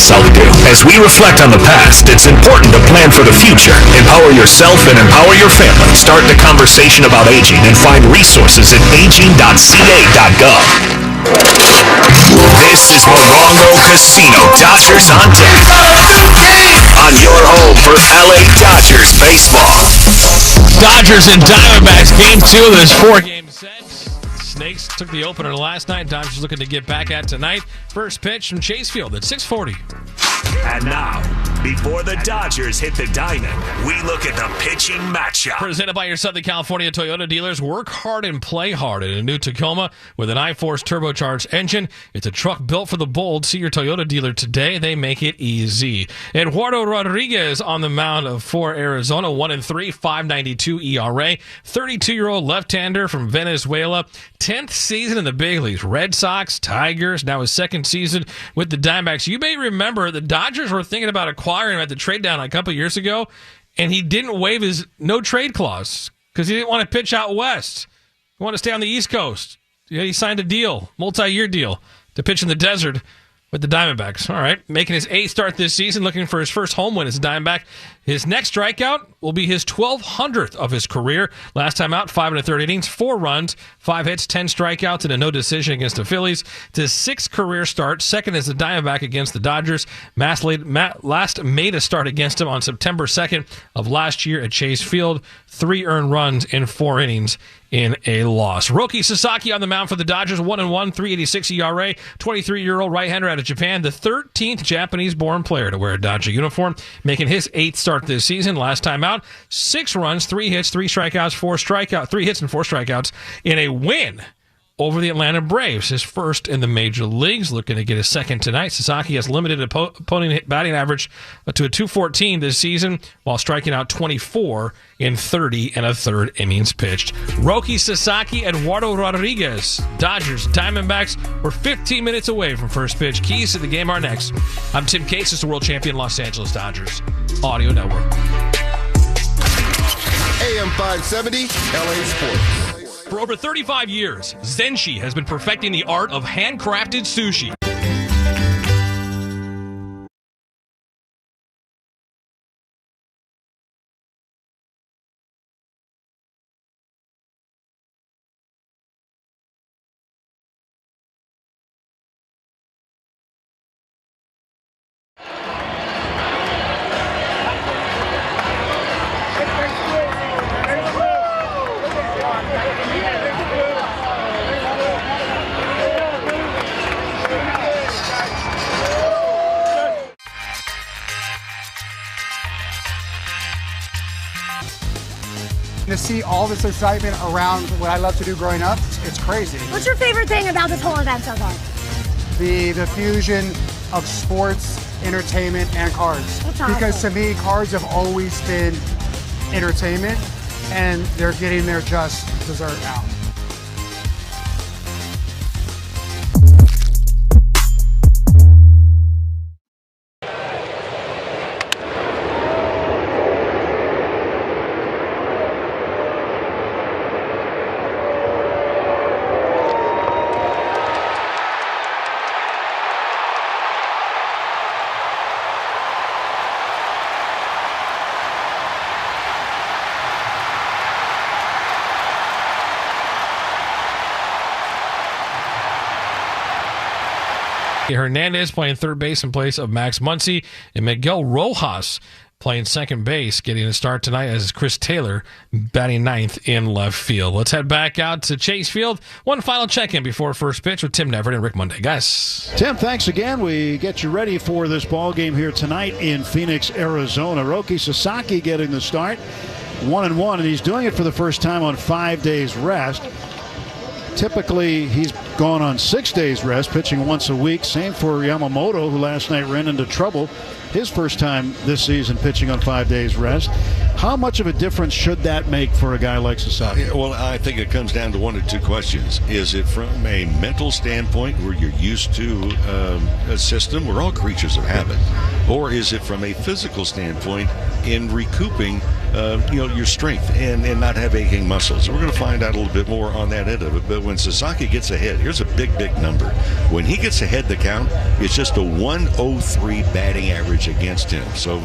That's how we do. As we reflect on the past, it's important to plan for the future. Empower yourself and empower your family. Start the conversation about aging and find resources at aging.ca.gov. This is Morongo Casino. Dodgers on deck. On your home for LA Dodgers baseball. Dodgers and Diamondbacks, game 2 of this 4-game set. Snakes took the opener last night. Dodgers looking to get back at tonight. First pitch from Chase Field at 6:40. And now, before the Dodgers hit the diamond, we look at the pitching matchup. Presented by your Southern California Toyota dealers. Work hard and play hard in a new Tacoma with an iForce turbocharged engine. It's a truck built for the bold. See your Toyota dealer today. They make it easy. Eduardo Rodriguez on the mound for Arizona. 1-3, 5.92 ERA. 32-year-old left-hander from Venezuela. 10th season in the big leagues. Red Sox, Tigers, now his second season with the Diamondbacks. You may remember the Dodgers were thinking about acquiring him at the trade deadline a couple of years ago, and he didn't waive his no-trade clause because he didn't want to pitch out west. He wanted to stay on the East Coast. He signed a deal, multi-year deal, to pitch in the desert with the Diamondbacks. All right, making his 8th start this season, looking for his first home win as a Diamondback. His next strikeout will be his 1,200th of his career. Last time out, 5 1/3 innings, 4 runs, 5 hits, 10 strikeouts, and a no decision against the Phillies. It's his 6th career start, second as a Diamondback against the Dodgers. Last made a start against him on September 2nd of last year at Chase Field. 3 earned runs in 4 innings in a loss. Roki Sasaki on the mound for the Dodgers, 1-1, 3.86 ERA, 23-year-old right-hander out of Japan, the 13th Japanese-born player to wear a Dodger uniform, making his 8th start this season. Last time out, 6 runs, 3 hits, 3 strikeouts, 3 hits and 4 strikeouts in a win over the Atlanta Braves, his first in the major leagues. Looking to get his second tonight. Sasaki has limited opponent batting average to a .214 this season, while striking out 24 in 30 1/3 innings pitched. Roki Sasaki, Eduardo Rodriguez. Dodgers, Diamondbacks. We're 15 minutes away from first pitch. Keys to the game are next. I'm Tim Case, the world champion Los Angeles Dodgers Audio Network. AM 570, LA Sports. For over 35 years, Zenshi has been perfecting the art of handcrafted sushi. To see all this excitement around what I love to do growing up, it's crazy. What's your favorite thing about this whole event so far? The fusion of sports, entertainment, and cards. That's awesome. Because to me, cards have always been entertainment, and they're getting their just dessert now. Hernandez playing third base in place of Max Muncy, and Miguel Rojas playing second base, getting a start tonight as Chris Taylor batting 9th in left field. Let's head back out to Chase Field. One final check-in before first pitch with Tim Neverett and Rick Monday. Guys. Tim, thanks again. We get you ready for this ball game here tonight in Phoenix, Arizona. Roki Sasaki getting the start, 1-1, and he's doing it for the first time on 5 days rest. Typically, he's gone on 6 days rest, pitching once a week. Same for Yamamoto, who last night ran into trouble. His first time this season pitching on 5 days rest. How much of a difference should that make for a guy like Sasaki? Well, I think it comes down to one or two questions. Is it from a mental standpoint where you're used to a system? We're all creatures of habit. Or is it from a physical standpoint in recouping your strength and not have aching muscles? We're going to find out a little bit more on that end of it. But when Sasaki gets ahead, Here's a big, big number. When he gets ahead the count, it's just a 103 batting average against him. So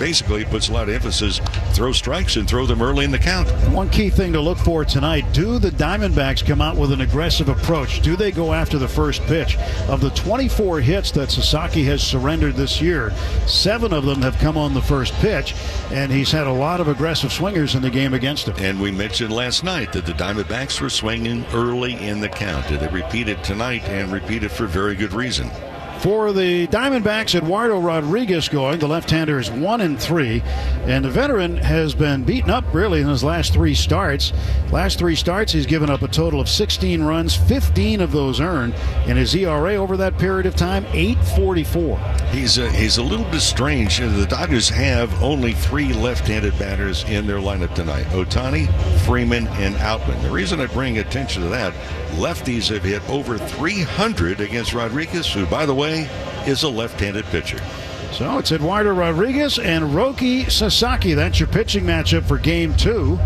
basically, it puts a lot of emphasis, throw strikes and throw them early in the count. One key thing to look for tonight, do the Diamondbacks come out with an aggressive approach? Do they go after the first pitch? Of the 24 hits that Sasaki has surrendered this year, 7 of them have come on the first pitch, and he's had a lot of aggressive swingers in the game against him. And we mentioned last night that the Diamondbacks were swinging early in the count. They repeated tonight and repeated for very good reason. For the Diamondbacks, Eduardo Rodriguez going. The left-hander is 1-3, and the veteran has been beaten up really in his last 3 starts. Last 3 starts, he's given up a total of 16 runs, 15 of those earned, and his ERA over that period of time, 8.44. He's a little bit strange. The Dodgers have only 3 left-handed batters in their lineup tonight: Ohtani, Freeman, and Outman. The reason I bring attention to that, lefties have hit over 300 against Rodriguez, who, by the way, is a left-handed pitcher. So it's Eduardo Rodriguez and Roki Sasaki. That's your pitching matchup for Game 2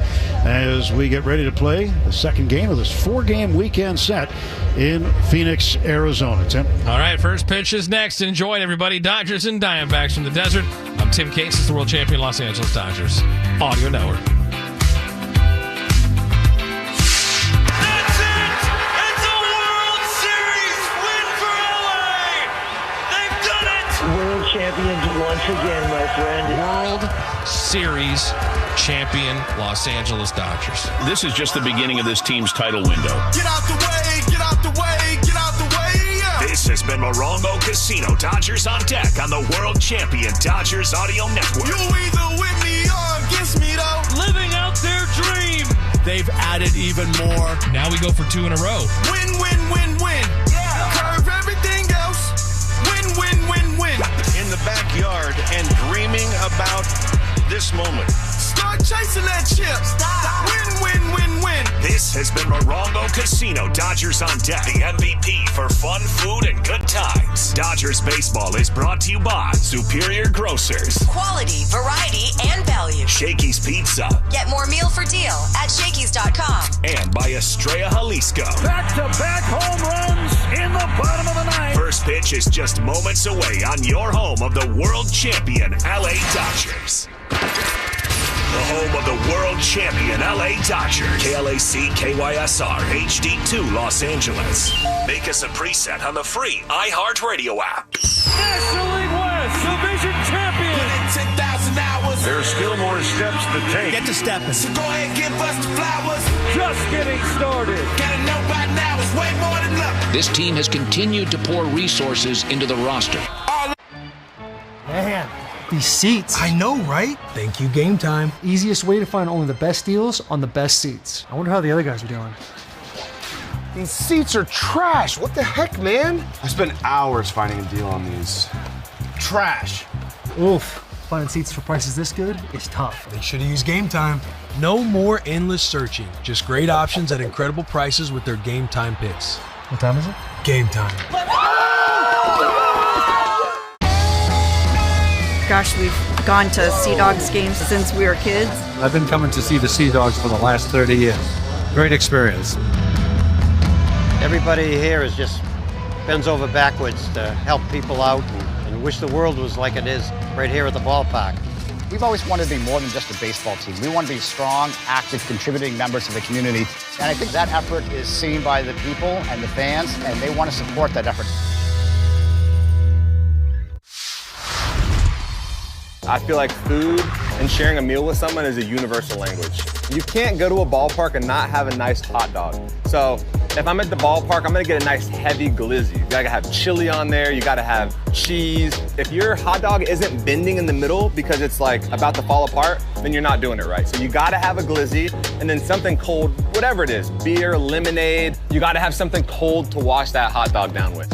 as we get ready to play the second game of this 4-game weekend set in Phoenix, Arizona. Tim? All right, first pitch is next. Enjoy it, everybody. Dodgers and Diamondbacks from the desert. I'm Tim Case, the world champion Los Angeles Dodgers. Audio Network. Champions once again, my friend. World Series champion Los Angeles Dodgers. This is just the beginning of this team's title window. Get out the way, get out the way, get out the way. Yeah. This has been Morongo Casino. Dodgers on deck on the world champion Dodgers Audio Network. You either with me or against me, though. Living out their dream. They've added even more. Now we go for 2 in a row. Win, win, win, win. Yeah. Curve everything else. Win, win, win, win. In the backyard and dreaming about this moment. Start chasing that chip. Stop. Win, win, win, win. This has been Morongo Casino. Dodgers on deck. The MVP for fun, food, and good times. Dodgers baseball is brought to you by Superior Grocers. Quality, variety, and value. Shakey's Pizza. Get more meal for deal at Shakey's.com. And by Estrella Jalisco. Back-to-back home runs in the bottom of the ninth. First pitch is just moments away on your home of the world champion LA Dodgers. The home of the world champion LA Dodgers. KLAC KYSR HD2 Los Angeles. Make us a preset on the free iHeartRadio app. National League West Division champion. Put in 10,000 hours. There's still more steps to take. Get to stepping. So go ahead and give us the flowers. Just getting started. Gotta know by now it's way more than luck. This team has continued to pour resources into the roster. Man, these seats. I know, right? Thank you, Game Time. Easiest way to find only the best deals on the best seats. I wonder how the other guys are doing. These seats are trash. What the heck, man? I spent hours finding a deal on these. Trash. Oof. Finding seats for prices this good is tough. They should have used Game Time. No more endless searching. Just great options at incredible prices with their Game Time picks. What time is it? Game Time. Gosh, we've gone to Sea Dogs games since we were kids. I've been coming to see the Sea Dogs for the last 30 years. Great experience. Everybody here is just bends over backwards to help people out and wish the world was like it is right here at the ballpark. We've always wanted to be more than just a baseball team. We want to be strong, active, contributing members of the community. And I think that effort is seen by the people and the fans, and they want to support that effort. I feel like food and sharing a meal with someone is a universal language. You can't go to a ballpark and not have a nice hot dog. So if I'm at the ballpark, I'm gonna get a nice heavy glizzy. You gotta have chili on there, you gotta have cheese. If your hot dog isn't bending in the middle because it's like about to fall apart, then you're not doing it right. So you gotta have a glizzy and then something cold, whatever it is, beer, lemonade, you gotta have something cold to wash that hot dog down with.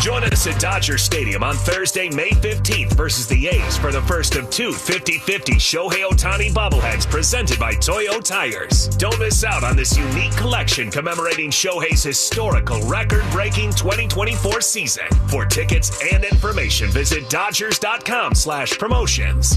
Join us at Dodger Stadium on Thursday, May 15th versus the A's for the first of 2 50-50 Shohei Ohtani bobbleheads presented by Toyo Tires. Don't miss out on this unique collection commemorating Shohei's historical record-breaking 2024 season. For tickets and information, visit Dodgers.com/promotions.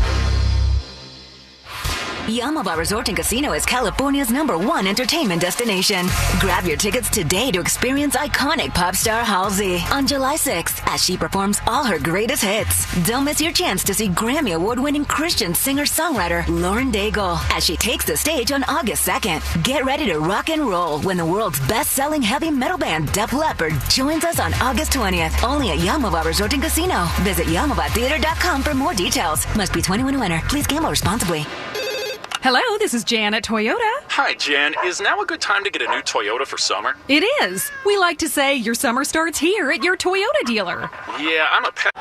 Yaamava Resort and Casino is California's #1 entertainment destination. Grab your tickets today to experience iconic pop star Halsey on July 6th as she performs all her greatest hits. Don't miss your chance to see Grammy Award-winning Christian singer-songwriter Lauren Daigle as she takes the stage on August 2nd. Get ready to rock and roll when the world's best-selling heavy metal band Def Leppard joins us on August 20th, only at Yaamava Resort and Casino. Visit YaamavaTheater.com for more details. Must be 21 and winter. Please gamble responsibly. Hello, this is Jan at Toyota. Hi, Jan. Is now a good time to get a new Toyota for summer? It is. We like to say your summer starts here at your Toyota dealer. Yeah, I'm a pet.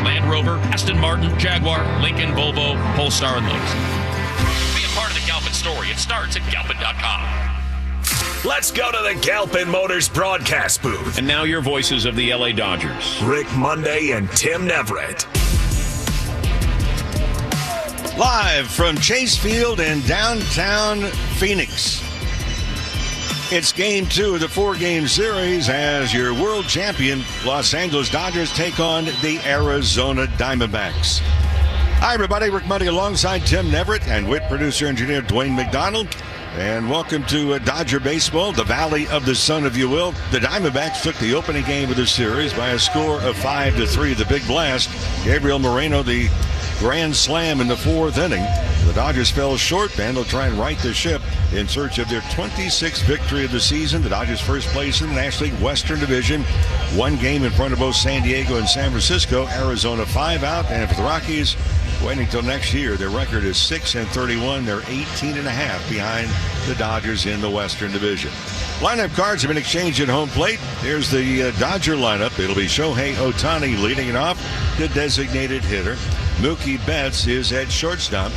Land Rover, Aston Martin, Jaguar, Lincoln, Volvo, Polestar, and Lowe's. Be a part of the Galpin story. It starts at Galpin.com. Let's go to the Galpin Motors broadcast booth. And now your voices of the LA Dodgers. Rick Monday and Tim Neverett. Live from Chase Field in downtown Phoenix. It's game 2 of the 4-game series as your world champion Los Angeles Dodgers take on the Arizona Diamondbacks. Hi, everybody. Rick Monday alongside Tim Neverett and WIT producer engineer Dwayne McDonald. And welcome to Dodger Baseball, the Valley of the Sun, if you will. The Diamondbacks took the opening game of the series by a score of 5-3. The big blast, Gabriel Moreno, the grand slam in the 4th inning. The Dodgers fell short, and they'll try and right the ship in search of their 26th victory of the season. The Dodgers first place in the National League Western Division. 1 game in front of both San Diego and San Francisco. Arizona 5 out, and for the Rockies, waiting until next year, their record is 6-31. They're 18.5 behind the Dodgers in the Western Division. Lineup cards have been exchanged at home plate. Here's the Dodger lineup. It'll be Shohei Ohtani leading it off, the designated hitter. Mookie Betts is at shortstop.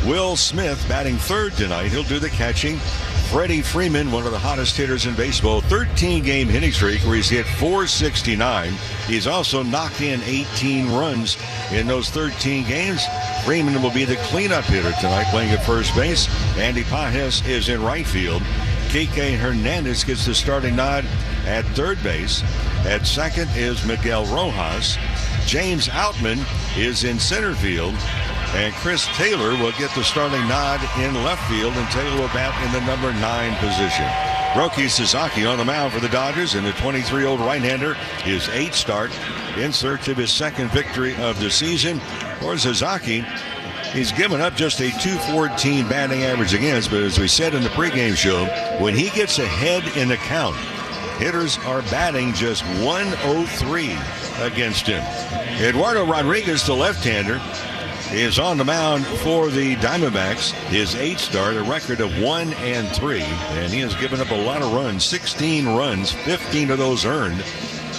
Will Smith batting 3rd tonight. He'll do the catching. Freddie Freeman, one of the hottest hitters in baseball, 13-game hitting streak where he's hit .469. He's also knocked in 18 runs in those 13 games. Freeman will be the cleanup hitter tonight, playing at first base. Andy Pajes is in right field. Kike Hernandez gets the starting nod at 3rd base. At 2nd is Miguel Rojas. James Outman is in center field. And Chris Taylor will get the starting nod in left field, and Taylor will bat in the number 9 position. Roki Sasaki on the mound for the Dodgers, and the 23-year-old right-hander, his 8th start, in search of his 2nd victory of the season. For Sasaki, he's given up just a .214 batting average against, but as we said in the pregame show, when he gets ahead in the count, hitters are batting just .103 against him. Eduardo Rodriguez, the left-hander, is on the mound for the Diamondbacks. His 8th start, a record of 1-3, and he has given up a lot of runs, 16 runs, 15 of those earned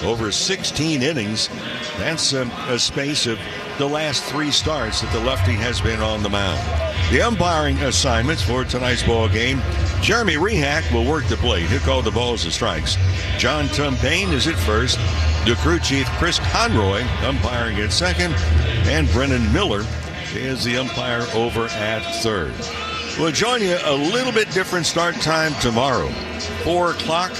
over 16 innings. That's a space of the last 3 starts that the lefty has been on the mound. The umpiring assignments for tonight's ball game. Jeremy Rehack will work the plate. He'll call the balls and strikes. John Tumpane is at first. The crew chief, Chris Conroy, umpiring at second. And Brennan Miller is the umpire over at third. We'll join you a little bit different start time tomorrow. 4 o'clock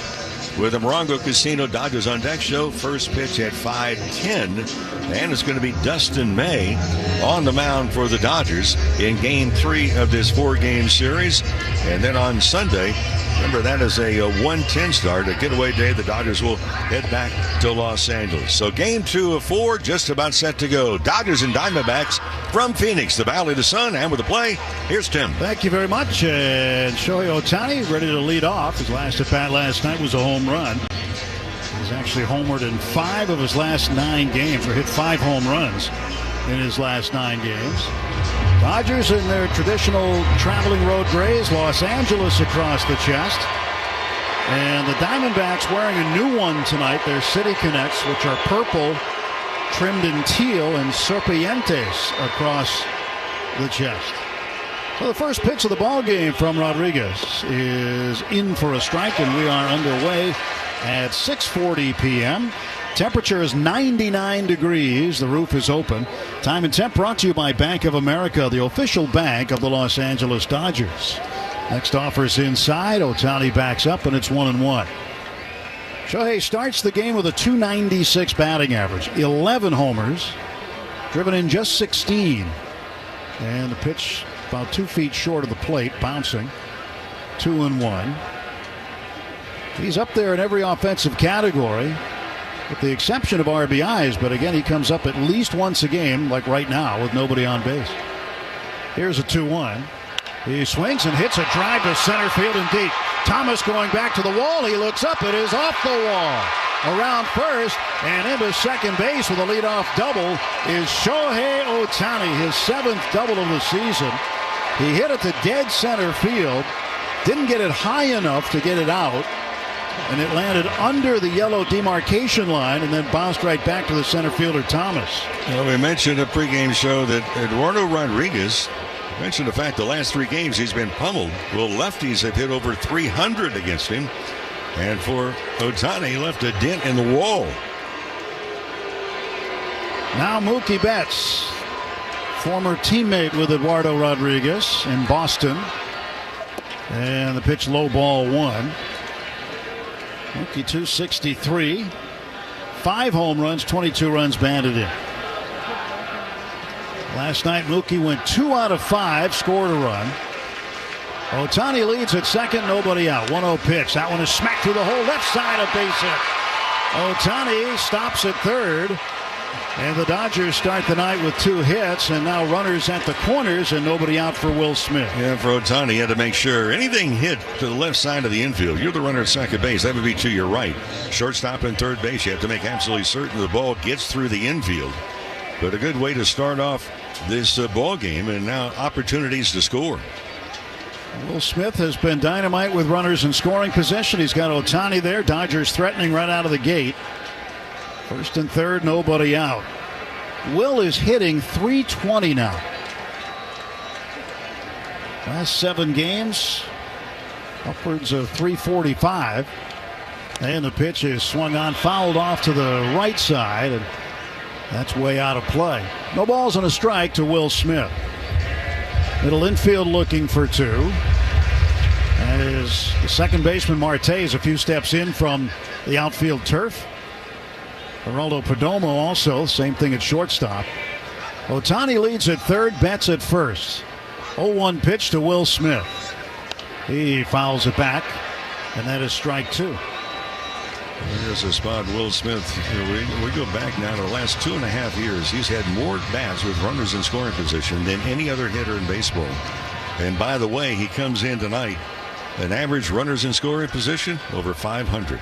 with the Morongo Casino Dodgers on Deck show. First pitch at 5:10. And it's going to be Dustin May on the mound for the Dodgers in Game 3 of this 4-game series. And then on Sunday, remember that is a 1:10 start, a getaway day. The Dodgers will head back to Los Angeles. So Game 2 of 4 just about set to go. Dodgers and Diamondbacks from Phoenix, the Valley of the Sun. And with the play, here's Tim. Thank you very much. And Shohei Ohtani ready to lead off. His last at bat last night was a home run. He's actually homered in 5 of his last 9 games, or hit 5 home runs in his last 9 games. Dodgers in their traditional traveling road grays, Los Angeles across the chest. And the Diamondbacks wearing a new one tonight, their City Connects, which are purple, trimmed in teal, and serpientes across the chest. So the first pitch of the ball game from Rodriguez is in for a strike, and we are underway at 6:40 p.m. Temperature is 99 degrees. The roof is open. Time and Temp brought to you by Bank of America, the official bank of the Los Angeles Dodgers. Next offer's inside. Ohtani backs up, and it's 1-1. Shohei starts the game with a .296 batting average, 11 homers, driven in just 16. And the pitch about 2 feet short of the plate, bouncing. 2-1. He's up there in every offensive category, with the exception of RBIs, but again, he comes up at least once a game, like right now, with nobody on base. Here's a 2-1. He swings and hits a drive to center field and deep. Thomas going back to the wall. He looks up. It is off the wall. Around first and into second base with a leadoff double is Shohei Ohtani, his 7th double of the season. He hit it to dead center field. Didn't get it high enough to get it out. And it landed under the yellow demarcation line and then bounced right back to the center fielder, Thomas. Well, we mentioned a pregame show that Eduardo Rodriguez mentioned the fact the last 3 games he's been pummeled. Well, lefties have hit over 300 against him. And for Ohtani, he left a dent in the wall. Now Mookie Betts, former teammate with Eduardo Rodriguez in Boston. And the pitch low ball 1. Mookie 263, 5 home runs, 22 runs banded in. Last night Mookie went 2 out of 5, scored a run. Ohtani leads at second, nobody out. 1-0 pitch. That one is smacked through the hole, left side, a base hit. Ohtani stops at third. And the Dodgers start the night with 2 hits, and now runners at the corners and nobody out for Will Smith. Yeah, for Ohtani, he had to make sure anything hit to the left side of the infield. You're the runner at second base. That would be to your right. Shortstop and third base. You have to make absolutely certain the ball gets through the infield. But a good way to start off this ball game, and now opportunities to score. Will Smith has been dynamite with runners in scoring position. He's got Ohtani there. Dodgers threatening right out of the gate. First and third, nobody out. Will is hitting .320 now. Last 7 games, upwards of .345. And the pitch is swung on, fouled off to the right side, and that's way out of play. No balls and a strike to Will Smith. Middle infield looking for 2. As the second baseman Marte is a few steps in from the outfield turf. Geraldo Perdomo also, same thing at shortstop. Ohtani leads at third, Betts at first. 0-1 pitch to Will Smith. He fouls it back, and that is strike 2. Here's a spot. Will Smith, we go back now to the last 2.5 years. He's had more bats with runners in scoring position than any other hitter in baseball. And by the way, he comes in tonight, an average runners in scoring position over 500.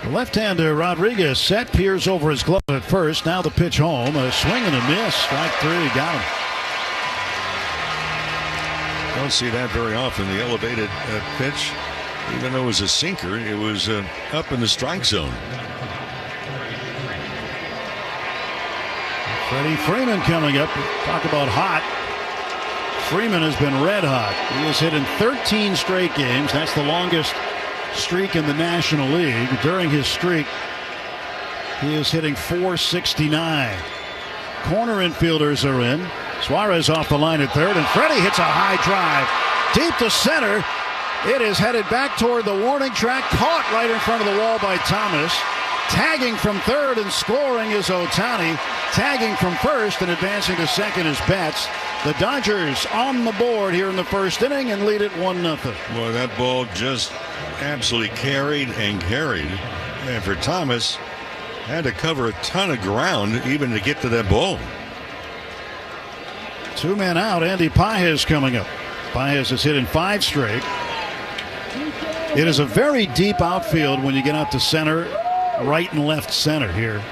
The left-hander Rodriguez set, peers over his glove at first. Now the pitch home, a swing and a miss. Strike 3, got him. Don't see that very often. The elevated pitch, even though it was a sinker, it was up in the strike zone. Freddie Freeman coming up. Talk about hot. Freeman has been red hot. He has hit in 13 straight games. That's the longest streak in the National League. During his streak, he is hitting .469. Corner infielders are in. Suarez off the line at third, and Freddie hits a high drive deep to center. It is headed back toward the warning track, caught right in front of the wall by Thomas. Tagging from third and scoring is Ohtani. Tagging from first and advancing to second is Betts. The Dodgers on the board here in the first inning and lead it 1-0. Boy, that ball just absolutely carried and carried. And for Thomas, had to cover a ton of ground even to get to that ball. 2 men out. Andy Pages coming up. Pages has hit in 5 straight. It is a very deep outfield when you get out to center, right and left center here.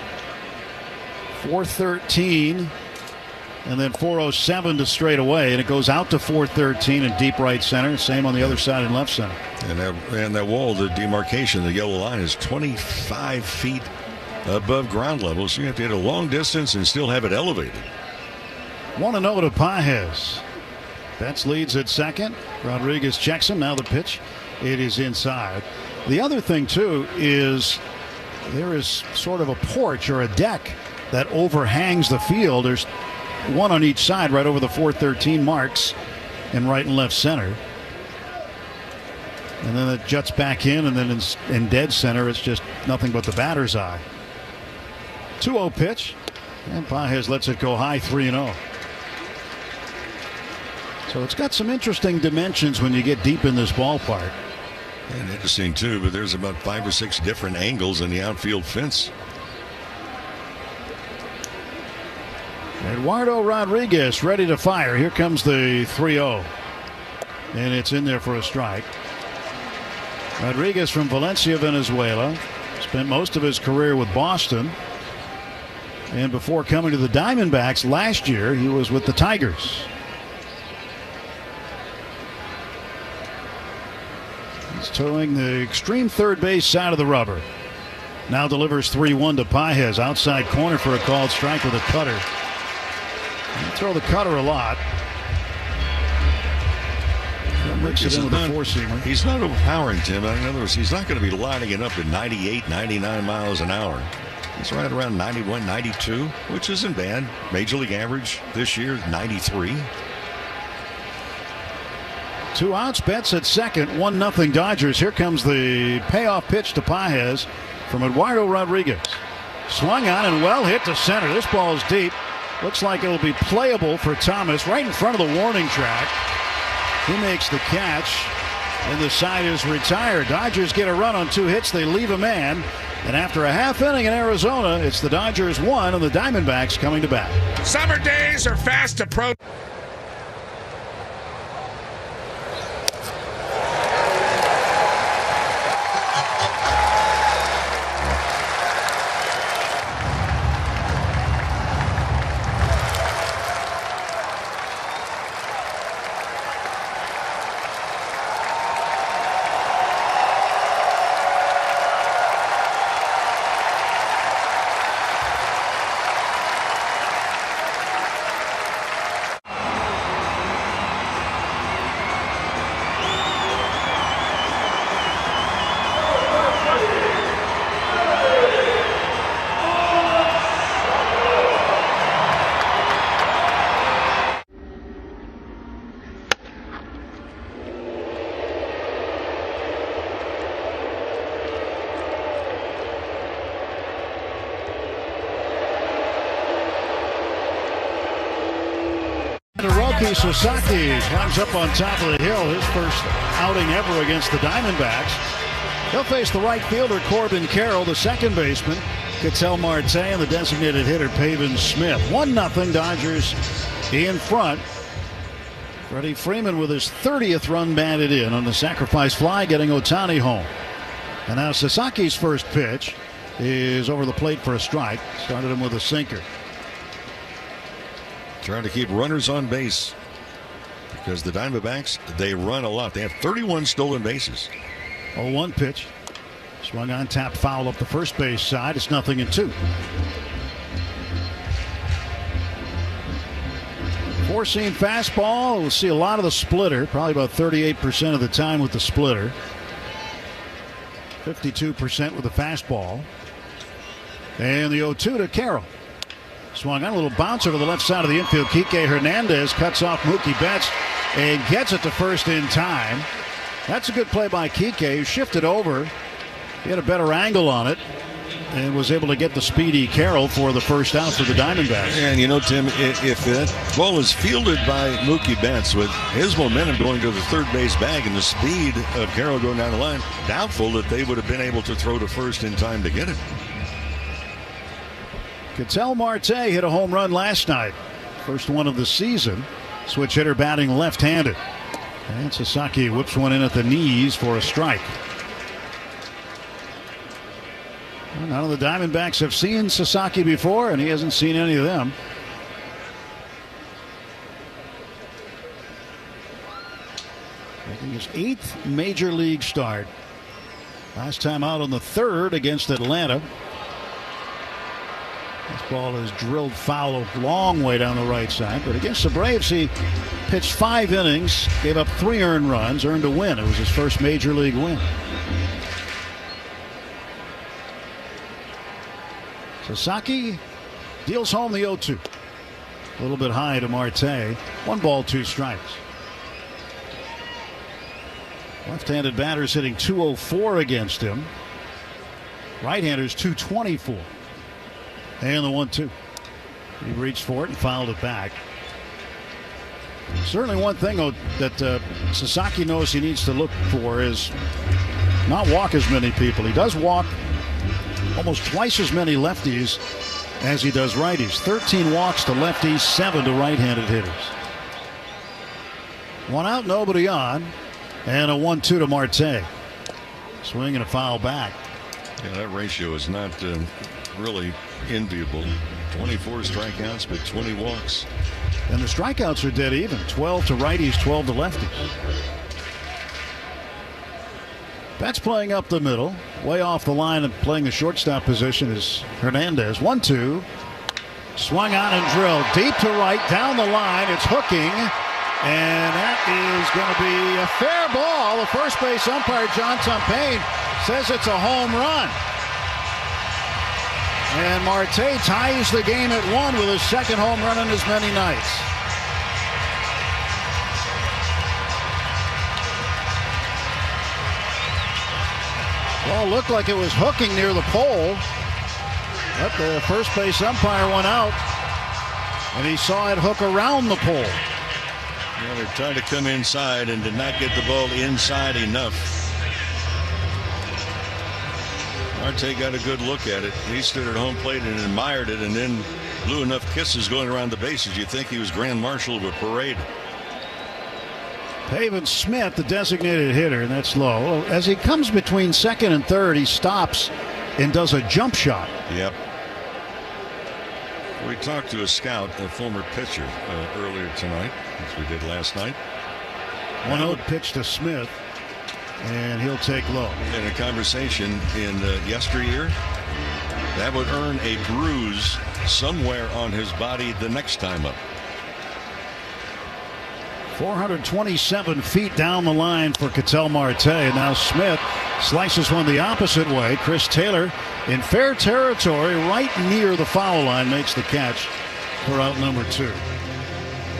413 and then 407 to straight away, and it goes out to 413 in deep right center. Same on the other side in left center. And that wall, the demarcation, the yellow line is 25 feet above ground level, so you have to hit a long distance and still have it elevated. 1-0 to Pages. Betts leads at second. Rodriguez checks him. Now the pitch. It is inside. The other thing, too, is there is sort of a porch or a deck that overhangs the field. There's one on each side right over the 413 marks in right and left center. And then it juts back in, and then in dead center, it's just nothing but the batter's eye. 2-0 pitch, and Pages lets it go high, 3-0. So it's got some interesting dimensions when you get deep in this ballpark. And interesting, too, but there's about 5 or 6 different angles in the outfield fence. Eduardo Rodriguez ready to fire. Here comes the 3-0. And it's in there for a strike. Rodriguez from Valencia, Venezuela. Spent most of his career with Boston. And before coming to the Diamondbacks last year, he was with the Tigers. He's towing the extreme third base side of the rubber. Now delivers 3-1 to Pages. Outside corner for a called strike with a cutter. They throw the cutter a lot. Mix it in with a four-seamer. He's not overpowering, Tim. In other words, he's not going to be lining it up at 98, 99 miles an hour. He's right around 91, 92, which isn't bad. Major League average this year, 93. 2 outs. Betts at second. 1-0 Dodgers. Here comes the payoff pitch to Pages from Eduardo Rodriguez. Swung on and well hit to center. This ball is deep. Looks like it'll be playable for Thomas right in front of the warning track. He makes the catch, and the side is retired. Dodgers get a run on 2 hits. They leave a man. And after a half inning in Arizona, it's the Dodgers 1 and the Diamondbacks coming to bat. Summer days are fast approaching. Sasaki climbs up on top of the hill. His first outing ever against the Diamondbacks. He'll face the right fielder Corbin Carroll, the second baseman Ketel Marte, and the designated hitter Pavin Smith. 1-0 Dodgers in front. Freddie Freeman with his 30th run batted in on the sacrifice fly, getting Ohtani home. And now Sasaki's first pitch is over the plate for a strike. Started him with a sinker. Trying to keep runners on base because the Diamondbacks, they run a lot. They have 31 stolen bases. 0-1 pitch. Swung on, tap foul up the first base side. It's 0-2. Four-seam fastball. We'll see a lot of the splitter, probably about 38% of the time with the splitter. 52% with the fastball. And the 0-2 to Carroll. Swung on a little bounce over the left side of the infield. Kike Hernandez cuts off Mookie Betts and gets it to first in time. That's a good play by Kike, who shifted over. He had a better angle on it and was able to get the speedy Carroll for the first out for the Diamondbacks. And you know, Tim, if that ball is fielded by Mookie Betts with his momentum going to the third base bag and the speed of Carroll going down the line, doubtful that they would have been able to throw to first in time to get it. Ketel Marte hit a home run last night. First one of the season. Switch hitter batting left-handed. And Sasaki whips one in at the knees for a strike. Well, none of the Diamondbacks have seen Sasaki before, and he hasn't seen any of them. Making his 8th major league start. Last time out on the 3rd against Atlanta. This ball is drilled foul a long way down the right side. But against the Braves, he pitched 5 innings, gave up 3 earned runs, earned a win. It was his first major league win. Sasaki deals home the 0-2. A little bit high to Marte. 1 ball, 2 strikes. Left-handed batters hitting .204 against him. Right-handers .224. And the 1-2. He reached for it and fouled it back. Certainly one thing that Sasaki knows he needs to look for is not walk as many people. He does walk almost twice as many lefties as he does righties. 13 walks to lefties, 7 to right-handed hitters. 1 out, nobody on. And a 1-2 to Marte. Swing and a foul back. Yeah, that ratio is not really enviable. 24 strikeouts, but 20 walks. And the strikeouts are dead even. 12 to righties, 12 to lefties. Betts playing up the middle. Way off the line and playing the shortstop position is Hernandez. 1-2. Swung on and drilled. Deep to right, down the line. It's hooking. And that is going to be a fair ball. The first base umpire, John Tumpane, says it's a home run. And Marte ties the game at 1 with his 2nd home run in as many nights. Ball looked like it was hooking near the pole, but the first base umpire went out, and he saw it hook around the pole. Yeah, they're trying to come inside and did not get the ball inside enough. Marte got a good look at it. He stood at home plate and admired it and then blew enough kisses going around the bases. You'd think he was grand marshal of a parade. Pavin Smith, the designated hitter, and that's low. As he comes between 2nd and 3rd, he stops and does a jump shot. Yep. We talked to a scout, a former pitcher, earlier tonight, as we did last night. 1-0 pitch to Smith, and he'll take low. In a conversation in yesteryear, that would earn a bruise somewhere on his body the next time up. 427 feet down the line for Ketel Marte. And now Smith slices one the opposite way. Chris Taylor in fair territory right near the foul line makes the catch for out number 2.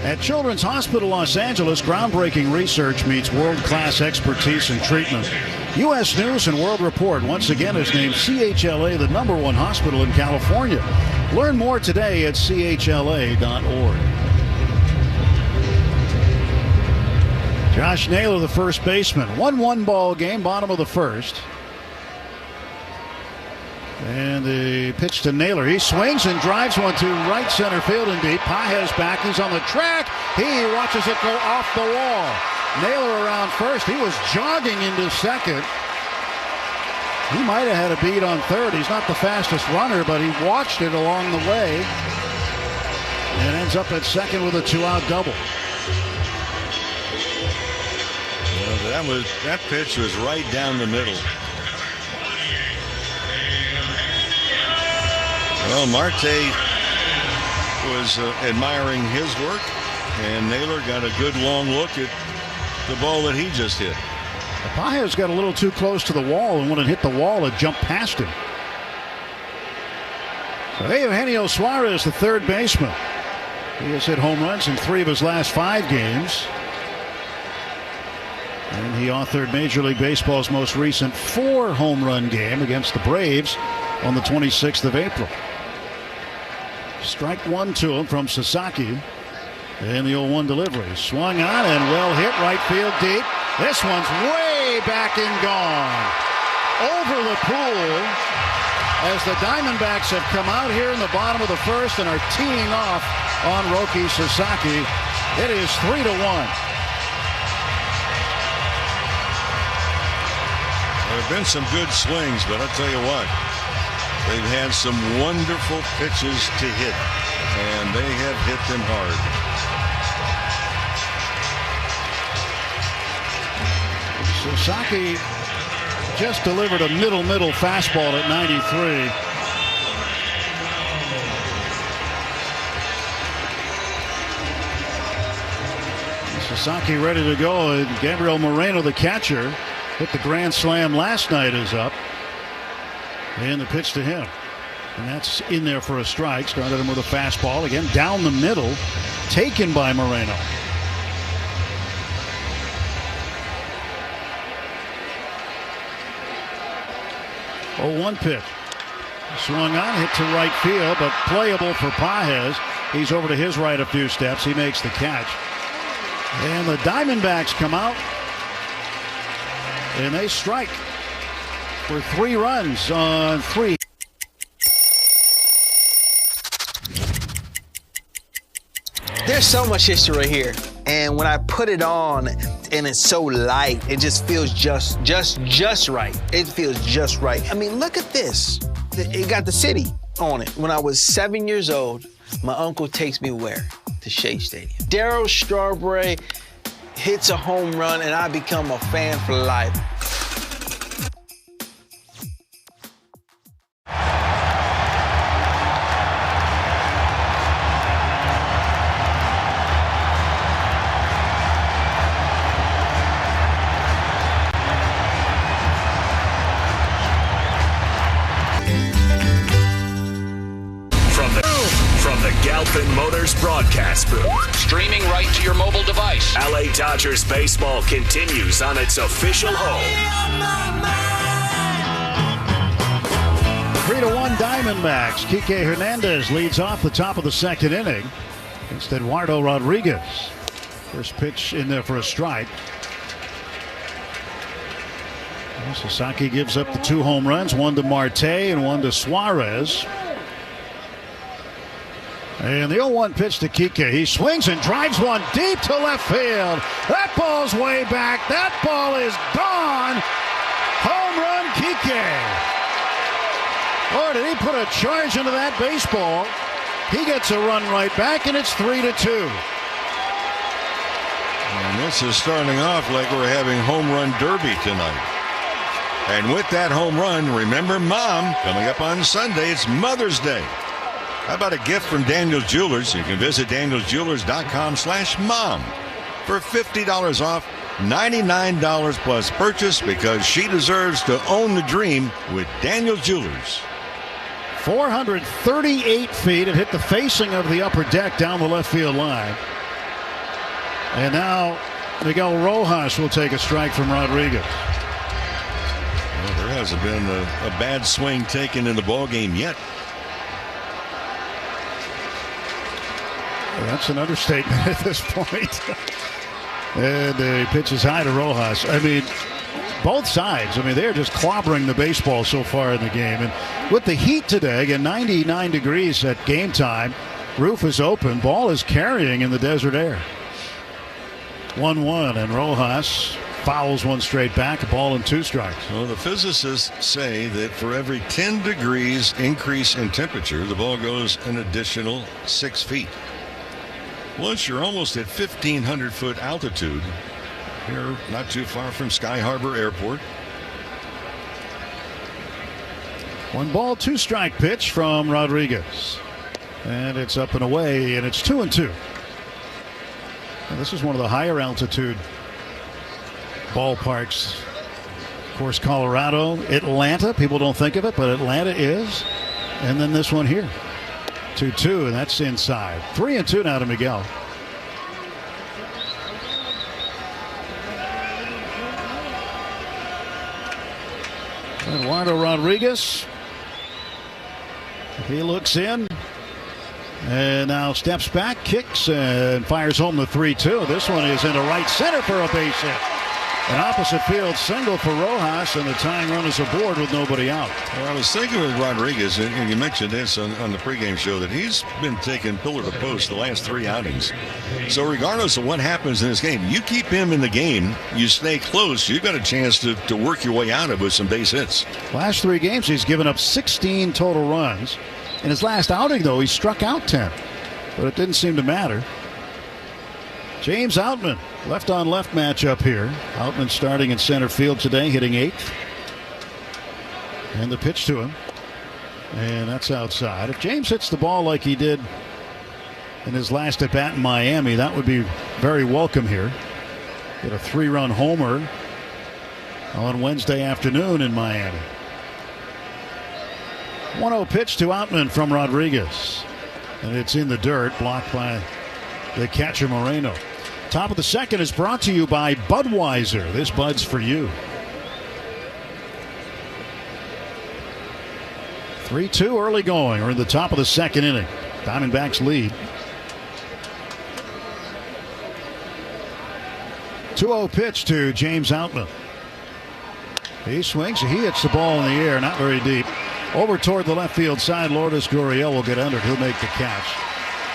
At Children's Hospital Los Angeles, groundbreaking research meets world-class expertise and treatment. U.S. News and World Report once again has named CHLA the #1 hospital in California. Learn more today at chla.org. Josh Naylor, the first baseman. 1-1 ball game, bottom of the 1st. And the pitch to Naylor. He swings and drives one to right center field and deep. Pages back. He's on the track. He watches it go off the wall. Naylor around first. He was jogging into 2nd. He might have had a beat on 3rd. He's not the fastest runner, but he watched it along the way. And ends up at 2nd with a 2-out double. That pitch was right down the middle. Well, Marte was admiring his work, And Naylor got a good long look at the ball that he just hit. Pages got a little too close to the wall, and when it hit the wall, it jumped past him. So Eugenio Suarez, the third baseman. He has hit home runs in 3 of his last 5 games. And he authored Major League Baseball's most recent 4 home run game against the Braves on the 26th of April. Strike 1 to him from Sasaki. And the 0-1 delivery. Swung on and well hit, right field deep. This one's way back and gone. Over the pool as the Diamondbacks have come out here in the bottom of the first and are teeing off on Roki Sasaki. It is 3-1. There have been some good swings, but I'll tell you what, they've had some wonderful pitches to hit, and they have hit them hard. Sasaki just delivered a middle fastball at 93. Sasaki ready to go. And Gabriel Moreno, the catcher, hit the grand slam last night, is up. And the pitch to him. And that's in there for a strike. Started him with a fastball. Again, down the middle. Taken by Moreno. 0-1 pitch. Swung on, hit to right field, but playable for Pages. He's over to his right a few steps. He makes the catch. And the Diamondbacks come out, and they strike for 3 runs on 3. There's so much history right here. And when I put it on and it's so light, it just feels just right. It feels just right. I mean, look at this. It got the city on it. When I was 7 years old, my uncle takes me where? To Shea Stadium. Darryl Strawberry hits a home run and I become a fan for life. Motors broadcast booth. Streaming right to your mobile device. LA Dodgers baseball continues on its official home. 3-1 Diamondbacks. Kike Hernandez leads off the top of the second inning against Eduardo Rodriguez. First pitch in there for a strike. Sasaki gives up the 2 home runs, 1 to Marte and 1 to Suarez. And the 0-1 pitch to Kike. He swings and drives one deep to left field. That ball's way back. That ball is gone. Home run, Kike. Boy, did he put a charge into that baseball. He gets a run right back, and it's 3-2. And this is starting off like we're having home run derby tonight. And with that home run, remember Mom, coming up on Sunday, it's Mother's Day. How about a gift from Daniel's Jewelers? You can visit danielsjewelers.com/mom for $50 off, $99 plus purchase, because she deserves to own the dream with Daniel's Jewelers. 438 feet. It hit the facing of the upper deck down the left field line. And now Miguel Rojas will take a strike from Rodriguez. Well, there hasn't been a bad swing taken in the ballgame yet. That's an understatement at this point. And the pitch is high to Rojas. I mean, both sides, they're just clobbering the baseball so far in the game. And with the heat today, again, 99 degrees at game time, roof is open, ball is carrying in the desert air. 1-1, and Rojas fouls one straight back, a ball and 2 strikes. Well, the physicists say that for every 10 degrees increase in temperature, the ball goes an additional 6 feet. Once you're almost at 1,500 foot altitude, here not too far from Sky Harbor Airport. 1 ball, 2 strike pitch from Rodriguez. And it's up and away, and it's 2-2. And this is one of the higher altitude ballparks. Of course, Colorado, Atlanta. People don't think of it, but Atlanta is. And then this one here. 2-2, and that's inside. 3-2 now to Miguel. Eduardo Rodriguez. He looks in. And now steps back, kicks, and fires home the 3-2. This one is into right center for a base hit. An opposite field single for Rojas, and the tying run is aboard with nobody out. Well, I was thinking with Rodriguez, and you mentioned this on the pregame show, that he's been taking pillar to post the last 3 outings. So regardless of what happens in this game, you keep him in the game, you stay close, you've got a chance to work your way out of it with some base hits. Last 3 games, he's given up 16 total runs. In his last outing, though, he struck out 10. But it didn't seem to matter. James Outman, left-on-left matchup here. Outman starting in center field today, hitting 8th. And the pitch to him. And that's outside. If James hits the ball like he did in his last at-bat in Miami, that would be very welcome here. Hit a 3-run homer on Wednesday afternoon in Miami. 1-0 pitch to Outman from Rodriguez. And it's in the dirt, blocked by the catcher Moreno. Top of the second is brought to you by Budweiser. This Bud's for you. 3-2 early going. We're in the top of the second inning. Diamondbacks lead. 2-0 pitch to James Outman. He swings. He hits the ball in the air, not very deep. Over toward the left field side. Lourdes Gurriel will get under it. He'll make the catch.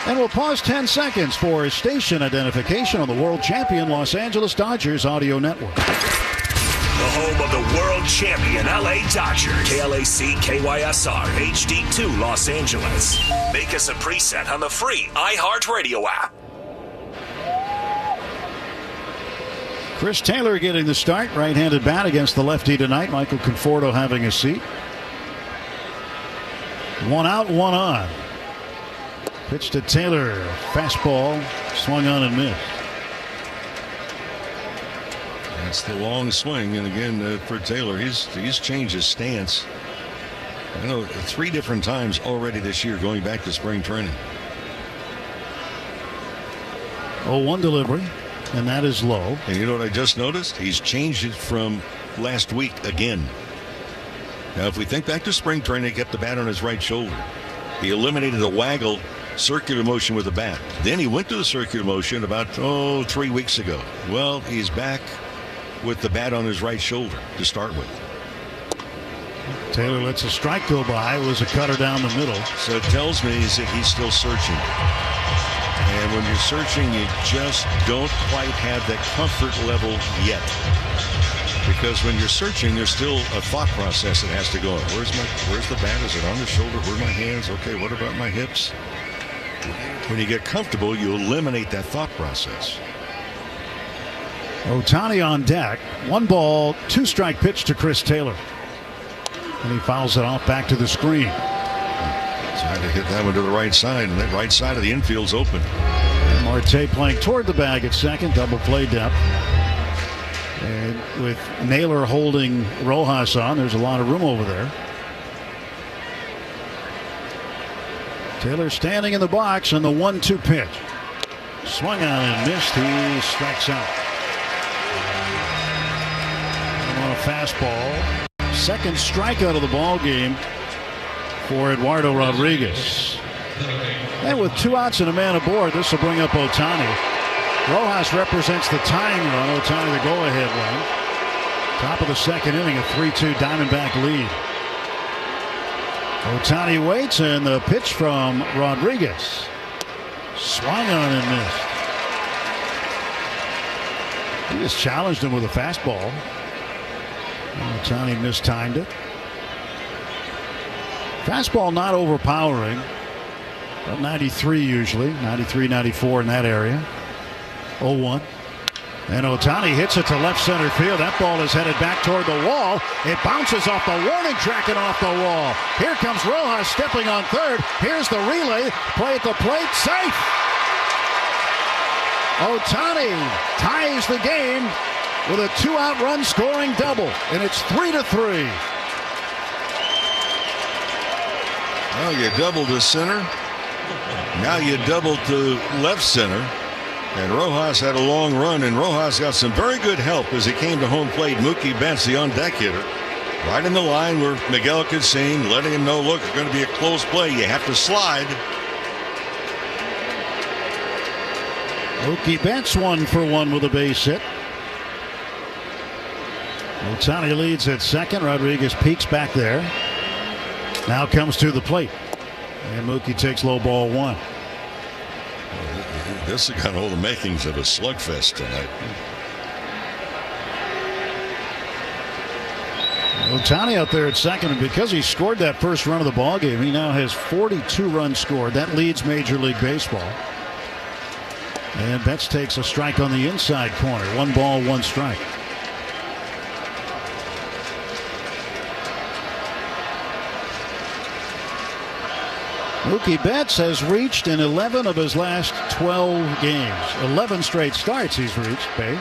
And we'll pause 10 seconds for station identification on the world champion Los Angeles Dodgers audio network. The home of the world champion LA Dodgers. KLAC KYSR HD2 Los Angeles. Make us a preset on the free iHeartRadio app. Chris Taylor getting the start. Right-handed bat against the lefty tonight. Michael Conforto having a seat. 1 out, 1 on. Pitch to Taylor. Fastball. Swung on and missed. That's the long swing. And again, for Taylor, he's changed his stance. I know 3 different times already this year going back to spring training. 0-1 delivery. And that is low. And you know what I just noticed? He's changed it from last week again. Now, if we think back to spring training, he kept the bat on his right shoulder. He eliminated the waggle circular motion with the bat. Then he went to the circular motion about 3 weeks ago. Well, he's back with the bat on his right shoulder to start with. Taylor lets a strike go by. It was a cutter down the middle. So it tells me that he's still searching. And when you're searching, you just don't quite have that comfort level yet. Because when you're searching, there's still a thought process that has to go on. Where's the bat? Is it on the shoulder? Where are my hands? Okay, what about my hips? When you get comfortable, you eliminate that thought process. Ohtani on deck. 1 ball, 2 strike pitch to Chris Taylor. And he fouls it off back to the screen. Tried to hit that one to the right side, and that right side of the infield's open. And Marte playing toward the bag at second, double play depth. And with Naylor holding Rojas on, there's a lot of room over there. Taylor standing in the box on the 1-2 pitch. Swung on and missed. He strikes out. And on a fastball. Second strikeout of the ball game for Eduardo Rodriguez. And with 2 outs and a man aboard, this will bring up Ohtani. Rojas represents the tying run. Ohtani the go-ahead run. Top of the second inning, a 3-2 Diamondback lead. Ohtani waits, and the pitch from Rodriguez. Swung on and missed. He just challenged him with a fastball. Ohtani mistimed it. Fastball not overpowering. About 93 usually. 93, 94 in that area. 0-1. And Ohtani hits it to left center field. That ball is headed back toward the wall. It bounces off the warning track and off the wall. Here comes Rojas stepping on third. Here's the relay. Play at the plate. Safe. Ohtani ties the game with a 2-out run scoring double, and it's 3-3. Well, you doubled to center. Now you doubled to left center. And Rojas had a long run, and Rojas got some very good help as he came to home plate. Mookie Betts, the on-deck hitter, right in the line where Miguel could see him, letting him know, look, it's going to be a close play. You have to slide. Mookie Betts 1 for 1 with a base hit. Ohtani leads at second. Rodriguez peeks back there. Now comes to the plate. And Mookie takes low ball 1. This has got all the makings of a slugfest tonight. Ohtani out there at second, and because he scored that first run of the ball game, he now has 42 runs scored. That leads Major League Baseball. And Betts takes a strike on the inside corner. 1 ball, 1 strike. Mookie Betts has reached in 11 of his last 12 games. 11 straight starts he's reached base.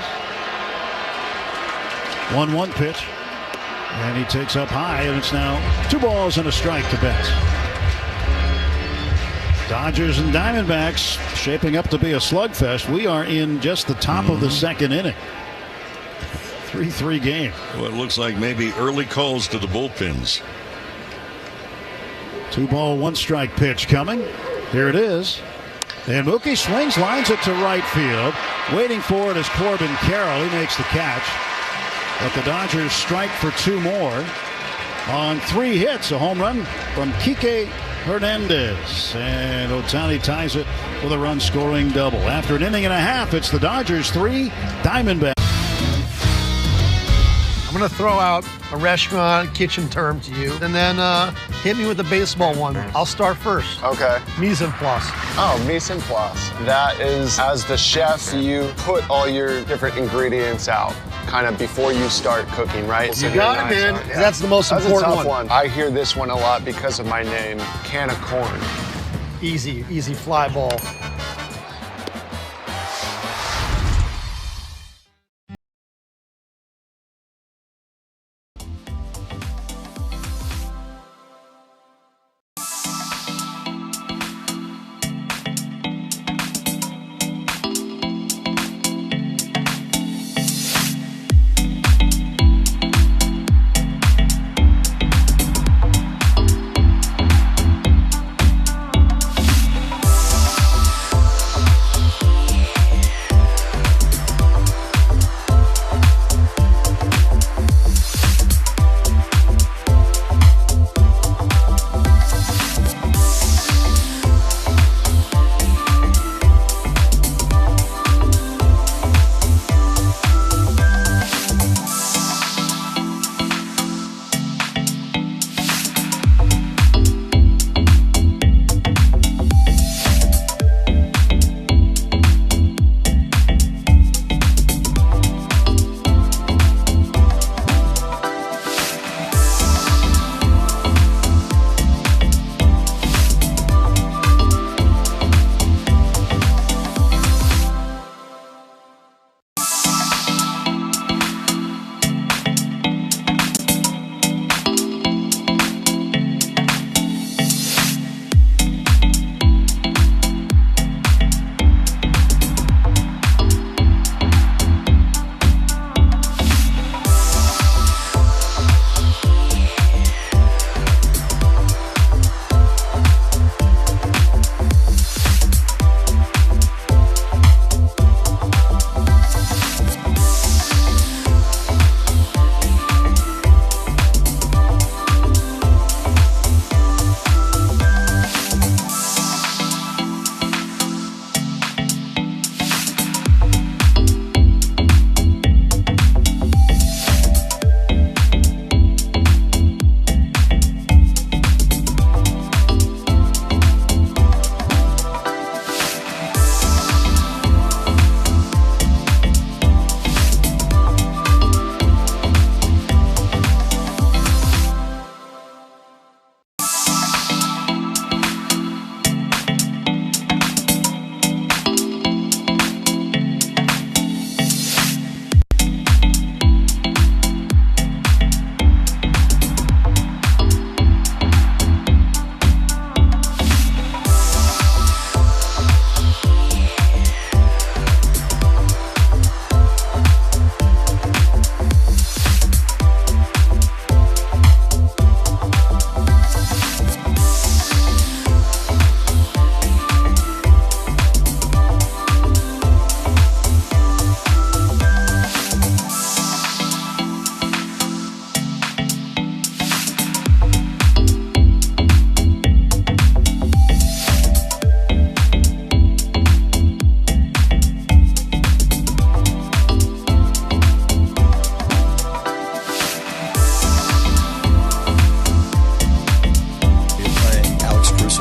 1-1 pitch. And he takes up high, and it's now 2 balls and a strike to Betts. Dodgers and Diamondbacks shaping up to be a slugfest. We are in just the top of the second inning. 3-3 game. Well, it looks like maybe early calls to the bullpens. 2 ball, 1 strike pitch coming. Here it is. And Mookie swings, lines it to right field. Waiting for it is Corbin Carroll. He makes the catch. But the Dodgers strike for 2 more on 3 hits. A home run from Kike Hernandez. And Ohtani ties it with a run scoring double. After an inning and a half, it's the Dodgers 3, Diamondbacks. I'm going to throw out a restaurant kitchen term to you, and then hit me with the baseball one. I'll start first. Okay. Mise en place. Oh, mise en place. That is, as the chef, you put all your different ingredients out, kind of before you start cooking, right? You got it, man. Yeah. That's the most important That's a tough one. I hear this one a lot because of my name, Can of Corn. Easy fly ball.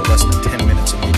for less than 10 minutes a week.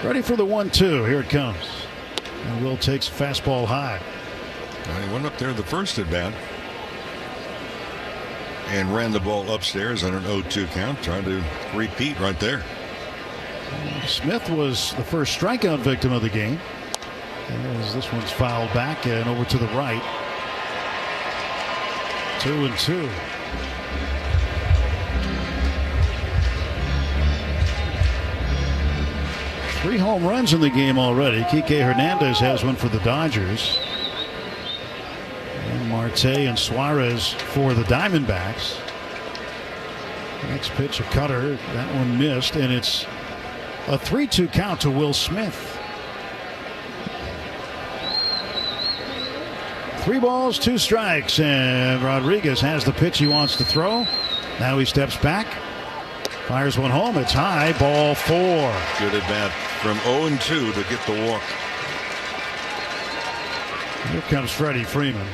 Ready for the 1-2. Here it comes. And Will takes fastball high. He went up there the first at bat and ran the ball upstairs on an 0-2 count, trying to repeat right there. Smith was the first strikeout victim of the game, as this one's fouled back and over to the right. 2-2. Three home runs in the game already. Kike Hernandez has one for the Dodgers. And Marte and Suarez for the Diamondbacks. Next pitch, a cutter. That one missed, and it's a 3-2 count to Will Smith. 3 balls, 2 strikes, and Rodriguez has the pitch he wants to throw. Now he steps back, fires one home. It's high, ball 4. Good at bat from 0-2 to get the walk. Here comes Freddie Freeman.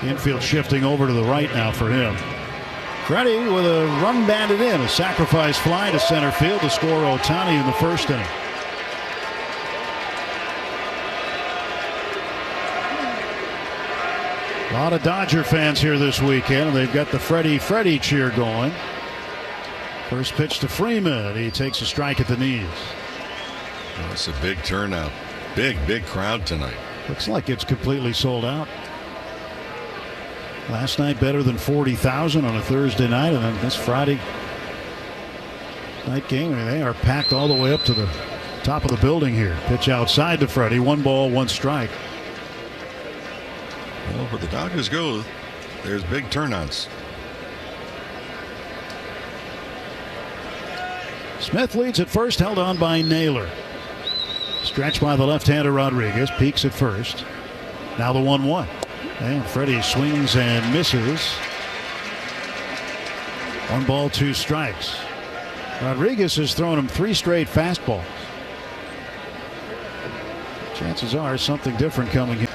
Infield shifting over to the right now for him. Freddie with a run banded in, a sacrifice fly to center field to score Ohtani in the first inning. A lot of Dodger fans here this weekend, and they've got the Freddie cheer going. First pitch to Freeman. He takes a strike at the knees. It's a big turnout. Big crowd tonight. Looks like it's completely sold out. Last night better than 40,000 on a Thursday night, and then this Friday night game, they are packed all the way up to the top of the building here. Pitch outside to Freddie. 1 ball, 1 strike. Well, where the Dodgers go, there's big turnouts. Smith leads at first, held on by Naylor. Stretched by the left-hander Rodriguez, peeks at first. Now the 1-1. And Freddie swings and misses. 1 ball, 2 strikes. Rodriguez has thrown him 3 straight fastballs. Chances are something different coming here.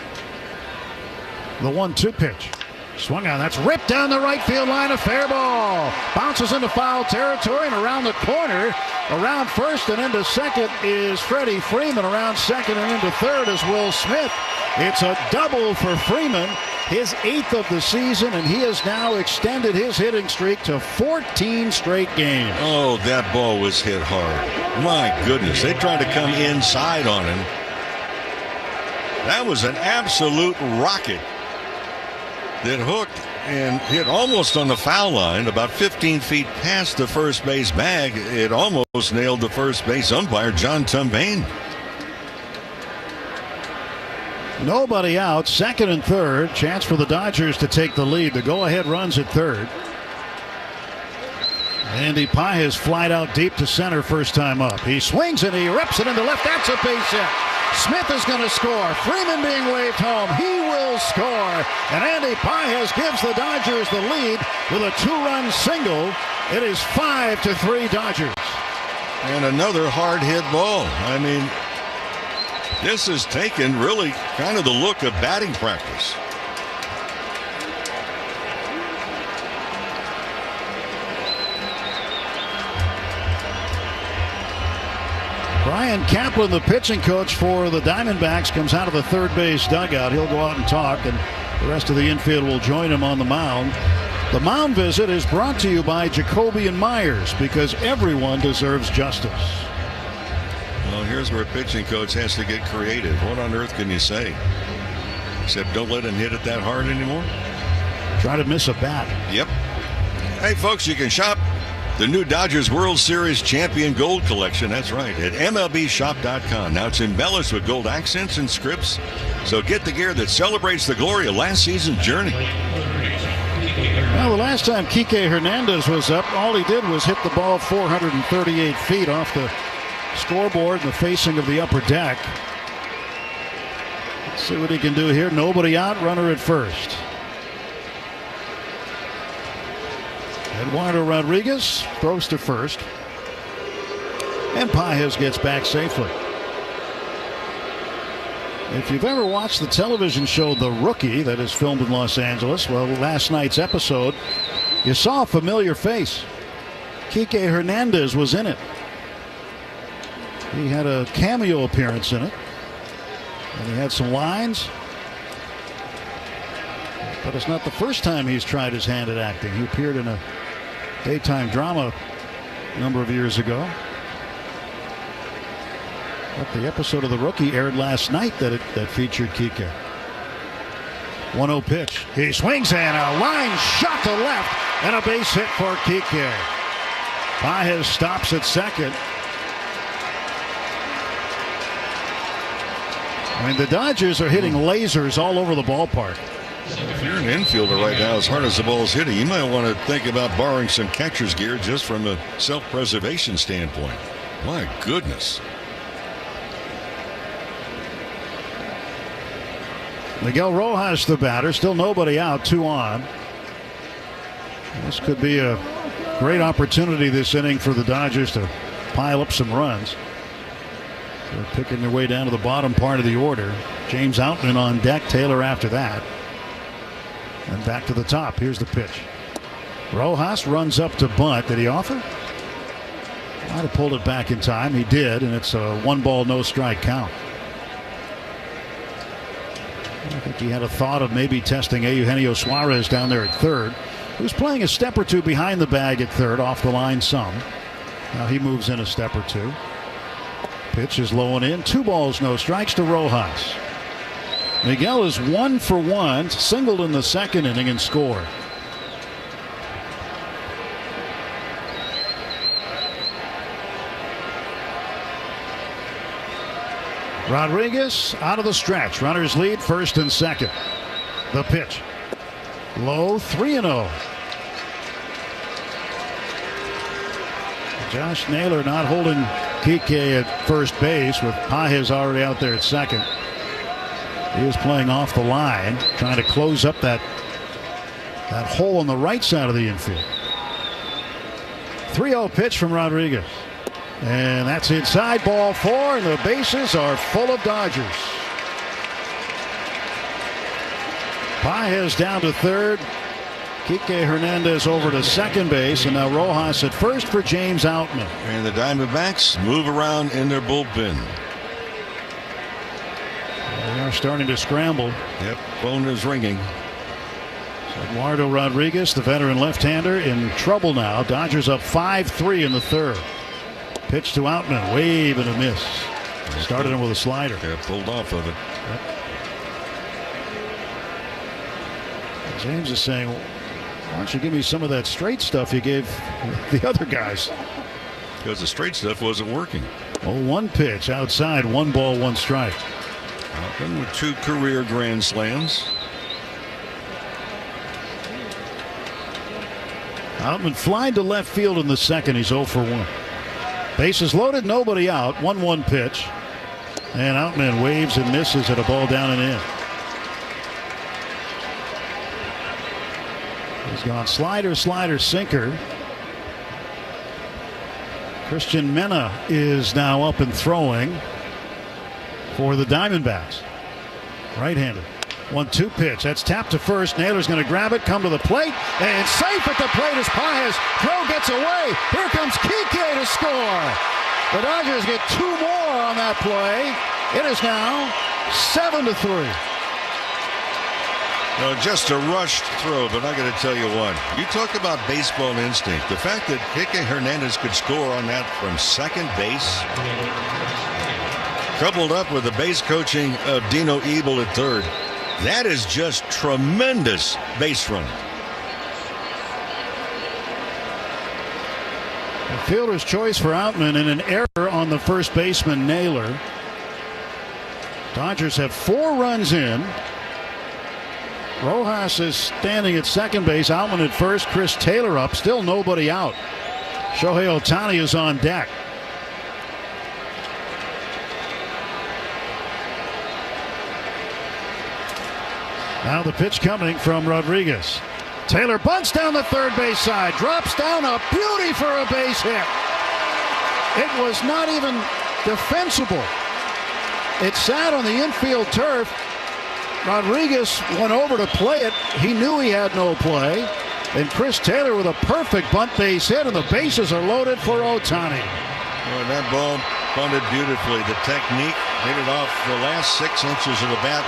The 1-2 pitch. Swung on. That's ripped down the right field line. A fair ball. Bounces into foul territory and around the corner. Around first and into second is Freddie Freeman. Around second and into third is Will Smith. It's a double for Freeman, his 8th of the season, and he has now extended his hitting streak to 14 straight games. Oh, that ball was hit hard. My goodness, they tried to come inside on him. That was an absolute rocket that hooked and hit almost on the foul line, about 15 feet past the first base bag. It almost nailed the first base umpire, John Tumbane. Nobody out, second and third. Chance for the Dodgers to take the lead. The go-ahead runs at third. Andy Pages flied out deep to center first time up. He swings and he rips it into left. That's a base hit. Smith is going to score. Freeman being waved home. He will score. And Andy Pages gives the Dodgers the lead with a 2-run single. It is 5-3 Dodgers. And another hard hit ball. I mean, this has taken really kind of the look of batting practice. Brian Kaplan, the pitching coach for the Diamondbacks, comes out of the third base dugout. He'll go out and talk, and the rest of the infield will join him on the mound. The mound visit is brought to you by Jacoby and Myers, because everyone deserves justice. Well, here's where a pitching coach has to get creative. What on earth can you say? Except don't let him hit it that hard anymore. Try to miss a bat. Yep. Hey, folks, you can shop the new Dodgers World Series Champion Gold Collection. That's right, at MLBshop.com. Now it's embellished with gold accents and scripts. So get the gear that celebrates the glory of last season's journey. Well, the last time Kike Hernandez was up, all he did was hit the ball 438 feet off the scoreboard in the facing of the upper deck. Let's see what he can do here. Nobody out, runner at first. Eduardo Rodriguez throws to first. And Pages gets back safely. If you've ever watched the television show The Rookie that is filmed in Los Angeles, well, last night's episode, you saw a familiar face. Kike Hernandez was in it. He had a cameo appearance in it. And he had some lines. But it's not the first time he's tried his hand at acting. He appeared in a daytime drama a number of years ago. But the episode of The Rookie aired last night that featured Kike. 1-0 pitch. He swings and a line shot to left and a base hit for Kike. Pages stops at second. I mean, the Dodgers are hitting lasers all over the ballpark. If you're an infielder right now, as hard as the ball is hitting, you might want to think about borrowing some catcher's gear just from a self-preservation standpoint. My goodness. Miguel Rojas, the batter, still nobody out, 2 on. This could be a great opportunity this inning for the Dodgers to pile up some runs. They're picking their way down to the bottom part of the order. James Outman on deck, Taylor after that. And back to the top. Here's the pitch. Rojas runs up to bunt. Did he offer? Might have pulled it back in time. He did, and it's a 1-ball, no strike count. I think he had a thought of maybe testing Eugenio Suarez down there at third, who's playing a step or two behind the bag at third, off the line some. Now he moves in a step or two. Pitch is low and in. 2 balls, no strikes to Rojas. Miguel is 1 for 1, singled in the second inning and scored. Rodriguez out of the stretch. Runners lead first and second. The pitch. Low, 3-0. Josh Naylor not holding Kike at first base with Pages already out there at second. He was playing off the line, trying to close up that hole on the right side of the infield. 3-0 pitch from Rodriguez. And that's inside, ball 4, and the bases are full of Dodgers. Pages down to third. Kike Hernandez over to second base, and now Rojas at first for James Outman. And the Diamondbacks move around in their bullpen. They are starting to scramble. Yep, phone is ringing. Eduardo Rodriguez, the veteran left-hander, in trouble now. Dodgers up 5-3 in the third. Pitch to Outman, wave and a miss. Started him with a slider. Yeah, pulled off of it. Yep. James is saying, why don't you give me some of that straight stuff you gave the other guys? Because the straight stuff wasn't working. 0-1 pitch outside, 1 ball, 1 strike. Outman with 2 career grand slams. Outman flying to left field in the second. He's 0 for 1. Bases loaded, nobody out. 1-1 pitch. And Outman waves and misses at a ball down and in. He's gone slider, slider, sinker. Christian Mena is now up and throwing for the Diamondbacks. Right-handed. 1-2 pitch. That's tapped to first. Naylor's going to grab it, come to the plate, and safe at the plate as Pages. Throw gets away. Here comes Kike to score. The Dodgers get 2 more on that play. It is now 7-3. No, just a rushed throw, but I got to tell you what. You talk about baseball instinct. The fact that Kike Hernandez could score on that from second base, coupled up with the base coaching of Dino Ebel at third. That is just tremendous base running. A fielder's choice for Outman and an error on the first baseman Naylor. Dodgers have 4 runs in. Rojas is standing at second base. Outman at first. Chris Taylor up. Still nobody out. Shohei Ohtani is on deck. Now the pitch coming from Rodriguez. Taylor bunts down the third base side. Drops down, a beauty for a base hit. It was not even defensible. It sat on the infield turf. Rodriguez went over to play it. He knew he had no play. And Chris Taylor with a perfect bunt base hit, and the bases are loaded for Ohtani. Well, that ball bunted beautifully. The technique hit it off the last 6 inches of the bat,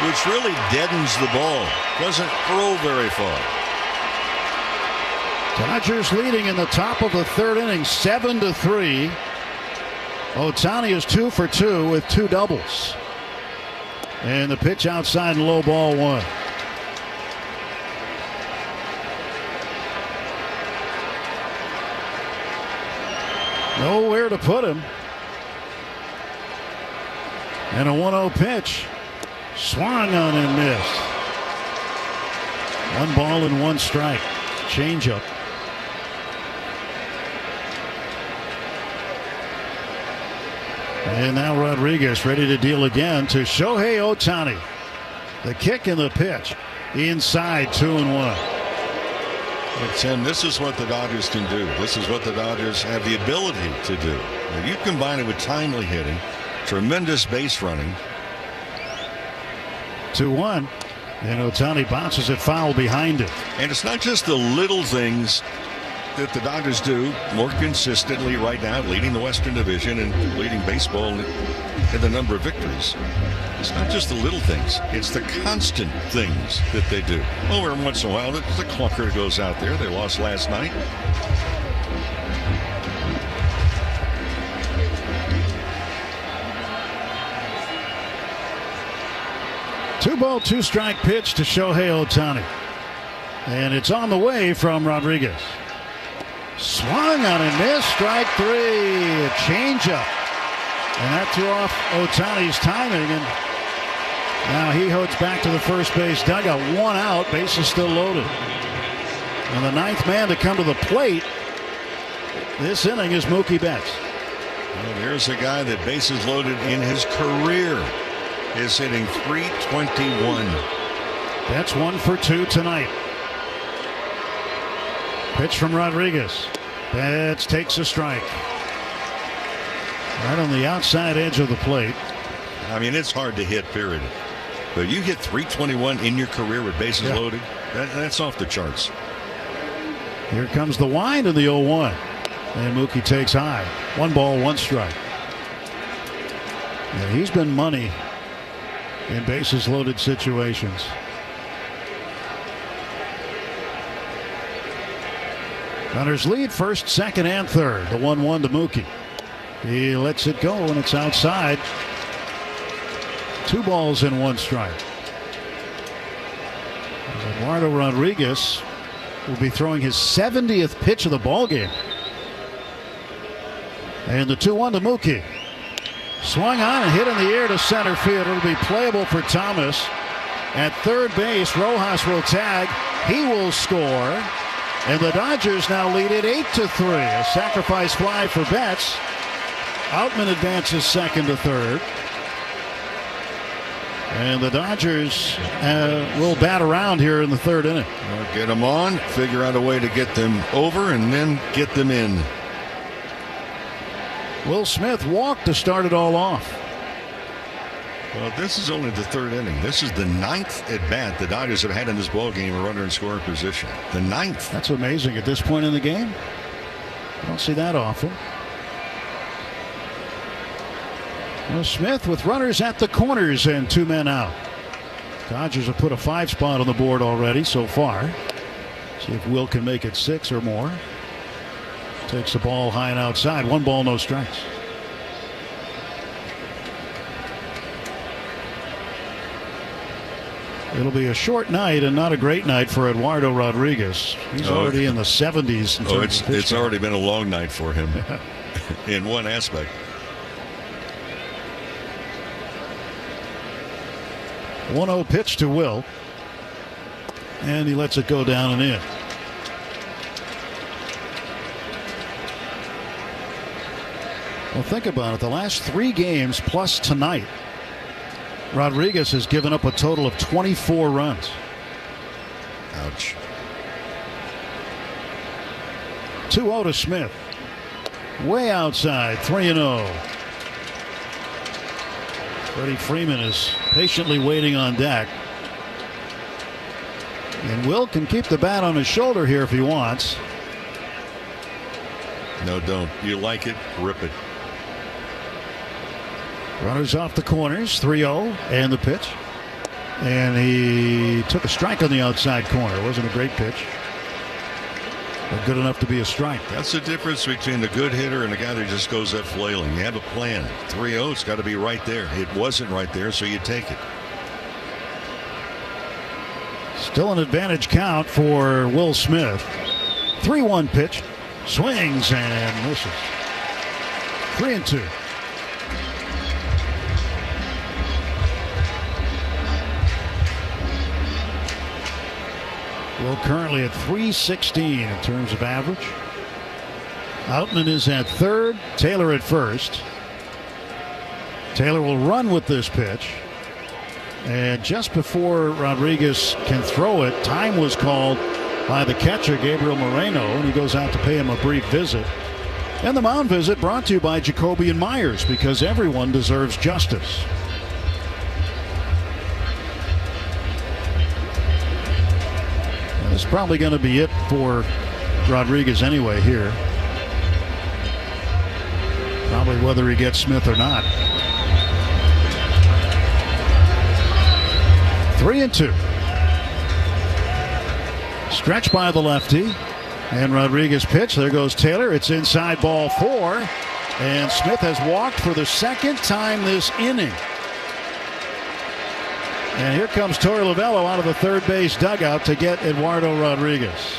which really deadens the ball. Doesn't throw very far. Dodgers leading in the top of the third inning, 7-3. Ohtani is 2 for 2 with 2 doubles. And the pitch outside and low, ball 1. Nowhere to put him. And a 1-0 pitch. Swung on and missed. 1 ball and 1 strike. Changeup. And now Rodriguez ready to deal again to Shohei Ohtani. The kick and the pitch. Inside, 2-1. Tim, this is what the Dodgers can do. This is what the Dodgers have the ability to do. If you combine it with timely hitting, tremendous base running. 2-1. And Ohtani bounces it foul behind it. And it's not just the little things that the Dodgers do more consistently right now, leading the Western Division and leading baseball in the number of victories. It's not just the little things. It's the constant things that they do. Well, every once in a while, the clunker goes out there. They lost last night. Two-ball, two-strike pitch to Shohei Ohtani. And it's on the way from Rodriguez. Swung on and missed. Strike three. A changeup. And that threw off Ohtani's timing. And now he hodes back to the first base dugout. One out. Bases still loaded. And the ninth man to come to the plate this inning is Mookie Betts. Well, there's a guy that bases loaded in his career is hitting .321. That's 1 for 2 tonight. Pitch from Rodriguez. Betts takes a strike. Right on the outside edge of the plate. I mean, it's hard to hit, period. But you hit .321 in your career with bases loaded, that's off the charts. Here comes the wind of the 0-1. And Mookie takes high. 1 ball, 1 strike. Yeah, he's been money in bases loaded situations. Runners lead first, second, and third. The 1-1 to Mookie. He lets it go and it's outside. 2 balls and 1 strike. Eduardo Rodriguez will be throwing his 70th pitch of the ball game. And the 2-1 to Mookie. Swung on and hit in the air to center field. It'll be playable for Thomas. At third base, Rojas will tag. He will score. And the Dodgers now lead it 8-3. A sacrifice fly for Betts. Outman advances second to third. And the Dodgers will bat around here in the third inning. Well, get them on, figure out a way to get them over, and then get them in. Will Smith walked to start it all off. Well, this is only the third inning. This is the 9th at bat the Dodgers have had in this ball game, a runner in scoring position. The 9th. That's amazing at this point in the game. I don't see that often. Well, Smith with runners at the corners and 2 men out. Dodgers have put a 5 spot on the board already so far. See if Will can make it 6 or more. Takes the ball high and outside. 1 ball, no strikes. It'll be a short night and not a great night for Eduardo Rodriguez. He's already in the 70s. It's already been a long night for him in one aspect. 1-0 pitch to Will. And he lets it go down and in. Well, think about it. The last 3 games plus tonight, Rodriguez has given up a total of 24 runs. Ouch. 2-0 to Smith. Way outside, 3-0. Freddie Freeman is patiently waiting on deck. And Will can keep the bat on his shoulder here if he wants. No, don't. You like it, rip it. Runners off the corners, 3-0, and the pitch. And he took a strike on the outside corner. It wasn't a great pitch, but good enough to be a strike. That's the difference between the good hitter and the guy that just goes up flailing. You have a plan. 3-0, it's got to be right there. It wasn't right there, so you take it. Still an advantage count for Will Smith. 3-1 pitch. Swings and misses. 3-2. Will currently at .316 in terms of average. Outman is at third. Taylor at first. Taylor will run with this pitch. And just before Rodriguez can throw it, time was called by the catcher, Gabriel Moreno, and he goes out to pay him a brief visit. And the mound visit brought to you by Jacoby and Myers, because everyone deserves justice. That's probably going to be it for Rodriguez anyway here. Probably whether he gets Smith or not. 3-2. Stretch by the lefty. And Rodriguez pitch. There goes Taylor. It's inside, ball 4. And Smith has walked for the second time this inning. And here comes Torey Lovullo out of the third base dugout to get Eduardo Rodriguez.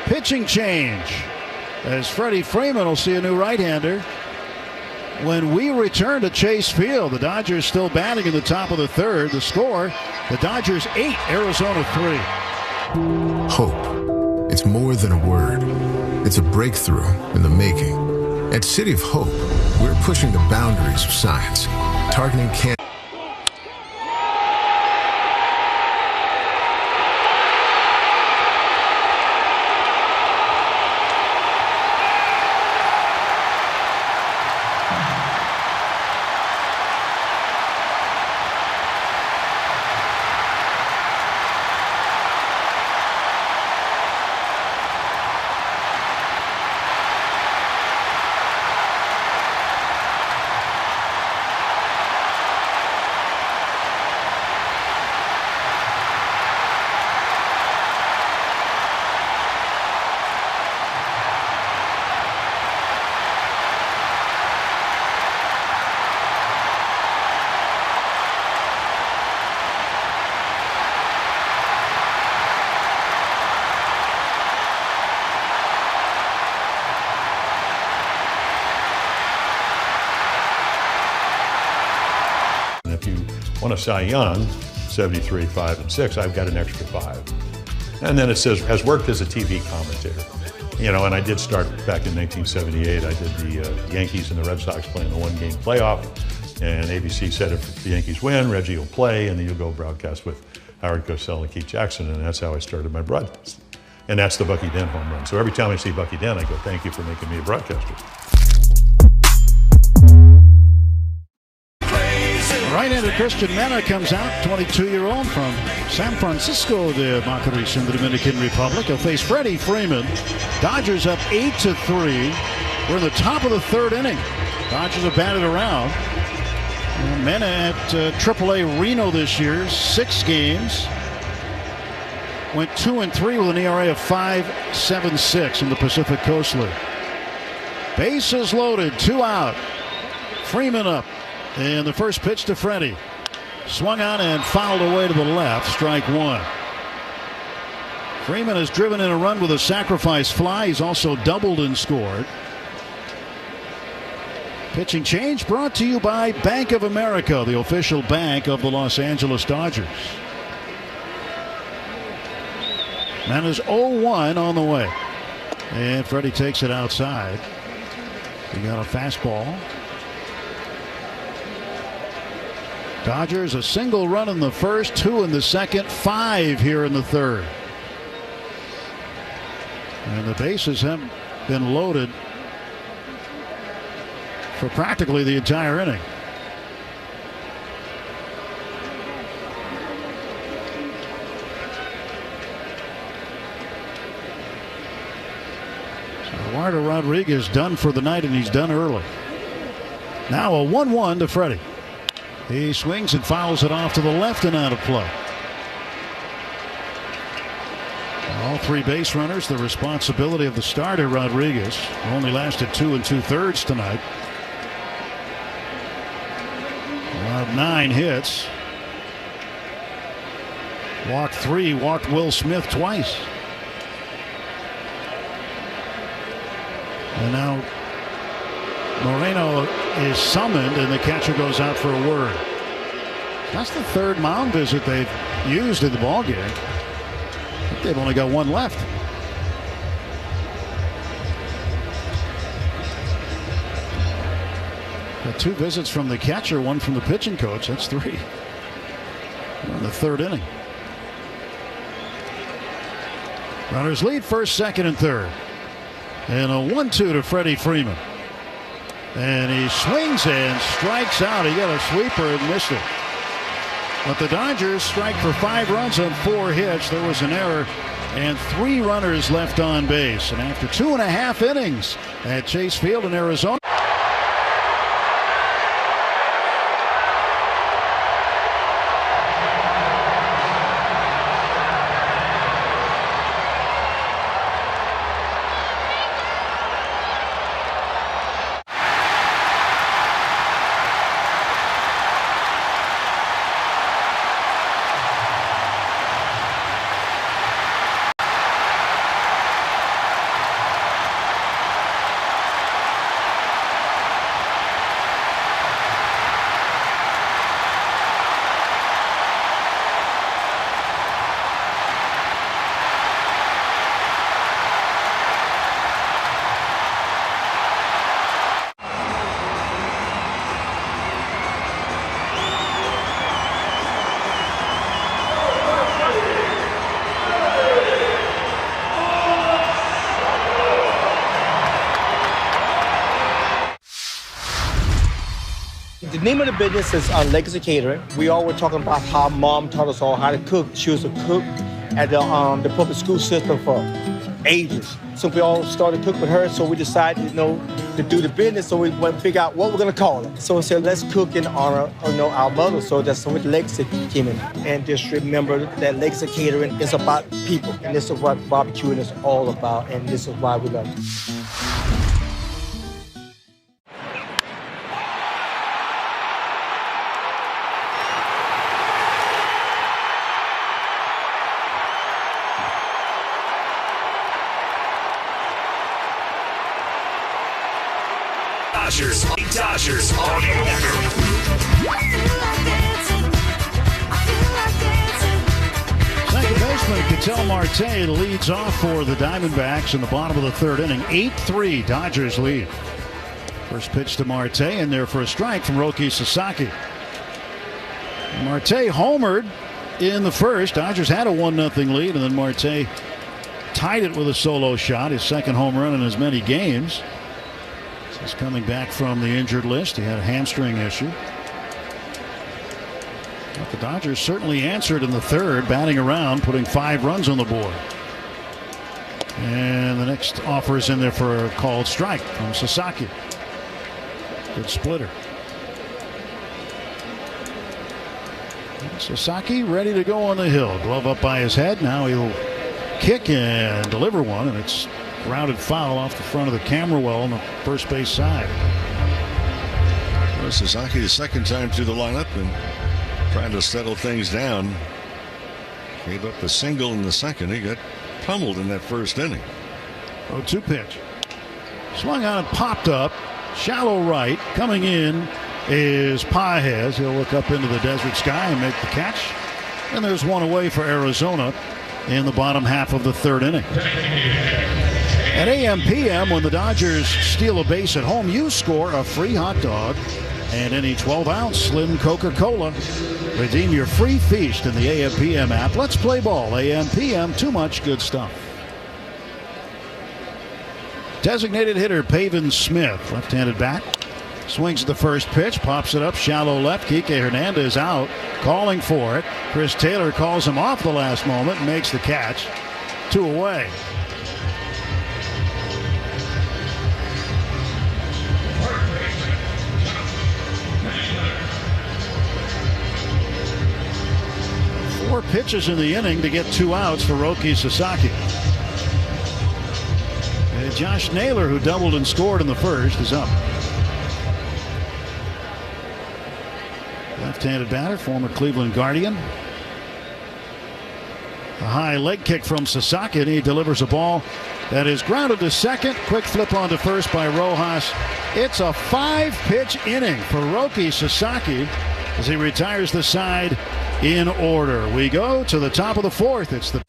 Pitching change as Freddie Freeman will see a new right-hander when we return to Chase Field. The Dodgers still batting in the top of the third. The score, the Dodgers 8, Arizona 3. Hope. It's more than a word. It's a breakthrough in the making. At City of Hope, we're pushing the boundaries of science, targeting cancer. Won a Cy Young, 73, 5, and 6. I've got an extra 5. And then it says, has worked as a TV commentator. You know, and I did start back in 1978. I did the Yankees and the Red Sox playing the one-game playoff. And ABC said if the Yankees win, Reggie will play, and then you'll go broadcast with Howard Cosell and Keith Jackson. And that's how I started my broadcast. And that's the Bucky Dent home run. So every time I see Bucky Dent, I go, thank you for making me a broadcaster. Right-handed Christian Mena comes out, 22-year-old from San Francisco de Macorís in the Dominican Republic. He'll face Freddie Freeman. Dodgers up 8-3. We're in the top of the third inning. Dodgers have batted around. And Mena at AAA Reno this year, 6 games. Went 2-3 with an ERA of 5.76 in the Pacific Coast League. Bases loaded, 2 out. Freeman up. And the first pitch to Freddie. Swung on and fouled away to the left. Strike 1. Freeman has driven in a run with a sacrifice fly. He's also doubled and scored. Pitching change brought to you by Bank of America, the official bank of the Los Angeles Dodgers. Mena's 0-1 on the way. And Freddie takes it outside. He got a fastball. Dodgers a single run in the first, 2 in the second, 5 here in the third. And the bases have been loaded for practically the entire inning. So Eduardo Rodriguez done for the night, and he's done early. Now a 1-1 to Freddie. He swings and fouls it off to the left and out of play. All 3 base runners, the responsibility of the starter Rodriguez. Only lasted 2 2/3 tonight. Allowed 9 hits. Walked 3, walked Will Smith twice. And now Moreno is summoned, and the catcher goes out for a word. That's the 3rd mound visit they've used in the ballgame. I think they've only got 1 left. Got 2 visits from the catcher, 1 from the pitching coach. That's 3. We're in the 3rd inning. Runners lead first, second, and third. And a 1-2 to Freddie Freeman. And he swings and strikes out. He got a sweeper and missed it. But the Dodgers strike for 5 runs on 4 hits. There was an error and 3 runners left on base. And after 2.5 innings at Chase Field in Arizona. The name of the business is Legacy Catering. We all were talking about how mom taught us all how to cook. She was a cook at the public school system for ages. So we all started to cook with her, so we decided, to do the business, so we went to figure out what we're going to call it. So we said, let's cook in honor of our mother, so that's what Legacy came in. And just remember that Legacy Catering is about people, and this is what barbecuing is all about, and this is why we love it. Dodgers all year long. Second baseman Ketel Marte leads off for the Diamondbacks in the bottom of the 3rd inning. 8-3 Dodgers lead. First pitch to Marte, and there for a strike from Roki Sasaki. Marte homered in the first. Dodgers had a 1-0 lead, and then Marte tied it with a solo shot, his second home run in as many games. He's coming back from the injured list. He had a hamstring issue. But the Dodgers certainly answered in the 3rd, batting around, putting 5 runs on the board. And the next offer is in there for a called strike from Sasaki. Good splitter. Sasaki ready to go on the hill. Glove up by his head. Now he'll kick and deliver one, and it's grounded foul off the front of the camera well on the first base side. Well, Sasaki, the second time through the lineup and trying to settle things down. Gave up a single in the second. He got pummeled in that first inning. 0-2 pitch. Swung on and popped up. Shallow right. Coming in is Paez. He'll look up into the desert sky and make the catch. And there's one away for Arizona in the bottom half of the 3rd inning. At AM/PM, when the Dodgers steal a base at home, you score a free hot dog and any 12-ounce Slim Coca-Cola. Redeem your free feast in the AM/PM app. Let's play ball. AM/PM, too much good stuff. Designated hitter Pavin Smith, left-handed bat. Swings at the first pitch, pops it up, shallow left. Kike Hernandez out, calling for it. Chris Taylor calls him off the last moment and makes the catch. 2 away. Four pitches in the inning to get 2 outs for Roki Sasaki. And Josh Naylor, who doubled and scored in the first, is up. Left-handed batter, former Cleveland Guardian. A high leg kick from Sasaki, and he delivers a ball that is grounded to second. Quick flip onto first by Rojas. It's a 5-pitch inning for Roki Sasaki as he retires the side in order. We go to the top of the 4th. It's the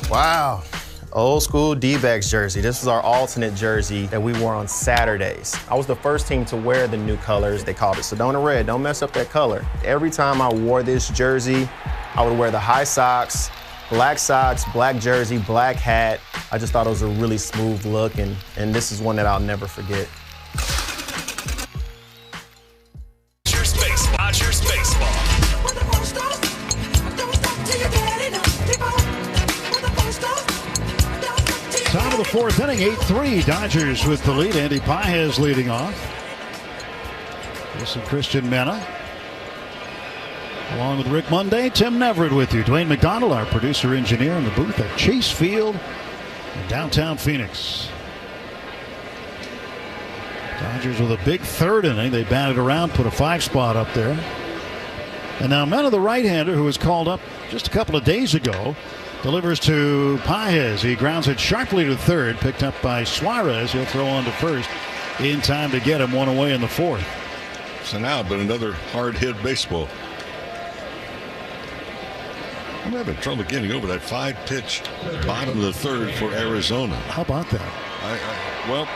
Wow. Old school D-backs jersey. This was our alternate jersey that we wore on Saturdays. I was the first team to wear the new colors. They called it Sedona Red. Don't mess up that color. Every time I wore this jersey, I would wear the high socks, black jersey, black hat. I just thought it was a really smooth look, and this is one that I'll never forget. Dodgers baseball. Top of the fourth inning, 8-3. Dodgers with the lead. Andy Pages leading off. This is Christian Mena. Along with Rick Monday, Tim Neverett with you. Dwayne McDonald, our producer-engineer in the booth at Chase Field in downtown Phoenix. Dodgers with a big third inning. They batted around, put a 5 spot up there. And now Mena, the right-hander, who was called up just a couple of days ago, delivers to Pages. He grounds it sharply to third, picked up by Suarez. He'll throw on to first in time to get him one away in the fourth. So now, but another hard-hit baseball. I'm having trouble getting over that 5-pitch bottom of the third for Arizona. How about that? Well,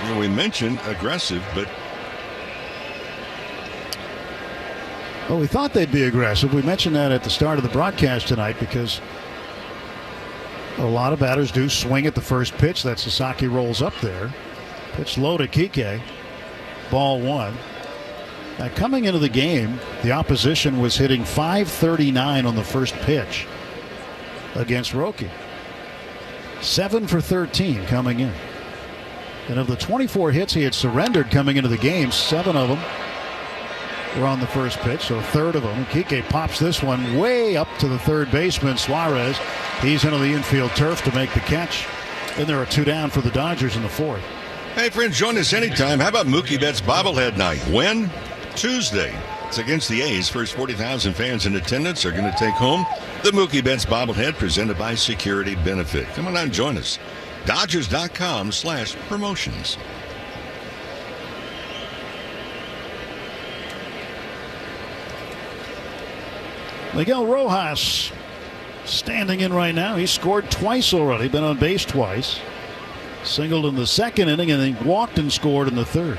you know, we mentioned aggressive, but well, we thought they'd be aggressive. We mentioned that at the start of the broadcast tonight because a lot of batters do swing at the first pitch. That Sasaki rolls up there. Pitch low to Kike. Ball 1. Now, coming into the game, the opposition was hitting .539 on the first pitch against Roki. 7 for 13 coming in. And of the 24 hits he had surrendered coming into the game, 7 of them were on the first pitch, so a third of them. Kike pops this one way up to the third baseman, Suarez. He's into the infield turf to make the catch. Then there are 2 down for the Dodgers in the fourth. Hey, friends, join us anytime. How about Mookie Betts bobblehead night? When? Tuesday. It's against the A's. First 40,000 fans in attendance are going to take home the Mookie Betts bobblehead presented by Security Benefit. Come on out and join us. Dodgers.com/promotions. Miguel Rojas standing in right now. He scored twice already, been on base twice. Singled in the second inning and then walked and scored in the third.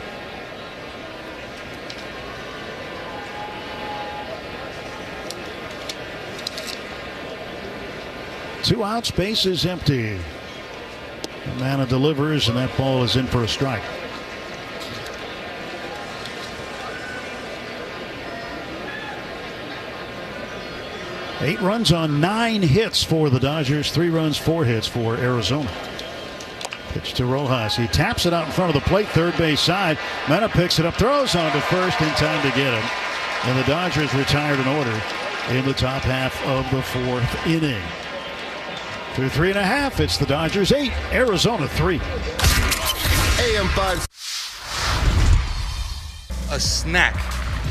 Two outs, base is empty. Mena delivers, and that ball is in for a strike. Eight runs on 9 hits for the Dodgers. 3 runs, 4 hits for Arizona. Pitch to Rojas. He taps it out in front of the plate, third base side. Mena picks it up, throws on to first in time to get him. And the Dodgers retired in order in the top half of the fourth inning. Through 3.5, it's the Dodgers 8, Arizona 3. AM5. A snack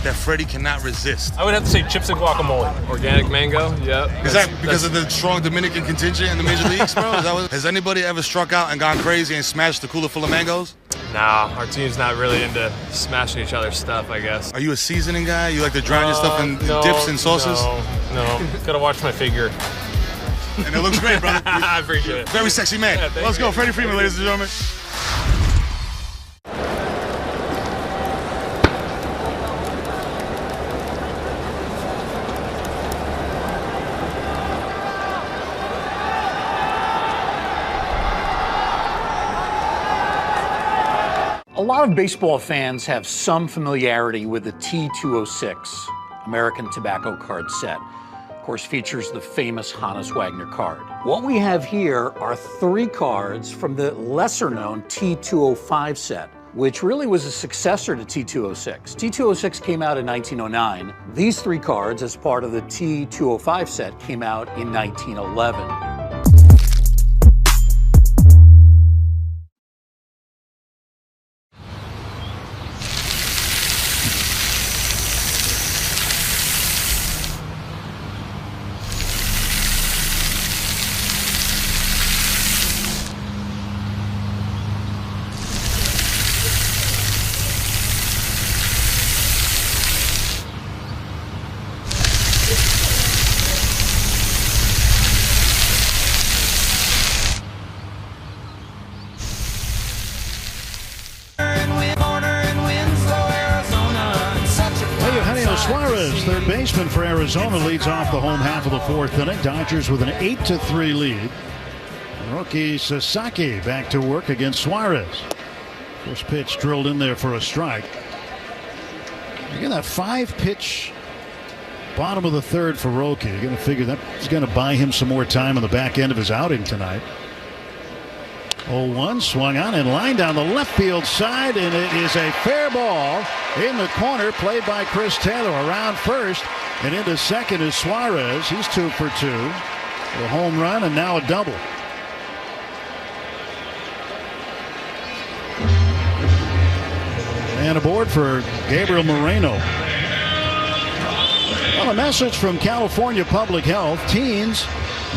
that Freddie cannot resist. I would have to say chips and guacamole. Organic mango, yeah. Is that because of the strong Dominican contingent in the major leagues, bro? Has anybody ever struck out and gone crazy and smashed the cooler full of mangoes? Nah, our team's not really into smashing each other's stuff, I guess. Are you a seasoning guy? You like to drown your stuff in dips and sauces? No. Gotta watch my figure. And it looks great, brother. I appreciate it. Very sexy man. Yeah, let's go, Freddie Freeman, ladies and gentlemen. A lot of baseball fans have some familiarity with the T206 American Tobacco Card set. Of course, features the famous Hannes Wagner card. What we have here are 3 cards from the lesser-known T205 set, which really was a successor to T206. T206 came out in 1909. These 3 cards, as part of the T205 set, came out in 1911. Suarez, third baseman for Arizona, leads off the home half of the fourth inning. Dodgers with an 8-3 lead. Rookie Sasaki back to work against Suarez. First pitch drilled in there for a strike. Again, that 5-pitch bottom of the third for Roki. You're going to figure that he's going to buy him some more time on the back end of his outing tonight. 0-1, swung on and line down the left field side, and it is a fair ball in the corner, played by Chris Taylor. Around first and into second is Suarez. He's 2 for 2. A home run and now a double. And aboard for Gabriel Moreno. Well, a message from California Public Health. Teens,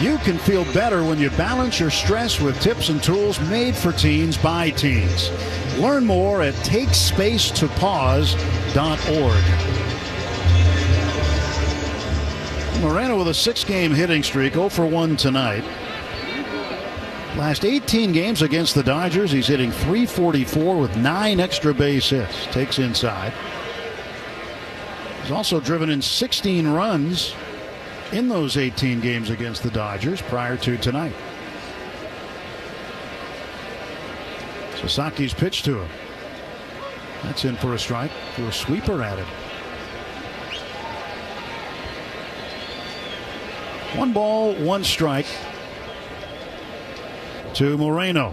you can feel better when you balance your stress with tips and tools made for teens by teens. Learn more at takespacetopause.org. Moreno with a 6-game hitting streak, 0 for 1 tonight. Last 18 games against the Dodgers, he's hitting .344 with 9 extra base hits. Takes inside. He's also driven in 16 runs in those 18 games against the Dodgers prior to tonight. Sasaki's pitch to him. That's in for a strike. Threw a sweeper at him. 1 ball, 1 strike to Moreno.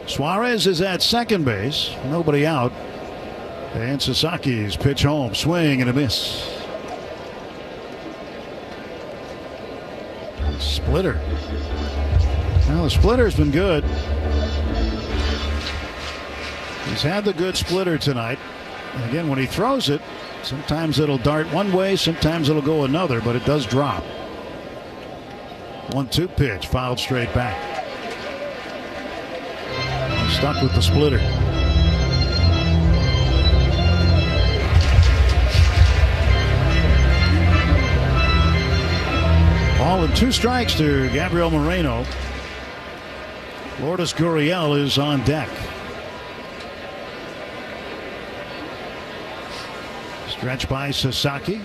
Suarez is at second base. Nobody out. And Sasaki's pitch home. Swing and a miss. Splitter. Well, the splitter's been good. He's had the good splitter tonight. And again, when he throws it, sometimes it'll dart one way, sometimes it'll go another, but it does drop. 1-2 pitch, fouled straight back. Stuck with the splitter. Ball and 2 strikes to Gabriel Moreno. Lourdes Gurriel is on deck. Stretch by Sasaki.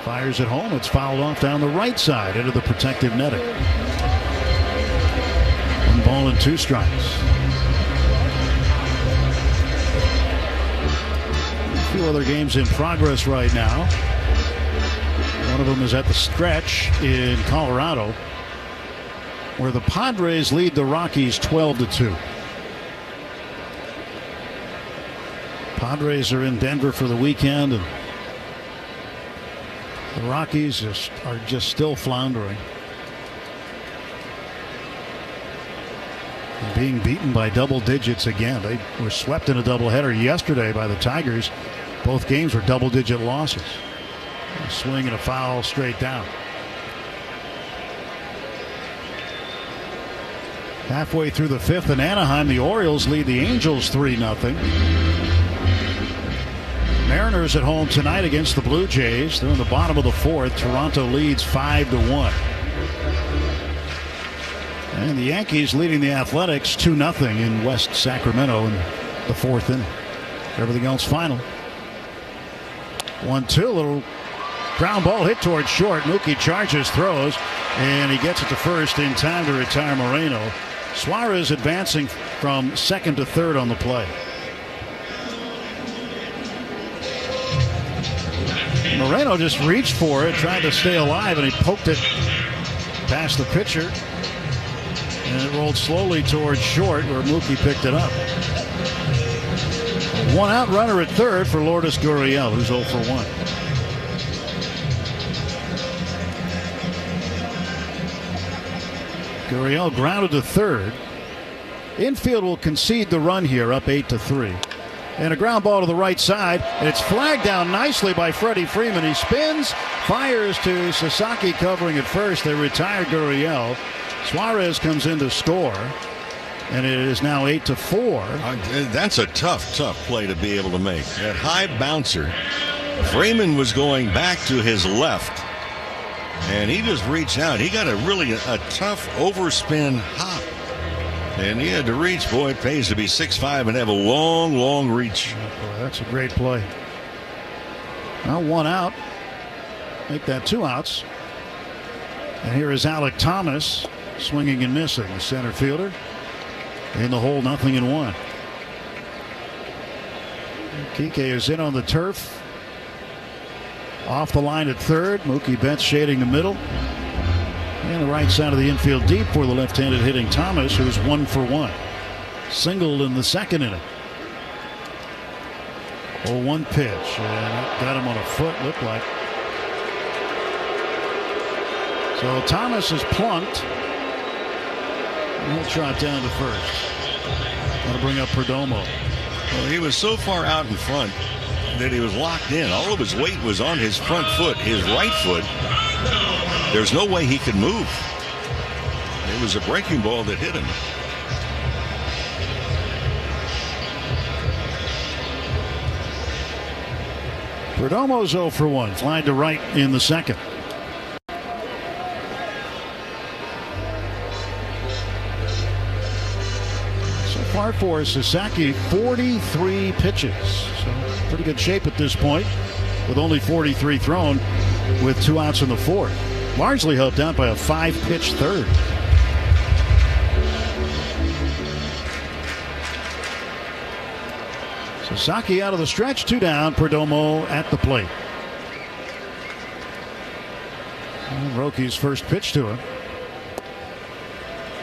Fires it home. It's fouled off down the right side into the protective netting. 1 ball and 2 strikes. A few other games in progress right now. One of them is at the stretch in Colorado, where the Padres lead the Rockies 12-2. Padres are in Denver for the weekend, and the Rockies are just still floundering. And being beaten by double digits again. They were swept in a doubleheader yesterday by the Tigers. Both games were double-digit losses. A swing and a foul straight down. Halfway through the 5th in Anaheim, the Orioles lead the Angels 3-0. Mariners at home tonight against the Blue Jays. They're in the bottom of the 4th. Toronto leads 5-1. And the Yankees leading the Athletics 2-0 in West Sacramento in the 4th inning. Everything else final. 1-2, little ground ball hit towards short. Mookie charges, throws, and he gets it to first in time to retire Moreno. Suarez advancing from second to third on the play. Moreno just reached for it, tried to stay alive, and he poked it past the pitcher. And it rolled slowly towards short, where Mookie picked it up. A 1-out runner at third for Lourdes Gurriel, who's 0 for 1. Gurriel grounded to third. Infield will concede the run here, up 8-3. And a ground ball to the right side, and it's flagged down nicely by Freddie Freeman. He spins, fires to Sasaki covering at first. They retire Gurriel. Suarez comes in to score, and it is now 8-4. That's a tough play to be able to make. That high bouncer. Freeman was going back to his left, and he just reached out. He got a tough overspin hop, and he had to reach. Boy, it pays to be 6'5" and have a long reach. Oh, boy, that's a great play. Now 1 out. Make that 2 outs. And here is Alek Thomas swinging and missing. The center fielder in the hole, 0-1. Kike is in on the turf. Off the line at third. Mookie Betts shading the middle. And the right side of the infield deep for the left-handed hitting Thomas, who's 1 for 1. Singled in the second inning. 0-1 pitch. And got him on a foot, looked like. So Thomas is plunked. He'll trot down to first. That'll bring up Perdomo. Well, he was so far out in front that he was locked in. All of his weight was on his front foot, his right foot. There's no way he could move. It was a breaking ball that hit him. Perdomo's 0 for 1. Flied to right in the second. So far for Sasaki, 43 pitches. So pretty good shape at this point, with only 43 thrown, with 2 outs in the fourth. Largely helped out by a 5-pitch third. Sasaki out of the stretch, 2 down. Perdomo at the plate. And Rocky's first pitch to him.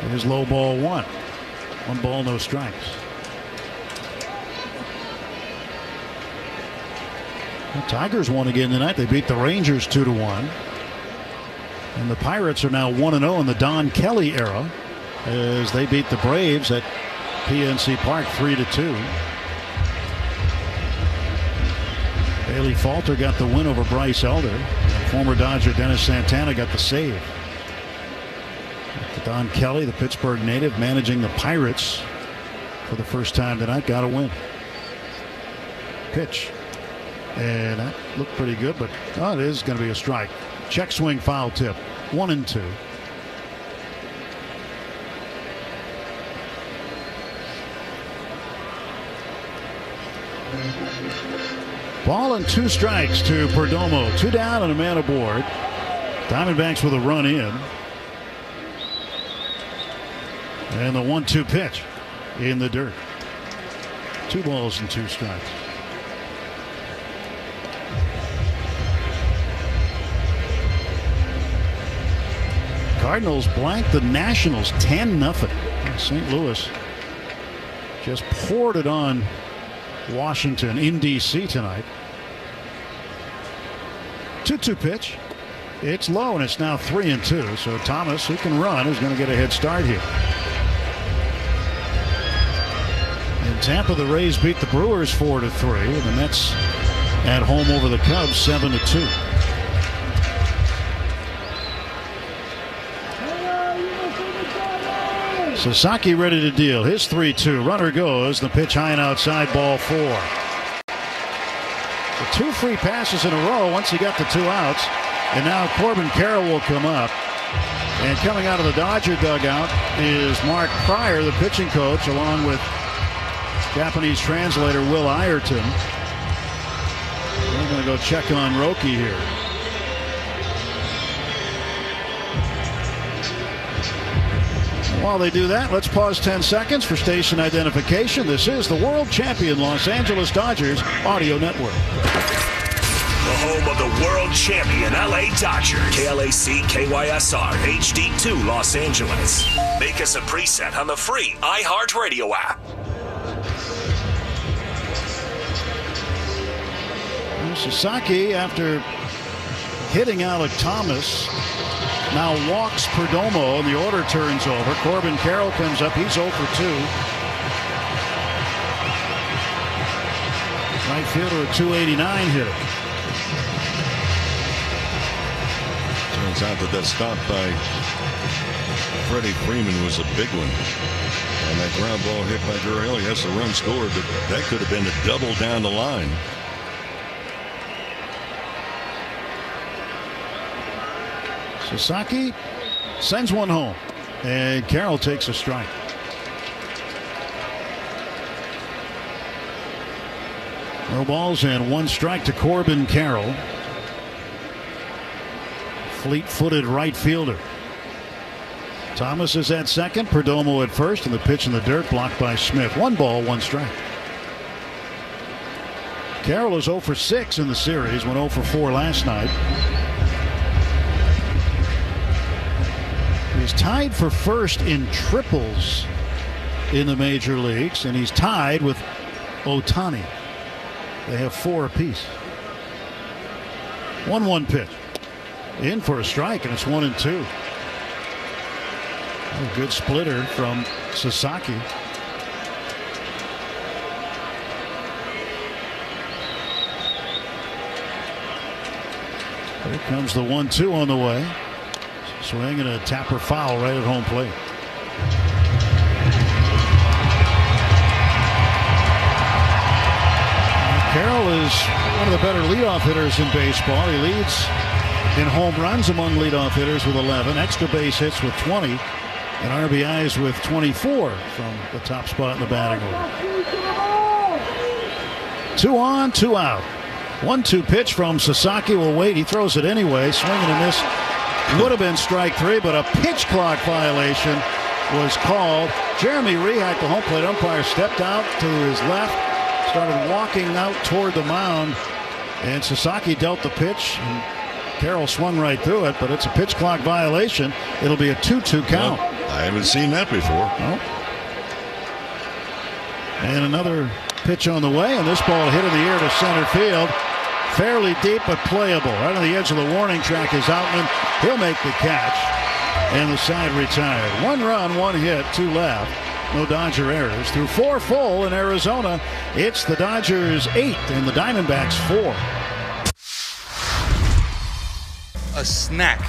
It is low ball 1. 1 ball, no strikes. The Tigers won again tonight. They beat the Rangers 2-1. And the Pirates are now 1-0 in the Don Kelly era, as they beat the Braves at PNC Park 3-2. Bailey Falter got the win over Bryce Elder. Former Dodger Dennis Santana got the save. Don Kelly, the Pittsburgh native, managing the Pirates for the first time tonight, got a win. Pitch. And that looked pretty good, but it is going to be a strike. Check swing, foul tip. 1-2. Ball and 2 strikes to Perdomo. 2 down and a man aboard. Diamondbacks with a run in. And the 1-2 pitch in the dirt. 2 balls and 2 strikes. Cardinals blanked the Nationals 10-0. St. Louis just poured it on Washington in D.C. tonight. 2-2 pitch. It's low, and it's now 3-2. So Thomas, who can run, is going to get a head start here. In Tampa, the Rays beat the Brewers 4-3, and the Mets at home over the Cubs 7-2. Sasaki ready to deal. His 3-2. Runner goes. The pitch high and outside, ball 4. The 2 free passes in a row once he got the 2 outs. And now Corbin Carroll will come up. And coming out of the Dodger dugout is Mark Pryor, the pitching coach, along with Japanese translator Will Ireton. We're going to go check on Roki here. While they do that, let's pause 10 seconds for station identification. This is the world champion Los Angeles Dodgers audio network. The home of the world champion LA Dodgers. KLAC KYSR HD2 Los Angeles. Make us a preset on the free iHeartRadio app. Sasaki, after hitting Alek Thomas, now walks Perdomo, and the order turns over. Corbin Carroll comes up. He's 0 for 2. Right fielder, a .289 hitter. Turns out that stop by Freddie Freeman was a big one. And that ground ball hit by Gurriel. Yes, a run scored, but that could have been a double down the line. Sasaki sends one home, and Carroll takes a strike. No balls and 1 strike to Corbin Carroll. Fleet-footed right fielder. Thomas is at second, Perdomo at first, and the pitch in the dirt blocked by Smith. 1 ball, 1 strike. Carroll is 0 for 6 in the series, went 0 for 4 last night. He's tied for first in triples in the major leagues, and he's tied with Ohtani. They have 4 apiece. 1-1 pitch. In for a strike, and it's 1-2. A good splitter from Sasaki. Here comes the 1-2 on the way. Swing and a tapper foul right at home plate. Carroll is one of the better leadoff hitters in baseball. He leads in home runs among leadoff hitters with 11, extra base hits with 20, and RBIs with 24 from the top spot in the batting order. 2 on, 2 out. 1-2 pitch from Sasaki will wait. He throws it anyway. Swing and a miss. Would have been strike 3, but a pitch clock violation was called. Jeremy Rehak, the home plate umpire, stepped out to his left, started walking out toward the mound, and Sasaki dealt the pitch, and Carroll swung right through it, but it's a pitch clock violation. It'll be a 2-2 count. Well, I haven't seen that before. Oh. And another pitch on the way, and this ball hit in the air to center field. Fairly deep, but playable. Right on the edge of the warning track is Outman. He'll make the catch, and the side retired. 1 run, 1 hit, 2 left. No Dodger errors. Through 4 full in Arizona, it's the Dodgers 8 and the Diamondbacks 4. A snack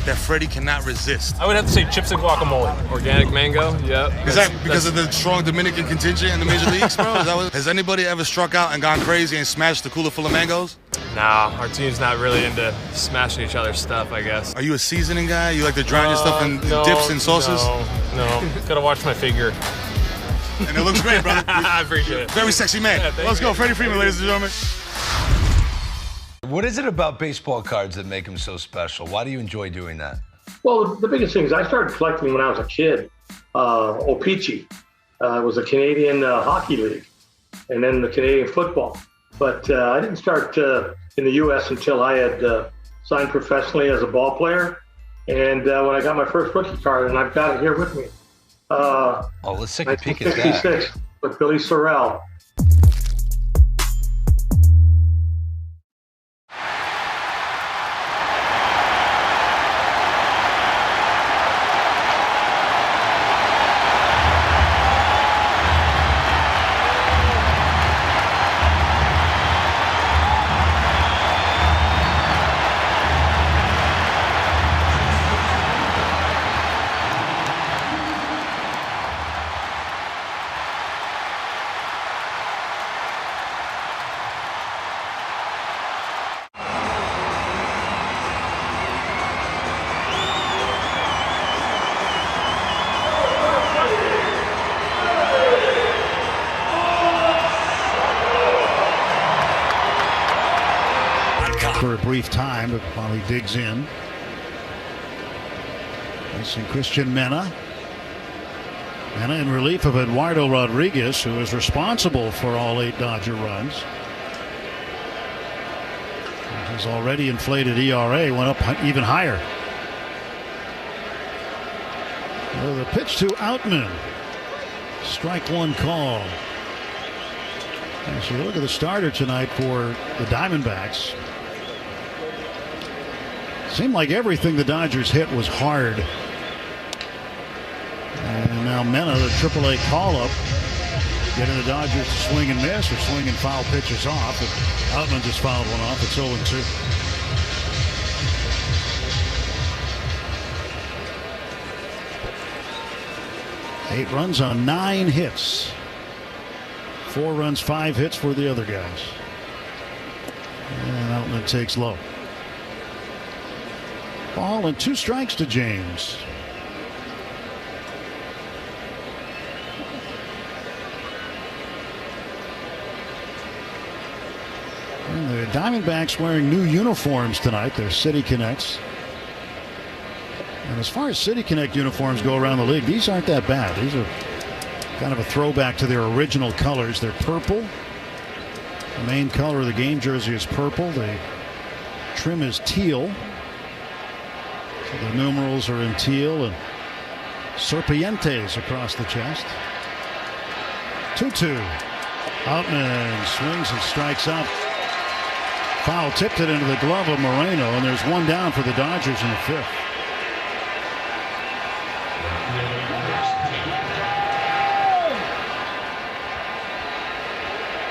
that Freddie cannot resist. I would have to say chips and guacamole. Organic mango, yep. Is that because of the strong Dominican contingent in the major leagues, bro? Has anybody ever struck out and gone crazy and smashed the cooler full of mangoes? Nah, our team's not really into smashing each other's stuff, I guess. Are you a seasoning guy? You like to drown your stuff in dips and sauces? No. Gotta watch my figure. And it looks great, brother. I appreciate it. Very sexy man. Yeah, Let's go, Freddie Freeman, ladies and gentlemen. What is it about baseball cards that make them so special? Why do you enjoy doing that? Well, the biggest thing is I started collecting when I was a kid. O-Pee-Chee. It was a Canadian hockey league, and then the Canadian football. But I didn't start in the U.S. until I had signed professionally as a ball player. And when I got my first rookie card, and I've got it here with me. Let's take a peek at that. 1956 with Billy Sorrell. For a brief time while he digs in. Facing Christian Mena. Mena in relief of Eduardo Rodriguez, who is responsible for all 8 Dodger runs. His already inflated ERA went up even higher. Well, the pitch to Outman. Strike 1 call. And so you look at the starter tonight for the Diamondbacks. Seemed like everything the Dodgers hit was hard. And now Mena, the AAA call-up, getting the Dodgers to swing and miss or swing and foul pitches off. And Outman just fouled one off. It's 0-2. Eight runs on 9 hits. 4 runs, 5 hits for the other guys. And Outman takes low. Ball and 2 strikes to James. Diamondbacks wearing new uniforms tonight. They're City Connects. And as far as City Connect uniforms go around the league, these aren't that bad. These are kind of a throwback to their original colors. They're purple. The main color of the game jersey is purple. The trim is teal. So the numerals are in teal and serpientes across the chest. 2-2. Outman swings and strikes out. Foul tipped it into the glove of Moreno, and there's one down for the Dodgers in the fifth.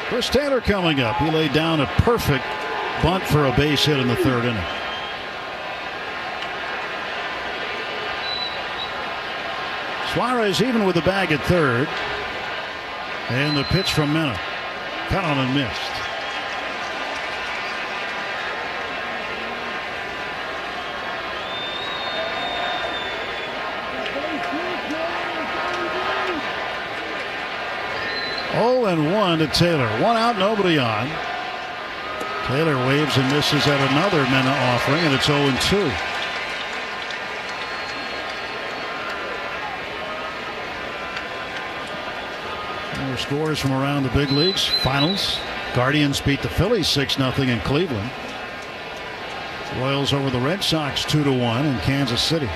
Chris Taylor coming up. He laid down a perfect bunt for a base hit in the third inning. Suarez even with the bag at third. And the pitch from Mena. Cut on and missed. Oh, and 1 to Taylor. 1 out, nobody on. Taylor waves and misses at another Mena offering, and it's 0-2. More scores from around the big leagues. Finals. Guardians beat the Phillies 6-0 in Cleveland. Royals over the Red Sox 2-1 in Kansas City.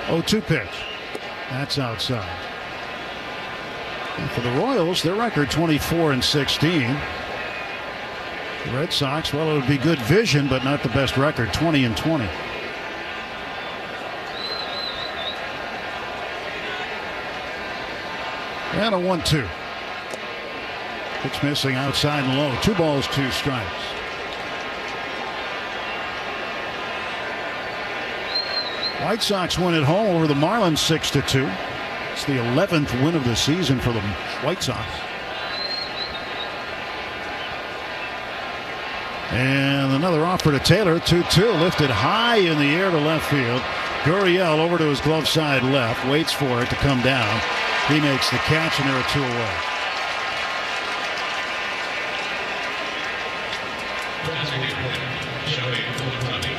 0-2 pitch. That's outside. And for the Royals, their record 24-16. The Red Sox, well, it would be good vision, but not the best record, 20-20. And a 1-2. Pitch missing outside and low. 2 balls, 2 strikes. White Sox win at home over the Marlins 6-2. It's the 11th win of the season for the White Sox. And another offer to Taylor. 2-2 lifted high in the air to left field. Gurriel over to his glove side left. Waits for it to come down. He makes the catch, and there are 2 away.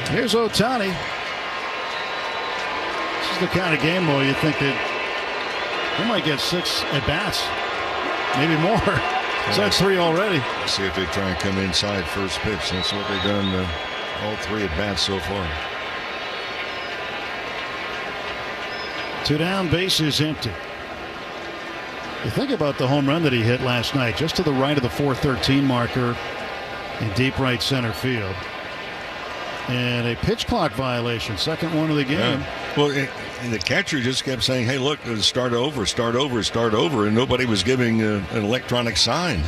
Here's Ohtani. This is the kind of game, boy, you think that he might get 6 at-bats. Maybe more. So that's 3 already. Let's see if they try and come inside first pitch. That's what they've done all 3 at-bats so far. 2 down, base is empty. You think about the home run that he hit last night, just to the right of the 413 marker in deep right center field. And a pitch clock violation, second one of the game. Yeah. Well, and the catcher just kept saying, hey, look, start over, start over, start over, and nobody was giving an electronic sign.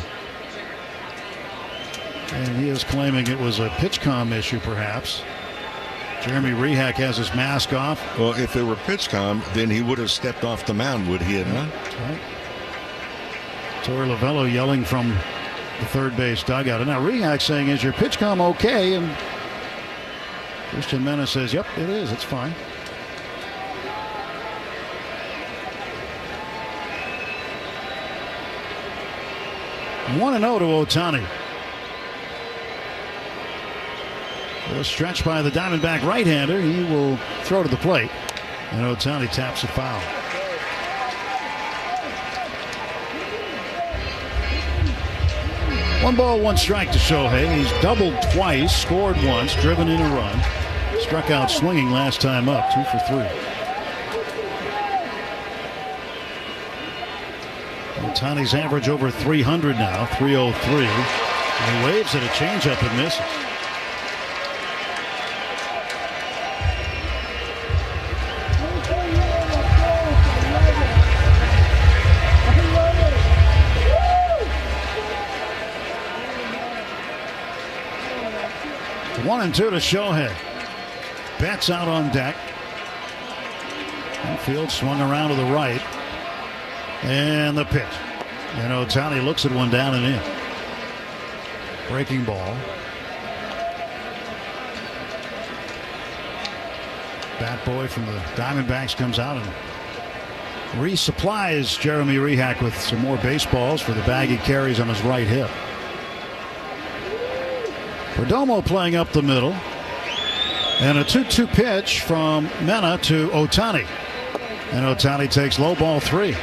And he is claiming it was a pitch comm issue, perhaps. Jeremy Rehak has his mask off. Well, if it were pitch comm, then he would have stepped off the mound, would he have not? Right. Torey Lovello yelling from the third base dugout. And now Rehak saying, is your pitch comm okay? And Christian Mena says, yep, it is. It's fine. One and 0 to Ohtani. A stretch by the Diamondback right-hander. He will throw to the plate. And Ohtani taps a foul. One ball, 1 strike to Shohei. He's doubled twice, scored once, driven in a run. Struck out swinging last time up, 2 for 3. Ohtani's average over 300 now, 303. He waves at a changeup and misses. One and 2 to Shohei. Betts out on deck. Infield swung around to the right. And the pitch. And Ohtani looks at one down and in. Breaking ball. Bat boy from the Diamondbacks comes out and resupplies Jeremy Rehak with some more baseballs for the bag he carries on his right hip. Perdomo playing up the middle. And a 2-2 pitch from Mena to Ohtani. And Ohtani takes low ball 3.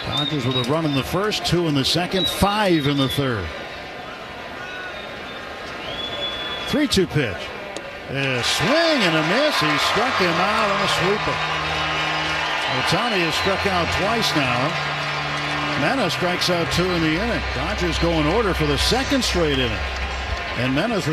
Dodgers with a run in the first, 2 in the second, 5 in the third. 3-2 pitch. A swing and a miss. He struck him out on a sweeper. Ohtani has struck out twice now. Mena strikes out 2 in the inning. Dodgers go in order for the second straight inning. And Mena's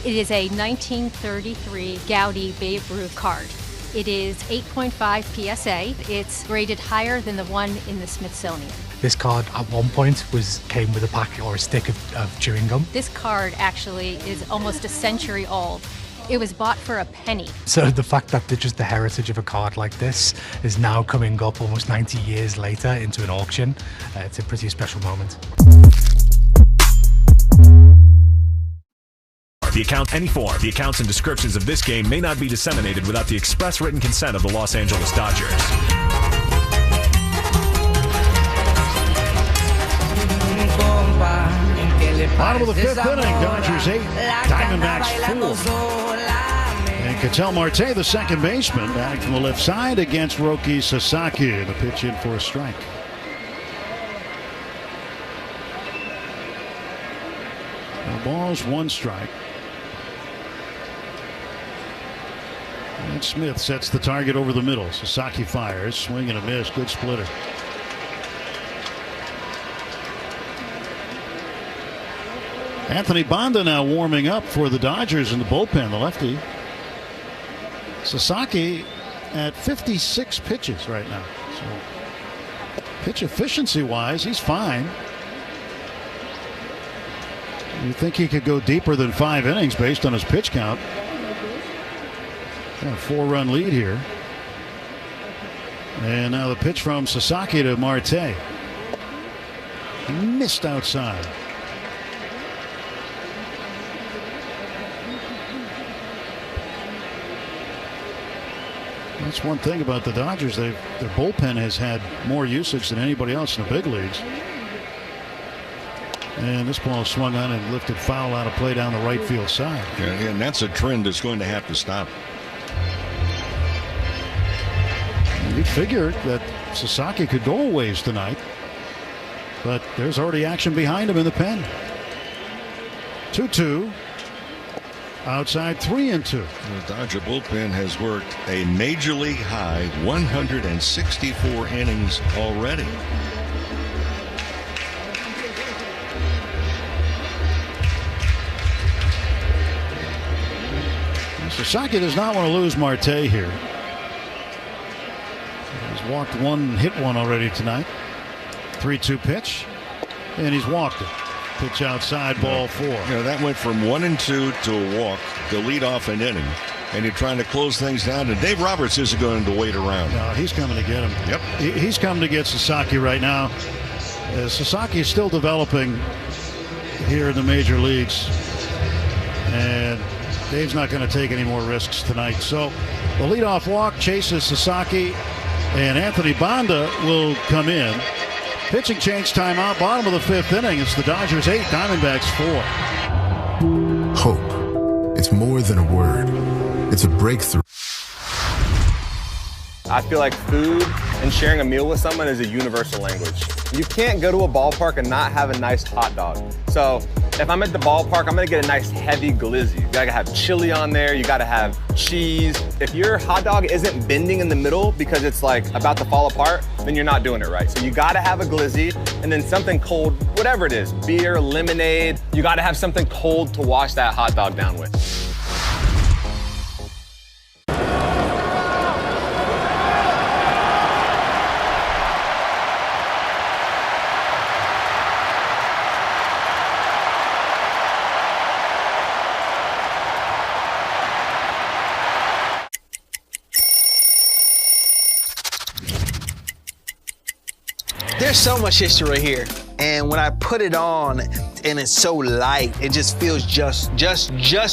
It is a 1933 Gaudy Babe Ruth card. It is 8.5 PSA. It's graded higher than the one in the Smithsonian. This card at one point came with a pack or a stick of chewing gum. This card actually is almost a century old. It was bought for a penny. So the fact that just the heritage of a card like this is now coming up almost 90 years later into an auction, it's a pretty special moment. Any form, the accounts and descriptions of this game may not be disseminated without the express written consent of the Los Angeles Dodgers. Bottom of the 5th inning, Dodgers 8, Diamondbacks 4. And Ketel Marte, the second baseman, back from the left side against Roki Sasaki. The pitch in for a strike. The ball's 1 strike. And Smith sets the target over the middle. Sasaki fires, swing and a miss, good splitter. Anthony Banda now warming up for the Dodgers in the bullpen, the lefty. Sasaki at 56 pitches right now. So pitch efficiency wise, he's fine. You think he could go deeper than 5 innings based on his pitch count. Got a 4-run lead here. And now the pitch from Sasaki to Marte. Missed outside. That's one thing about the Dodgers. Their bullpen has had more usage than anybody else in the big leagues. And this ball swung on and lifted foul out of play down the right field side. Yeah, and that's a trend that's going to have to stop. You figured that Sasaki could go a ways tonight, but there's already action behind him in the pen. 2-2. Outside 3-2. The Dodger bullpen has worked a major league high 164 innings already. Sasaki does not want to lose Marte here. He's walked 1, hit 1 already tonight. 3-2 pitch, and he's walked it. Pitch outside, ball 4. You know, that went from 1-2 to a walk to lead off an inning, and you're trying to close things down. And Dave Roberts isn't going to wait around. No, he's coming to get him. Yep, he's coming to get Sasaki right now. Sasaki is still developing here in the major leagues. And Dave's not going to take any more risks tonight. So the leadoff walk chases Sasaki, and Anthony Banda will come in. Pitching change timeout, bottom of the fifth inning. It's the Dodgers 8, Diamondbacks 4. Hope. It's more than a word. It's a breakthrough. I feel like food and sharing a meal with someone is a universal language. You can't go to a ballpark and not have a nice hot dog. So if I'm at the ballpark, I'm gonna get a nice heavy glizzy. You gotta have chili on there, you gotta have cheese. If your hot dog isn't bending in the middle because it's like about to fall apart, then you're not doing it right. So you gotta have a glizzy and then something cold, whatever it is, beer, lemonade. You gotta have something cold to wash that hot dog down with. There's so much history right here. And when I put it on and it's so light, it just feels just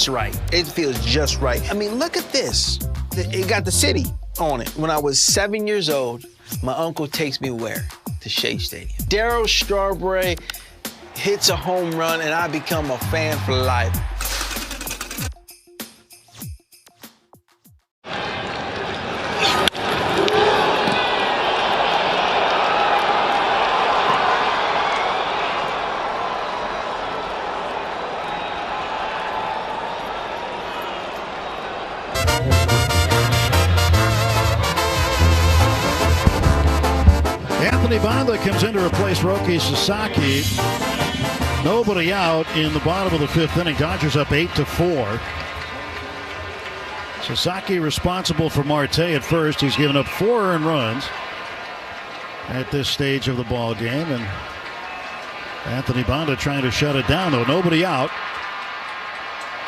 right. It feels just right. I mean, look at this. It got the city on it. When I was 7 years old, my uncle takes me where? To Shea Stadium. Darryl Strawberry hits a home run and I become a fan for life. Banda comes in to replace Roki Sasaki. Nobody out in the bottom of the fifth inning. Dodgers up 8-4. Sasaki responsible for Marte at first. He's given up 4 earned runs at this stage of the ball game, and Anthony Banda trying to shut it down, though. Nobody out.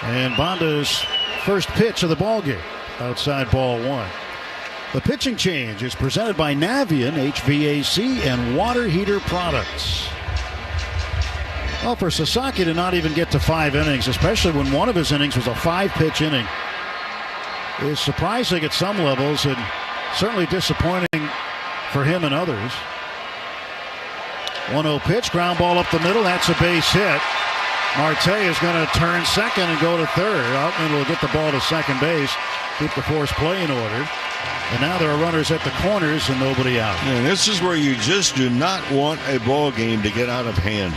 And Banda's first pitch of the ball game, outside ball 1. The pitching change is presented by Navien, HVAC, and water heater products. Well, for Sasaki to not even get to 5 innings, especially when one of his innings was a 5-pitch inning, is surprising at some levels and certainly disappointing for him and others. 1-0 pitch, ground ball up the middle. That's a base hit. Marte is going to turn second and go to third. Altman will get the ball to second base, keep the force play in order. And now there are runners at the corners and nobody out. And this is where you just do not want a ball game to get out of hand.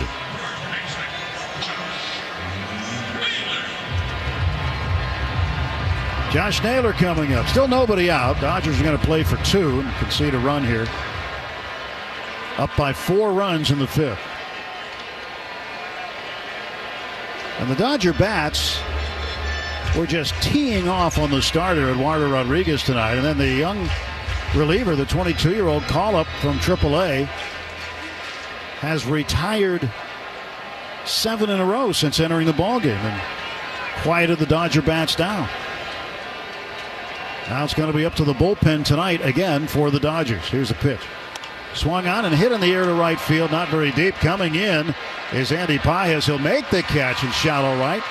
Josh Naylor coming up. Still nobody out. Dodgers are going to play for 2 and concede a run here. Up by 4 runs in the fifth. And the Dodger bats were just teeing off on the starter, Eduardo Rodriguez, tonight. And then the young reliever, the 22-year-old call-up from AAA, has retired 7 in a row since entering the ballgame and quieted the Dodger bats down. Now it's going to be up to the bullpen tonight again for the Dodgers. Here's a pitch. Swung on and hit in the air to right field, not very deep. Coming in is Andy Paez. He'll make the catch in shallow right.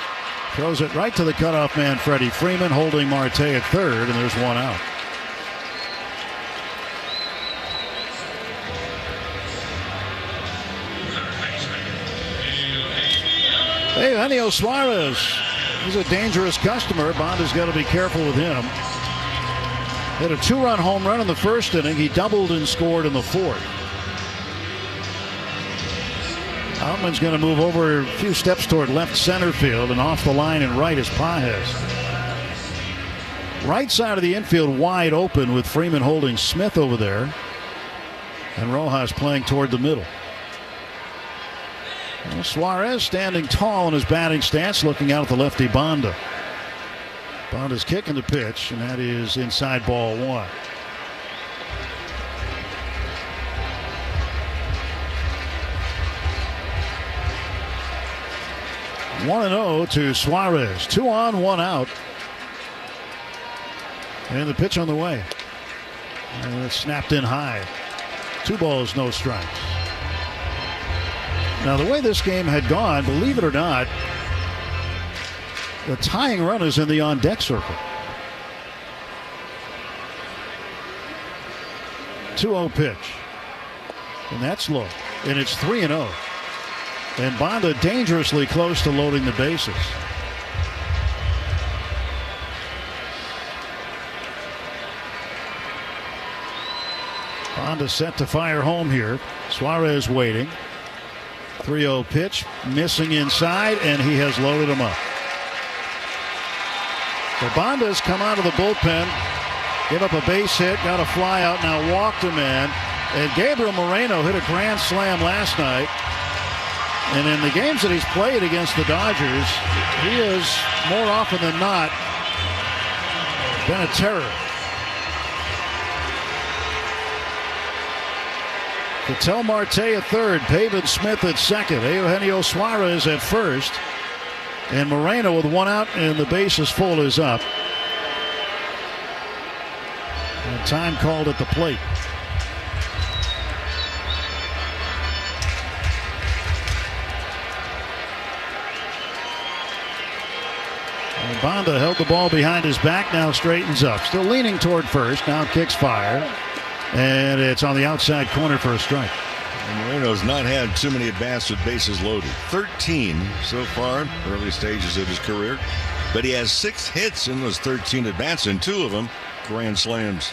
Throws it right to the cutoff man, Freddie Freeman, holding Marte at third, and there's 1 out. Hey, Eugenio Suarez. He's a dangerous customer. Banda's got to be careful with him. Hit a 2-run home run in the first inning. He doubled and scored in the fourth. Altman's going to move over a few steps toward left center field, and off the line and right is Paez. Right side of the infield wide open with Freeman holding Smith over there, and Rojas playing toward the middle. Well, Suarez standing tall in his batting stance, looking out at the lefty Banda. Banda's kicking the pitch, and that is inside ball 1. One 1-0 to Suarez. 2 on, 1 out. And the pitch on the way. And it's snapped in high. 2 balls, no strikes. Now, the way this game had gone, believe it or not, The tying run is in the on-deck circle. 2-0 pitch. And that's low. And it's 3-0. And Bonda dangerously close to loading the bases. Bonda set to fire home here. Suarez waiting. 3-0 pitch. Missing inside, and he has loaded him up. So Bonda's come out of the bullpen. Give up a base hit. Got a fly out. Now walked a man. And Gabriel Moreno hit a grand slam last night. And in the games that he's played against the Dodgers, he has, more often than not, been a terror. Ketel Marte at third, Pavin Smith at second, Eugenio Suarez at first, and Moreno with one out and the bases full is up. And time called at the plate. And Bonda held the ball behind his back, now straightens up. Still leaning toward first, now kicks fire. And it's on the outside corner for a strike. And Moreno's not had too many at-bats with bases loaded. 13 so far, early stages of his career. But he has 6 hits in those 13 at-bats, and 2 of them grand slams.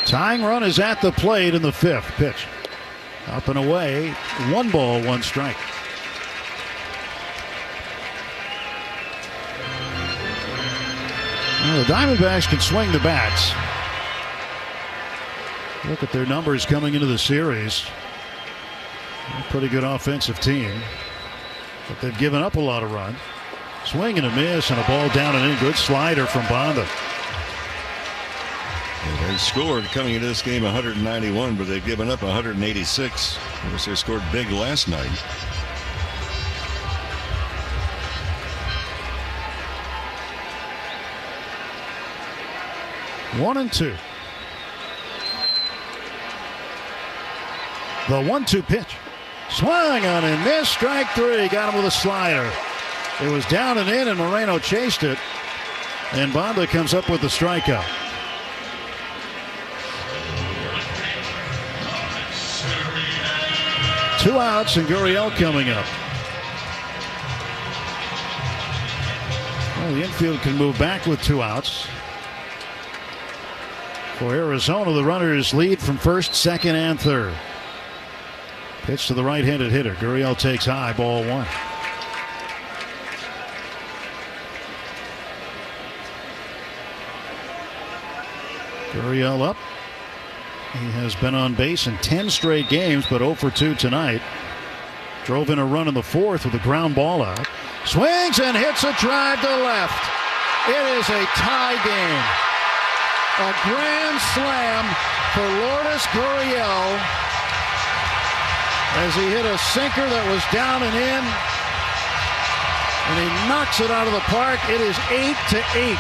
Tying run is at the plate in the 5th pitch. Up and away, 1 ball, 1 strike. Well, the Diamondbacks can swing the bats. Look at their numbers coming into the series. A pretty good offensive team, but they've given up a lot of runs. Swing and a miss and a ball down and in. Good slider from Bonda. They scored coming into this game 191, but they've given up 186. Of course, they scored big last night. One and two. The 1-2 pitch. Swung on and missed. Strike 3. Got him with a slider. It was down and in, and Moreno chased it. And Bonda comes up with the strikeout. Two outs, and Gurriel coming up. Well, the infield can move back with 2 outs. For Arizona, the runners lead from first, second, and third. Pitch to the right-handed hitter. Gurriel takes high, ball 1. Gurriel up. He has been on base in 10 straight games, but 0 for 2 tonight. Drove in a run in the 4th with a ground ball out. Swings and hits a drive to left. It is a tie game. A grand slam for Lourdes Gurriel as he hit a sinker that was down and in, and he knocks it out of the park. It is 8-8.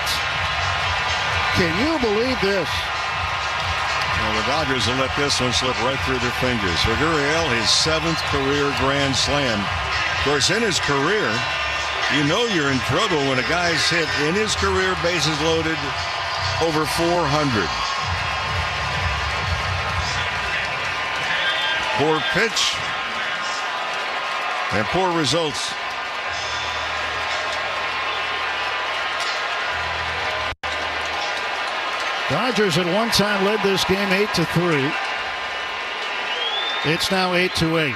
Can you believe this? Well, the Dodgers will let this one slip right through their fingers. For Gurriel, his 7th career grand slam. Of course, in his career, you know you're in trouble when a guy's hit in his career bases loaded over 400. Poor pitch and poor results. Dodgers at one time led this game 8-3. It's now 8-8.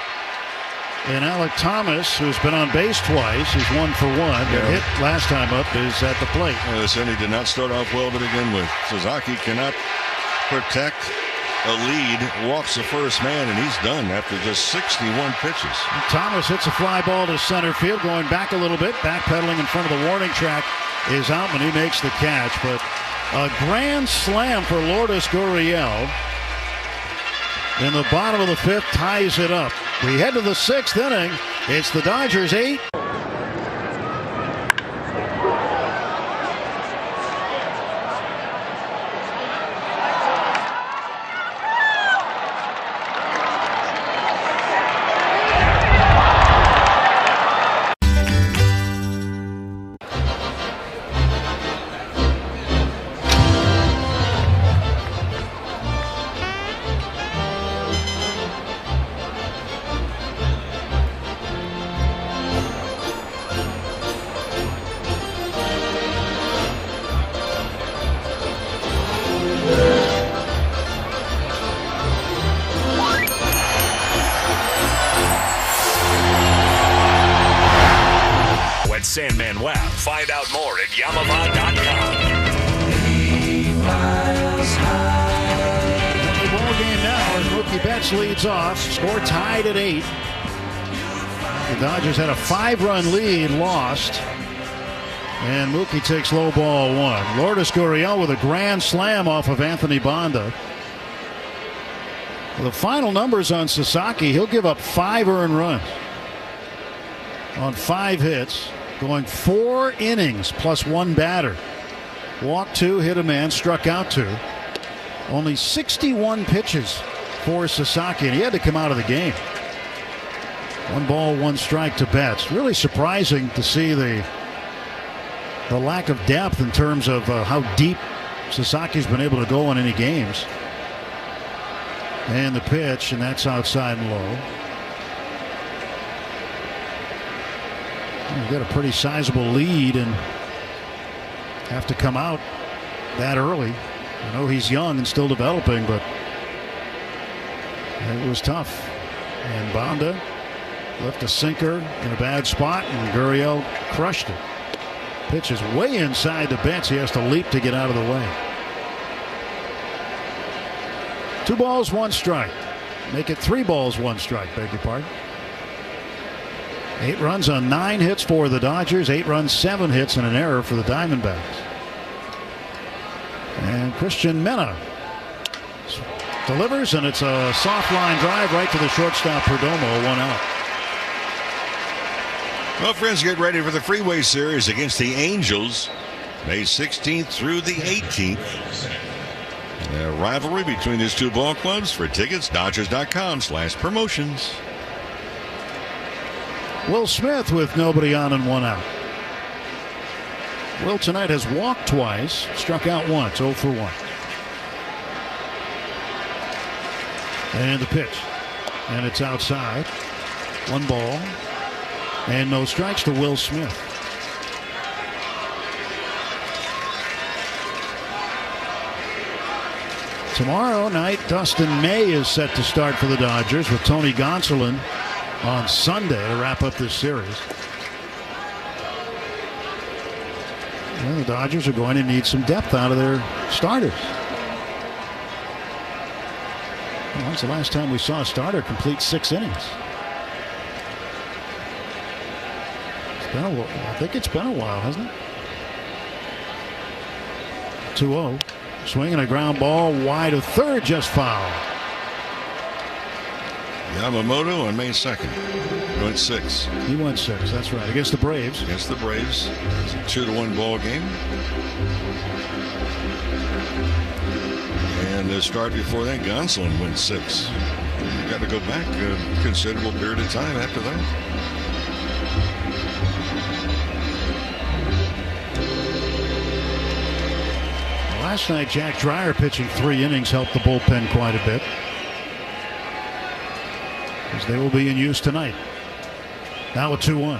And Alec Thomas, who's been on base twice, is 1 for 1. Yeah. The hit last time up is at the plate. Well, he did not start off well to begin with. Sasaki cannot protect a lead, walks the first man, and he's done after just 61 pitches. And Thomas hits a fly ball to center field, going back a little bit, backpedaling in front of the warning track is out when he makes the catch. But a grand slam for Lourdes Gurriel. In the bottom of the 5th, ties it up. We head to the 6th inning. It's the Dodgers 8. app. Find out more at Yamavon.com. The ball game now as Mookie Betts leads off. Score tied at 8. The Dodgers had a 5-run lead, lost. And Mookie takes low ball 1. Lourdes Gurriel with a grand slam off of Anthony Banda. The final numbers on Sasaki, he'll give up 5 earned runs on 5 hits, going 4 innings plus 1 batter. Walked 2, hit a man, struck out 2. Only 61 pitches for Sasaki, and he had to come out of the game. 1 ball, 1 strike to Betts. Really surprising to see the lack of depth in terms of how deep Sasaki's been able to go in any games. And the pitch, and that's outside and low. You've got a pretty sizable lead and have to come out that early. I know he's young and still developing, but it was tough. And Banda left a sinker in a bad spot, and Gurriel crushed it. Pitch is way inside the Betts. He has to leap to get out of the way. 2 balls, 1 strike. Make it 3 balls, 1 strike, beg your pardon. 8 runs on 9 hits for the Dodgers. 8 runs, 7 hits, and an error for the Diamondbacks. And Christian Mena delivers, and it's a soft line drive right to the shortstop Perdomo, 1 out. Well, friends, get ready for the Freeway Series against the Angels, May 16th through the 18th. A rivalry between these 2 ball clubs. For tickets, Dodgers.com/promotions. Will Smith with nobody on and 1 out. Will tonight has walked twice, struck out once, 0 for 1. And the pitch. And it's outside. 1 ball. And no strikes to Will Smith. Tomorrow night, Dustin May is set to start for the Dodgers with Tony Gonsolin on Sunday to wrap up this series. Well, the Dodgers are going to need some depth out of their starters. Well, when's the last time we saw a starter complete 6 innings? It's been a while. I think it's been a while, hasn't it? 2-0. Swinging a ground ball wide of third, just foul. Yamamoto on May 2nd went 6. He went 6, that's right, against the Braves. Against the Braves. It's a 2-1 ball game. And the start before that, Gonsolin went 6. You got to go back a considerable period of time after that. Last night, Jack Dreyer pitching 3 innings helped the bullpen quite a bit, as they will be in use tonight. Now a 2-1.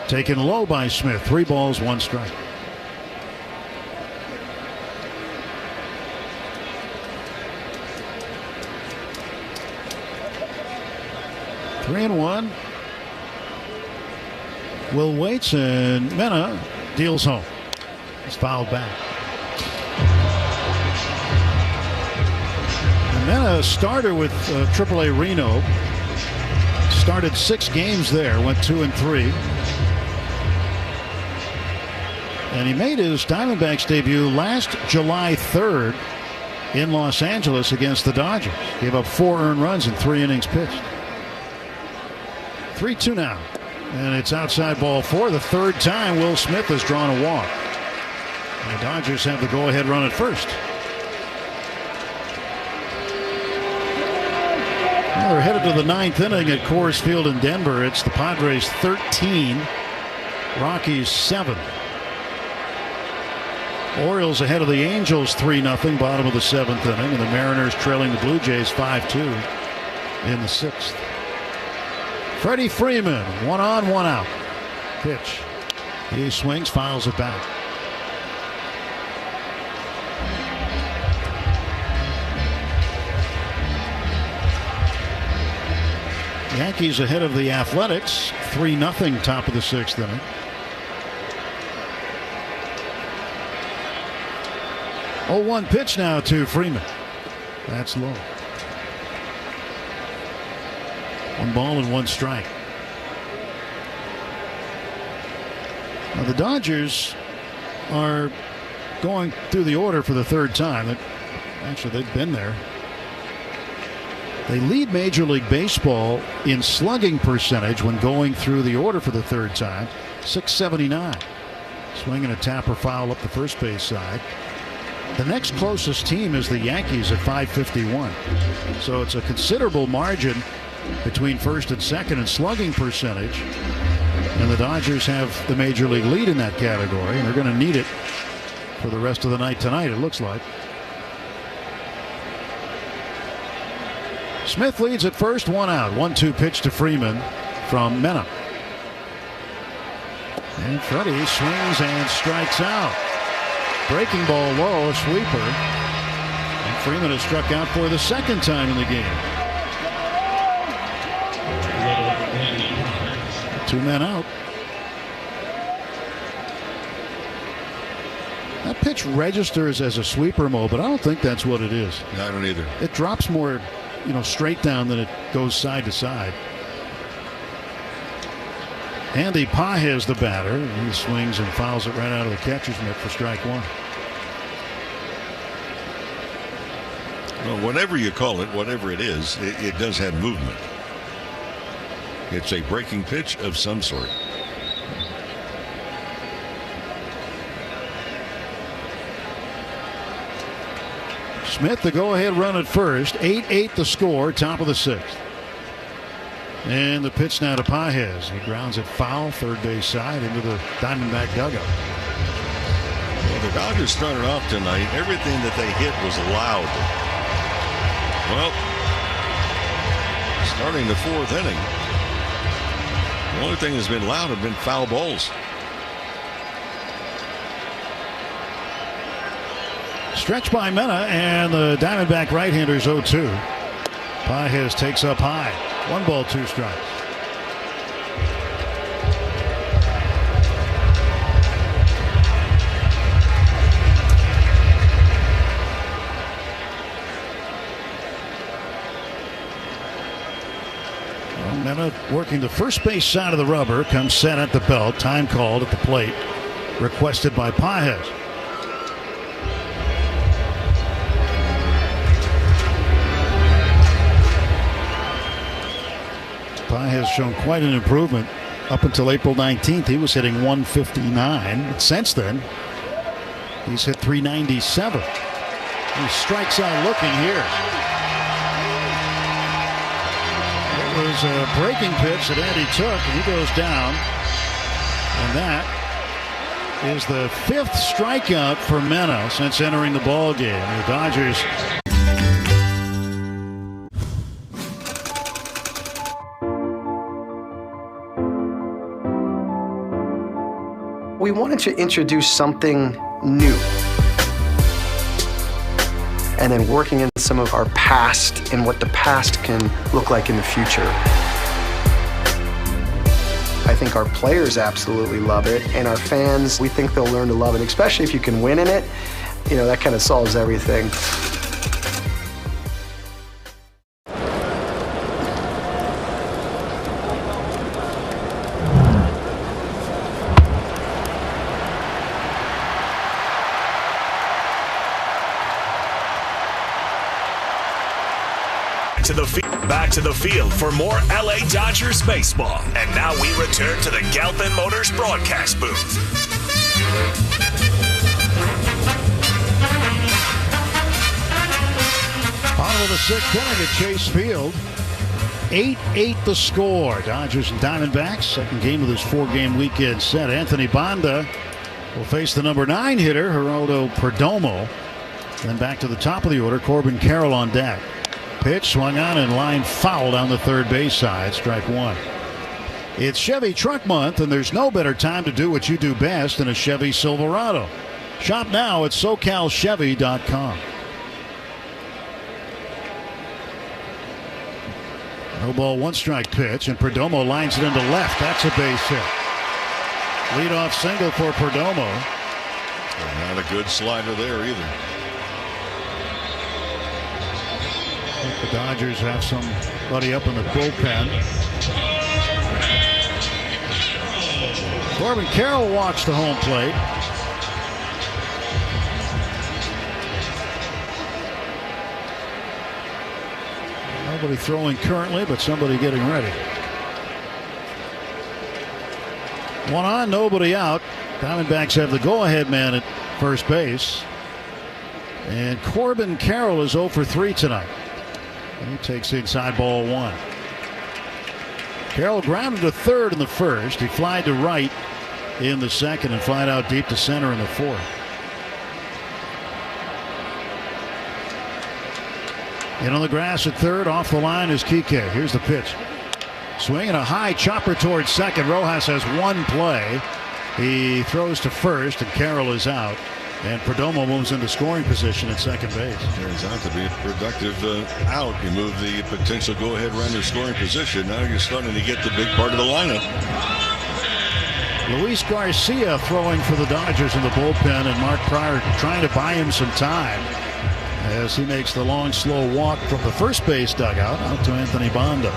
Taken low by Smith. 3 balls, 1 strike. Three and 1. Will waits, and Mena deals home. He's fouled back. Mena, a starter with AAA Reno, started 6 games there, went 2-3, and he made his Diamondbacks debut last July 3rd in Los Angeles against the Dodgers. Gave up 4 earned runs in 3 innings pitched. 3-2 now, and it's outside ball 4. The 3rd time Will Smith has drawn a walk. And the Dodgers have the go-ahead run at first. Well, they're headed to the 9th inning at Coors Field in Denver. It's the Padres 13, Rockies 7. Orioles ahead of the Angels 3-0, bottom of the 7th inning, and the Mariners trailing the Blue Jays 5-2 in the 6th. Freddie Freeman, 1 on, 1 out. Pitch. He swings, fouls it back. Yankees ahead of the Athletics, 3-0, top of the 6th inning. 0-1 pitch now to Freeman. That's low. 1 ball and 1 strike. Now the Dodgers are going through the order for the 3rd time. Actually, they've been there. They lead Major League Baseball in slugging percentage when going through the order for the 3rd time. .679. Swinging a tapper foul up the first base side. The next closest team is the Yankees at .551. So it's a considerable margin between first and second in slugging percentage. And the Dodgers have the Major League lead in that category, and they're going to need it for the rest of the night tonight, it looks like. Smith leads at first, 1 out. 1-2 pitch to Freeman from Mena. And Freddie swings and strikes out. Breaking ball low, a sweeper. And Freeman is struck out for the 2nd time in the game. 2 men out. That pitch registers as a sweeper, Mo, but I don't think that's what it is. I don't either. It drops more, straight down than it goes side to side. Andy Pages, the batter. He swings and fouls it right out of the catcher's mitt for strike 1. Well, whatever you call it, whatever it is, it does have movement. It's a breaking pitch of some sort. Smith, the go-ahead run at first. 8-8 the score, top of the 6th. And the pitch now to Pages. He grounds it foul, third base side into the Diamondback dugout. Well, the Dodgers started off tonight. Everything that they hit was loud. Well, starting the 4th inning, the only thing that's been loud have been foul balls. Stretch by Mena, and the Diamondback right-hander's 0-2. Pages takes up high. 1 ball, 2 strikes. Well, Mena working the first base side of the rubber, comes set at the belt. Time called at the plate, requested by Pages. Has shown quite an improvement. Up until April 19th, he was hitting 159. But since then, he's hit 397. He strikes out looking here. It was a breaking pitch that Andy took, and he goes down. And that is the 5th strikeout for Mena since entering the ball game. The Dodgers. We wanted to introduce something new. And then working in some of our past and what the past can look like in the future. I think our players absolutely love it, and our fans, we think they'll learn to love it, especially if you can win in it. That kind of solves everything. Back to the field for more LA Dodgers baseball. And now we return to the Galpin Motors broadcast booth. Bottom of the 6th inning at Chase Field. 8-8 the score. Dodgers and Diamondbacks. Second game of this 4-game weekend set. Anthony Banda will face the number 9 hitter, Geraldo Perdomo. Then back to the top of the order, Corbin Carroll on deck. Pitch swung on and line foul down the third base side. Strike 1. It's Chevy Truck Month, and there's no better time to do what you do best than a Chevy Silverado. Shop now at SoCalChevy.com. No ball, 1 strike pitch, and Perdomo lines it into left. That's a base hit. Leadoff single for Perdomo. Not a good slider there either. The Dodgers have somebody up in the bullpen. Corbin Carroll walks to home plate. Nobody throwing currently, but somebody getting ready. One on, nobody out. Diamondbacks have the go-ahead man at first base. And Corbin Carroll is 0 for 3 tonight. He takes inside ball 1. Carroll grounded to third in the first. He flied to right in the second and flied out deep to center in the fourth. In on the grass at third, off the line is Kike. Here's the pitch. Swinging a high chopper towards second. Rojas has one play. He throws to first, and Carroll is out. And Perdomo moves into scoring position at second base. Turns out to be a productive out. You move the potential go-ahead runner scoring position. Now you're starting to get the big part of the lineup. Luis Garcia throwing for the Dodgers in the bullpen, and Mark Pryor trying to buy him some time as he makes the long, slow walk from the first base dugout out to Anthony Banda.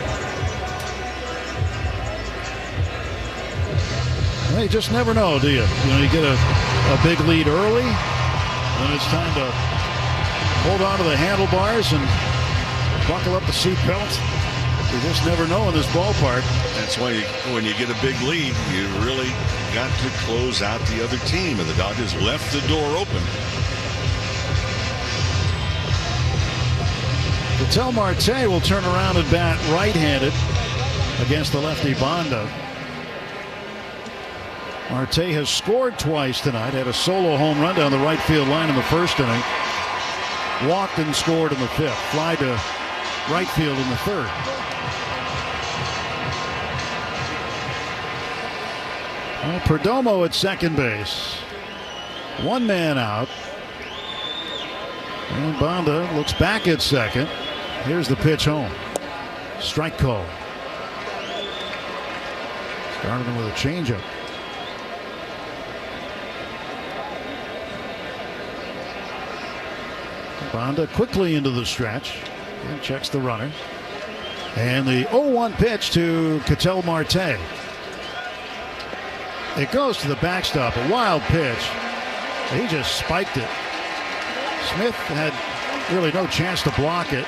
Well, you just never know, do you? You get a big lead early, and it's time to hold on to the handlebars and buckle up the seat belt. You just never know in this ballpark. That's why when you get a big lead, you really got to close out the other team, and the Dodgers left the door open. Ketel Marte will turn around and bat right-handed against the lefty Banda. Marte has scored twice tonight, had a solo home run down the right field line in the first inning. Walked and scored in the fifth. Fly to right field in the third. Well, Perdomo at second base. One man out. And Banda looks back at second. Here's the pitch home. Strike call. Started him with a changeup. Banda quickly into the stretch and checks the runner. And the 0-1 pitch to Ketel Marte. It goes to the backstop, a wild pitch. He just spiked it. Smith had really no chance to block it.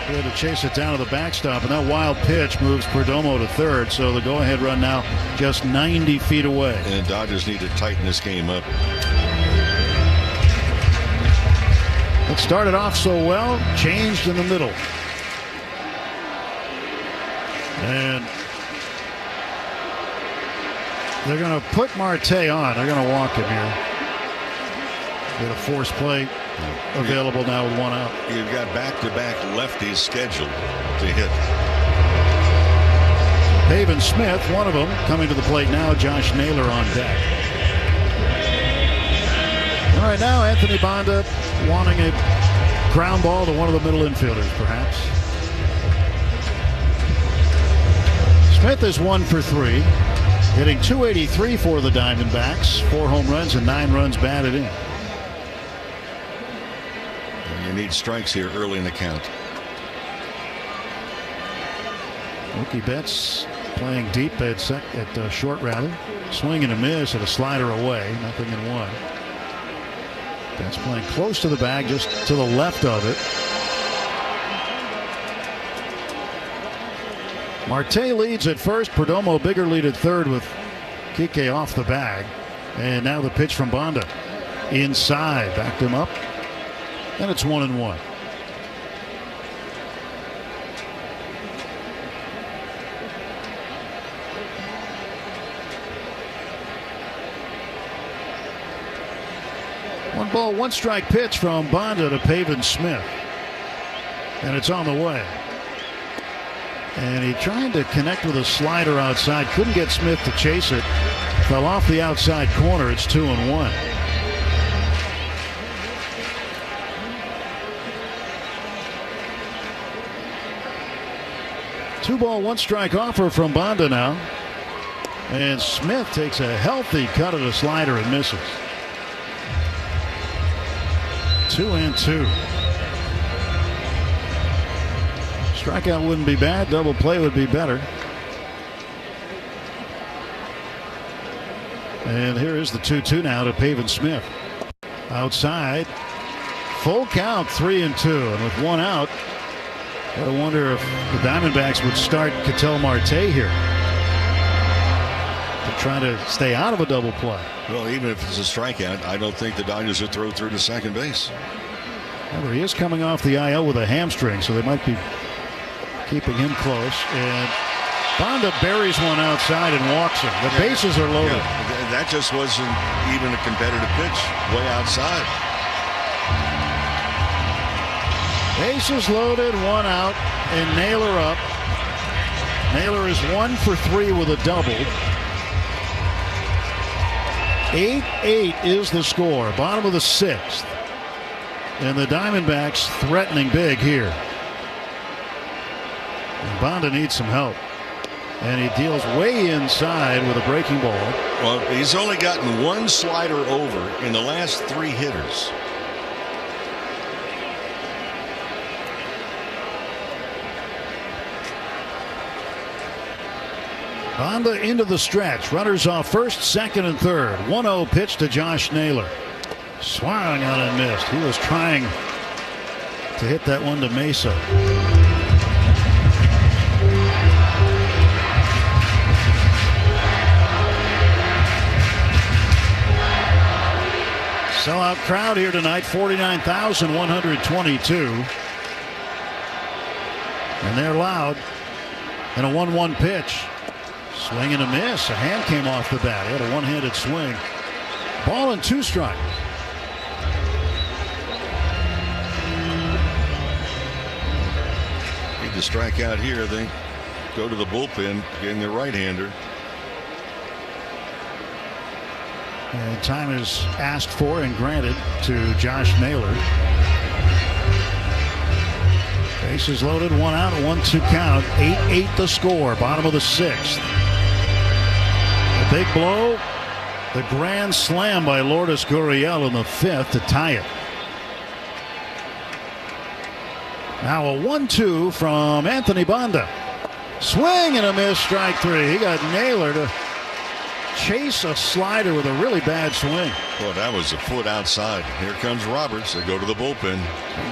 He had to chase it down to the backstop, and that wild pitch moves Perdomo to third, so the go-ahead run now just 90 feet away. And the Dodgers need to tighten this game up. It started off so well, changed in the middle. And they're going to put Marte on. They're going to walk him here. Get a force play available now with one out. You've got back-to-back lefties scheduled to hit. Pavin Smith, one of them, coming to the plate now. Josh Naylor on deck. And right now, Anthony Banda wanting a ground ball to one of the middle infielders, perhaps. Smith is 1 for 3, hitting .283 for the Diamondbacks. 4 home runs and 9 runs batted in. You need strikes here early in the count. Mookie Betts playing deep at short rather. Swing and a miss at a slider away. Nothing in 1. Betts playing close to the bag, just to the left of it. Marte leads at first. Perdomo bigger lead at third with Kike off the bag. And now the pitch from Banda. Inside. Backed him up. And it's 1-1. One ball, one strike pitch from Banda to Pavin Smith. And it's on the way. And he tried to connect with a slider outside. Couldn't get Smith to chase it. Fell off the outside corner. It's 2-1. Two ball, one strike offer from Banda now. And Smith takes a healthy cut at a slider and misses. 2-2. Strikeout wouldn't be bad. Double play would be better. And here is the 2-2 now to Pavin Smith. Outside. Full count, 3-2. And with one out, I wonder if the Diamondbacks would start Ketel Marte here to try to stay out of a double play. Well, even if it's a strikeout, I don't think the Dodgers would throw through to second base. Well, he is coming off the IL with a hamstring, so they might be keeping him close. And Bonda buries one outside and walks him. The bases are loaded. Yeah, that just wasn't even a competitive pitch, way outside. Bases loaded, one out, and Naylor up. Naylor is 1 for 3 with a double. 8-8 is the score, bottom of the 6th. And the Diamondbacks threatening big here. And Bonda needs some help. And he deals way inside with a breaking ball. Well, he's only gotten one slider over in the last 3 hitters. Bonda into the stretch. Runners off first, second, and third. 1-0 pitch to Josh Naylor. Swung on and missed. He was trying to hit that one to Mesa. Sellout crowd here tonight, 49,122. And they're loud. And a 1-1 pitch. Swing and a miss. A hand came off the bat. He had a one-handed swing. Ball and 2 strikes. Need to strike out here. They go to the bullpen, getting their right-hander. And time is asked for and granted to Josh Naylor. Bases loaded, 1 out, 1-2 count. 8-8 the score, bottom of the 6th. A big blow, the grand slam by Lourdes Gurriel in the 5th to tie it. Now a 1-2 from Anthony Bonda. Swing and a miss, strike 3. He got Naylor to chase a slider with a really bad swing. Well, that was a foot outside. Here comes Roberts. They go to the bullpen.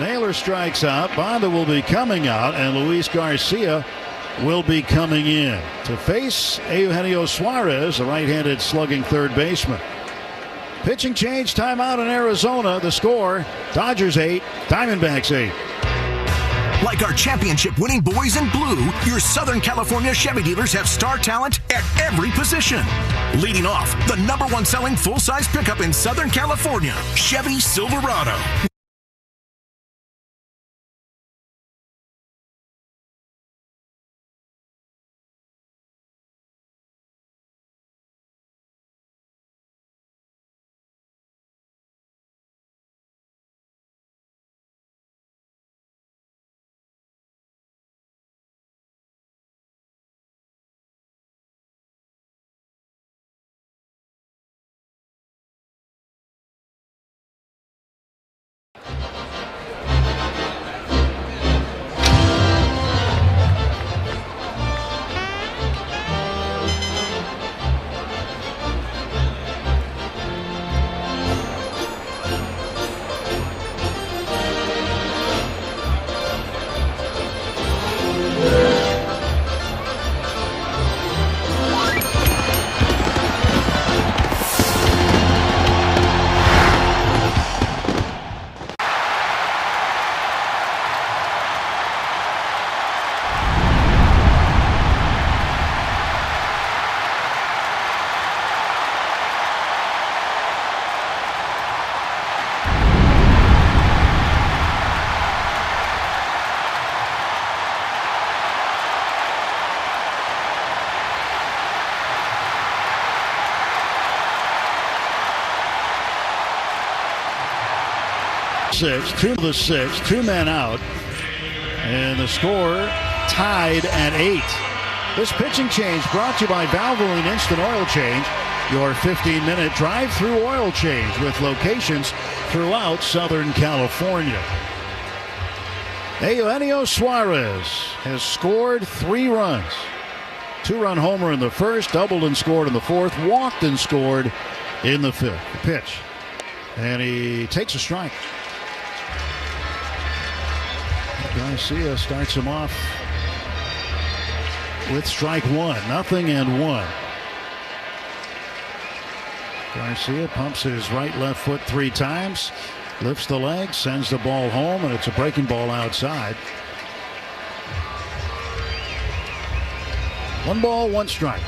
Naylor strikes out. Bonda will be coming out, and Luis Garcia will be coming in to face Eugenio Suarez, the right-handed slugging third baseman. Pitching change, timeout in Arizona. The score, Dodgers 8, Diamondbacks 8. Like our championship-winning boys in blue, your Southern California Chevy dealers have star talent at every position. Leading off, the #1 selling full-size pickup in Southern California, Chevy Silverado. Two to the 6, 2 men out, and the score tied at 8. This pitching change brought to you by Valvoline Instant Oil Change, your 15-minute drive-through oil change with locations throughout Southern California. Eugenio Suarez has scored 3 runs. 2-run homer in the first, doubled and scored in the fourth, walked and scored in the fifth. The pitch. And he takes a strike. Garcia starts him off with strike 1, 0-1. Garcia pumps his right-left foot 3 times, lifts the leg, sends the ball home, and it's a breaking ball outside. 1 ball, 1 strike.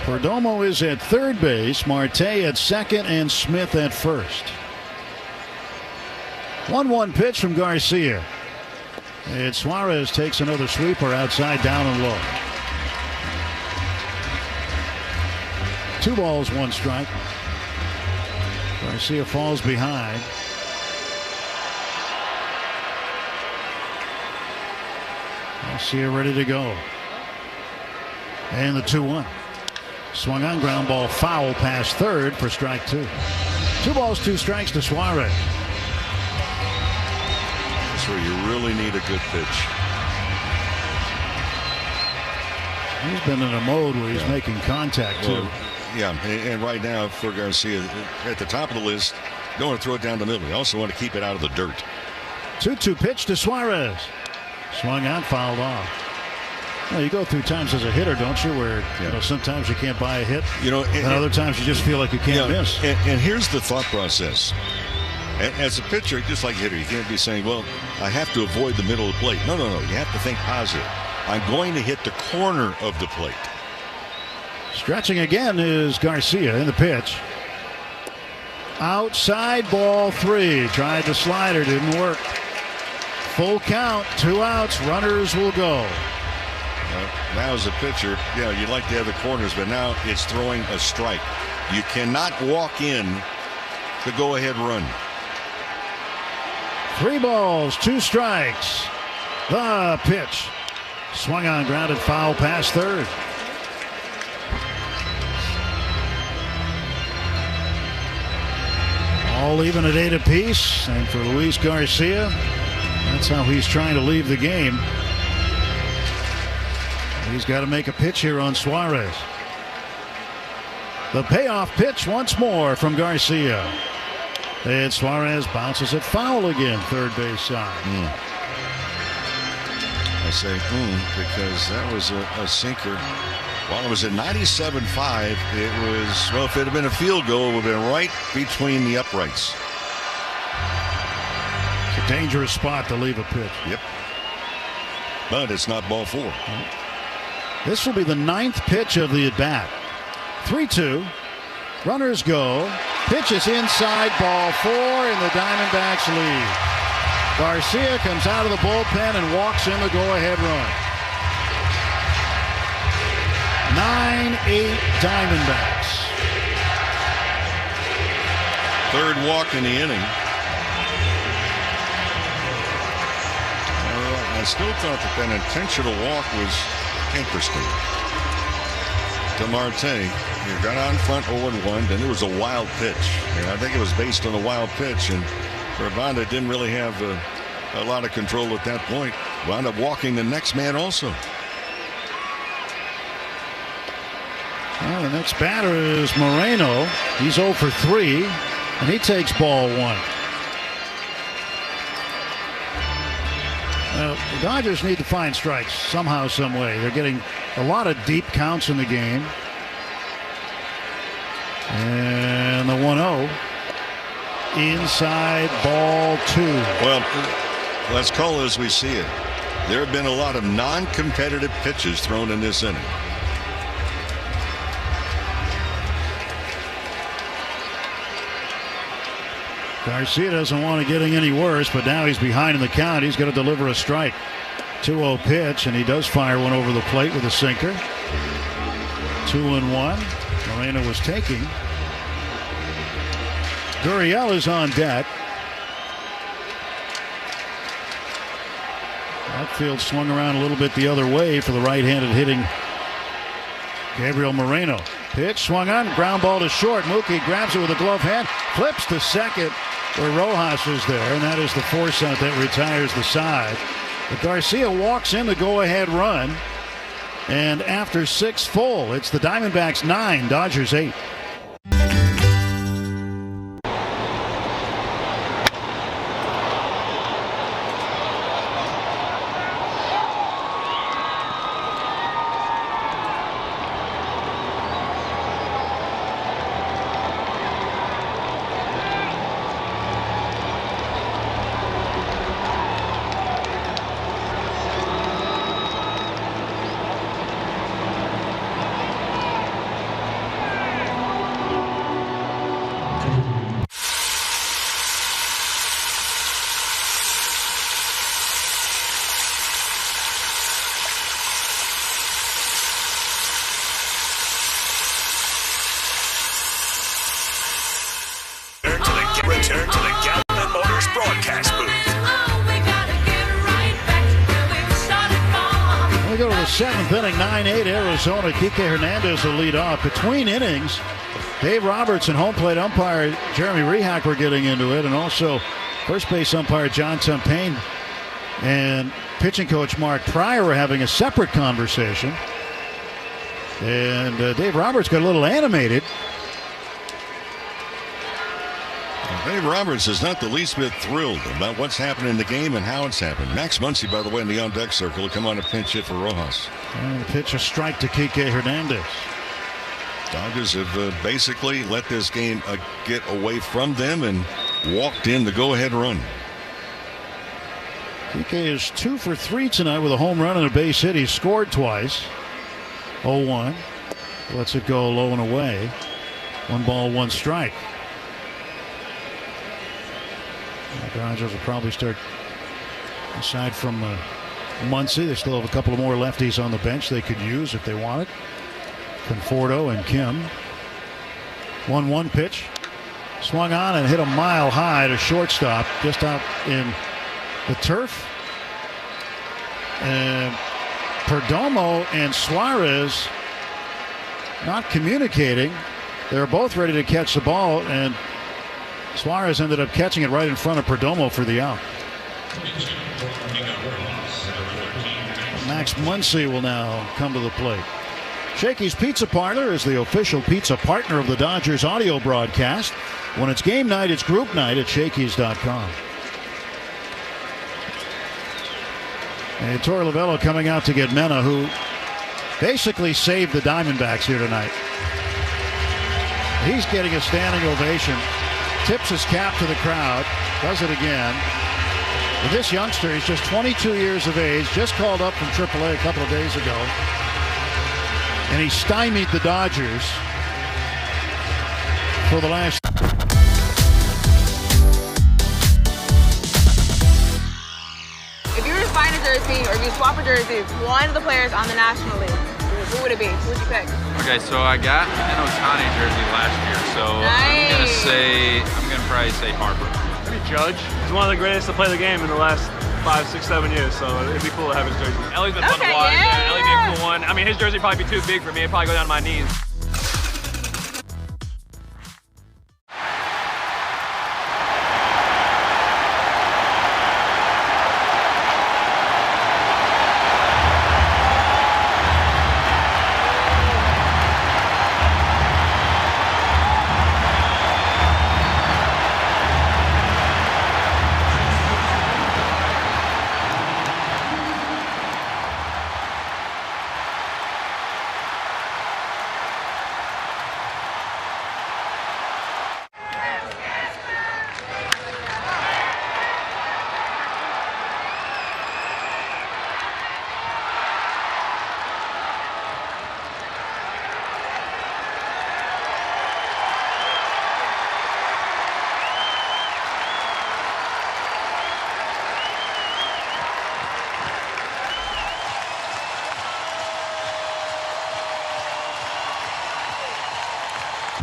Perdomo is at third base, Marte at second, and Smith at first. 1-1 pitch from Garcia. And Suarez takes another sweeper outside, down and low. 2 balls, 1 strike. Garcia falls behind. Garcia ready to go. And the 2-1. Swung on, ground ball foul past third for strike 2. 2 balls, 2 strikes to Suarez. That's where you really need a good pitch. He's been in a mode where he's making contact too. Yeah, and right now for Garcia, at the top of the list, don't want to throw it down the middle. You also want to keep it out of the dirt. 2-2 pitch to Suarez. Swung on, fouled off. Well, you go through times as a hitter, don't you, where sometimes you can't buy a hit, and other times you just feel like you can't miss. And here's the thought process. As a pitcher, just like a hitter, you can't be saying, well, I have to avoid the middle of the plate. No. You have to think positive. I'm going to hit the corner of the plate. Stretching again is Garcia in the pitch. Outside, ball 3. Tried the slider, didn't work. Full count, 2 outs, runners will go. Now as a pitcher, you'd like to have the corners, but now it's throwing a strike. You cannot walk in the go-ahead run. 3 balls, 2 strikes. The pitch. Swung on, grounded foul past third. All even at 8 apiece. And for Luis Garcia, that's how he's trying to leave the game. He's got to make a pitch here on Suarez. The payoff pitch once more from Garcia. And Suarez bounces it foul again, third base side. I say because that was a sinker. While it was at 97.5, it was, well, if it had been a field goal, it would have been right between the uprights. It's a dangerous spot to leave a pitch. Yep. But it's not ball 4. This will be the 9th pitch of the at-bat. 3-2. Runners go. Pitch is inside, ball 4, and the Diamondbacks lead. Garcia comes out of the bullpen and walks in the go-ahead run. 9-8 Diamondbacks. Third walk in the inning. I still thought that intentional walk was interesting. To Marte, he got on front 0-1, then there was a wild pitch. And I think it was based on a wild pitch, and Ravanda didn't really have a lot of control at that point. Wound up walking the next man also. Well, the next batter is Moreno. He's 0 for 3, and he takes ball 1. The Dodgers need to find strikes somehow, some way. They're getting a lot of deep counts in the game. And the 1-0. Inside, ball 2. Well, let's call it as we see it. There have been a lot of non-competitive pitches thrown in this inning. Garcia doesn't want to get any worse, but now he's behind in the count. He's going to deliver a strike. 2-0 pitch, and he does fire one over the plate with a sinker. 2-1. Moreno was taking. Gurriel is on deck. Outfield swung around a little bit the other way for the right-handed hitting Gabriel Moreno. Pitch swung on, ground ball to short. Mookie grabs it with a glove hand, flips to second, where Rojas is there, and that is the force out that retires the side. But Garcia walks in the go-ahead run, and after 6 full, it's the Diamondbacks 9, Dodgers 8. Return to the Galvin Motors broadcast booth. We go to the 7th inning, 9-8 Arizona. Kike Hernandez will lead off. Between innings, Dave Roberts and home plate umpire Jeremy Rehak were getting into it, and also first base umpire John Tumpain and pitching coach Mark Pryor were having a separate conversation. And Dave Roberts got a little animated. Dave Roberts is not the least bit thrilled about what's happened in the game and how it's happened. Max Muncy, by the way, in the on-deck circle, will come on a pinch hit for Rojas. And pitch a strike to Kike Hernandez. Dodgers have basically let this game get away from them and walked in the go-ahead run. Kike is 2 for 3 tonight with a home run and a base hit. He scored twice. 0-1. Lets it go low and away. 1 ball, 1 strike. The Dodgers will probably start, aside from Muncy, they still have a couple of more lefties on the bench they could use if they wanted. Conforto and Kim. 1-1 pitch. Swung on and hit a mile high to shortstop, just out in the turf. And Perdomo and Suarez not communicating. They're both ready to catch the ball, and Suarez ended up catching it right in front of Perdomo for the out. Max Muncy will now come to the plate. Shakey's Pizza Parlor is the official pizza partner of the Dodgers audio broadcast. When it's game night, it's group night at Shakey's.com. And Torey Lovullo coming out to get Mena, who basically saved the Diamondbacks here tonight. He's getting a standing ovation. Tips his cap to the crowd, does it again. And this youngster, he's just 22 years of age, just called up from AAA a couple of days ago. And he stymied the Dodgers for the last. If you were to find a jersey, or if you swap a jersey, one of the players on the National League, who would it be? Who would you pick? Okay, so I got an Ohtani jersey last year, so nice. I'm gonna probably say Harper. Maybe Judge. He's one of the greatest to play the game in the last 5, 6, 7 years, so it'd be cool to have his jersey. Ellie's been fun to watch. Yeah, Ellie'd be a cool one. I mean, his jersey would probably be too big for me. It'd probably go down to my knees.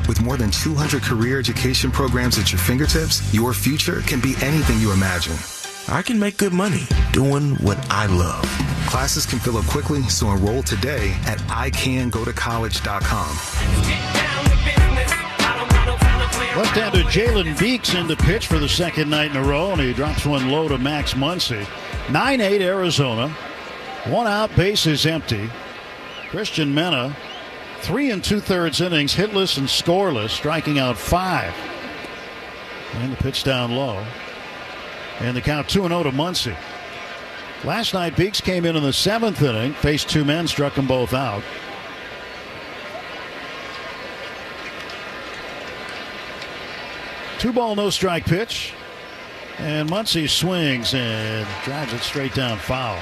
With more than 200 career education programs at your fingertips, your future can be anything you imagine. I can make good money doing what I love. Classes can fill up quickly, so enroll today at icangotocollege.com. Left-hander Jalen Beeks in the pitch for the second night in a row, and he drops one low to Max Muncy. 9-8 Arizona. 1 out, bases empty. Christian Mena, 3 2/3 innings, hitless and scoreless, striking out 5. And the pitch down low. And the count 2-0 to Muncy. Last night, Beeks came in the 7th inning, faced 2 men, struck them both out. Two ball, no strike pitch. And Muncy swings and drives it straight down foul.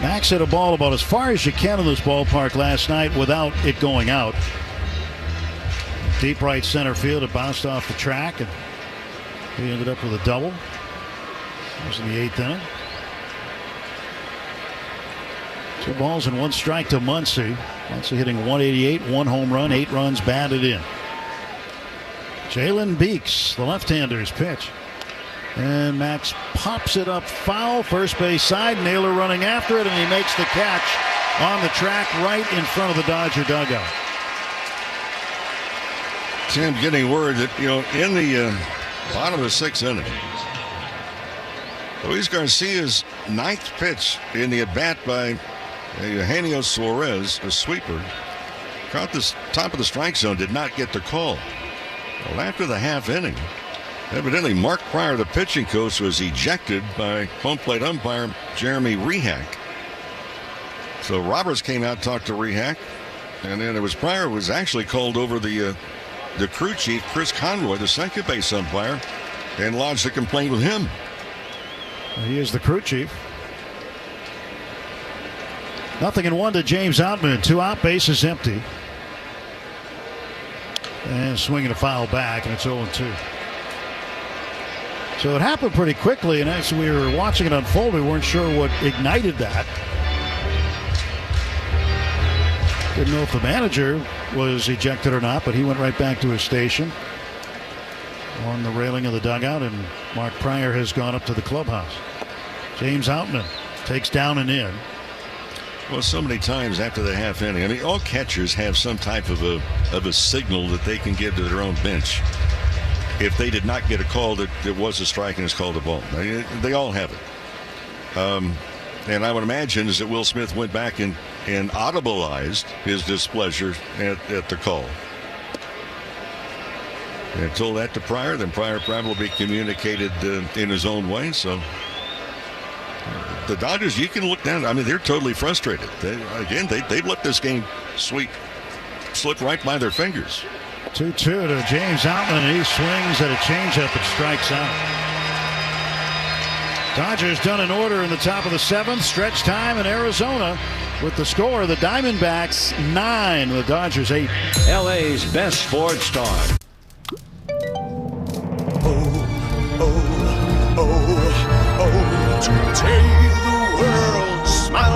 Max hit a ball about as far as you can in this ballpark last night without it going out. Deep right center field, it bounced off the track, and he ended up with a double. That was in the 8th inning. 2 balls and 1 strike to Muncy. Muncy hitting .188, 1 home run, 8 runs batted in. Jalen Beeks, the left-hander's pitch. And Max pops it up foul, first base side. Naylor running after it, and he makes the catch on the track right in front of the Dodger dugout. Tim, getting word that, in the bottom of the 6th inning, Luis Garcia's 9th pitch in the at-bat by Eugenio Suarez, a sweeper, caught the top of the strike zone, did not get the call. Well, after the half inning, evidently Mark Pryor, the pitching coach, was ejected by home plate umpire Jeremy Rehak. So Roberts came out, talked to Rehak, and then it was Pryor was actually called over the crew chief, Chris Conroy, the second base umpire, and lodged a complaint with him. He is the crew chief. 0-1 to James Outman. 2 out, bases empty. And swinging a foul back, and it's 0-2. So it happened pretty quickly, and as we were watching it unfold, we weren't sure what ignited that. Didn't know if the manager was ejected or not, but he went right back to his station on the railing of the dugout, and Mark Pryor has gone up to the clubhouse. James Outman takes down and in. Well, so many times after the half inning, I mean, all catchers have some type of a signal that they can give to their own bench. If they did not get a call that it was a strike and it's called a ball. I mean, they all have it. And I would imagine is that Will Smith went back and audibleized his displeasure at the call. And told that to Pryor, then Pryor probably communicated in his own way. So the Dodgers, you can look down. I mean, they're totally frustrated. They've let this game slip right by their fingers. 2-2 to James Outman. He swings at a changeup and strikes out. Dodgers done in order in the top of the 7th. Stretch time in Arizona with the score. The Diamondbacks 9, the Dodgers 8. LA's best sports star.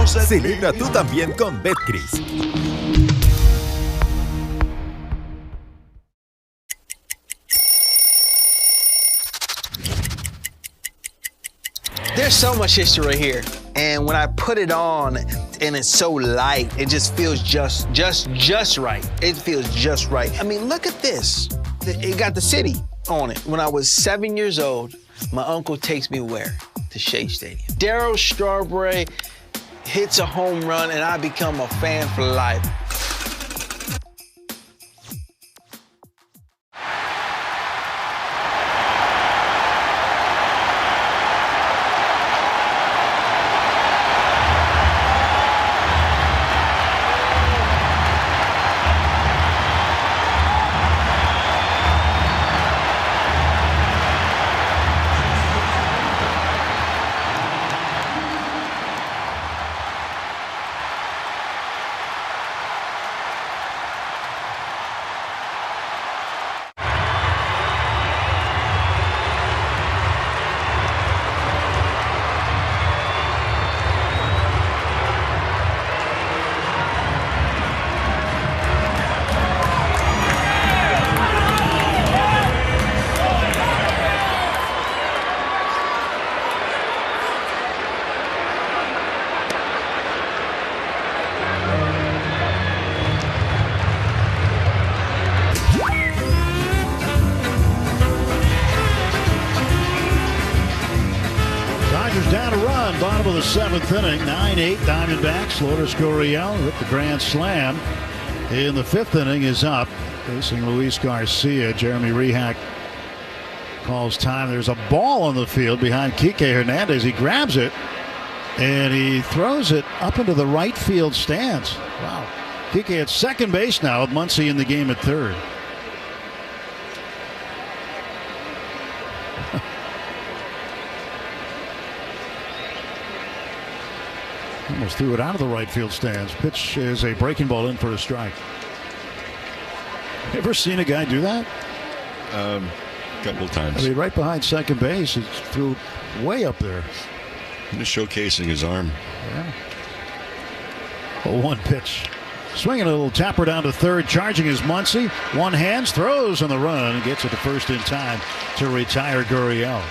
Celebra tú también con Betcris. There's so much history right here. And when I put it on and it's so light, it just feels just right. It feels just right. I mean, look at this. It got the city on it. When I was 7 years old, my uncle takes me where? To Shea Stadium. Darryl Strawberry hits a home run and I become a fan for life. the 7th inning. 9-8 Diamondbacks. Lourdes Gurriel with the grand slam in the 5th inning is up, facing Luis Garcia. Jeremy Rehak calls time. There's a ball on the field behind Kike Hernandez. He grabs it and he throws it up into the right field stands. Wow. Kike at second base now with Muncy in the game at third. Almost threw it out of the right field stands. Pitch is a breaking ball in for a strike. Ever seen a guy do that? A couple of times. I mean, right behind second base, he threw way up there. Just showcasing his arm. Yeah. A 1 pitch. Swinging a little tapper down to third, charging his Muncy. One hands, throws on the run, and gets it to first in time to retire Gurriel.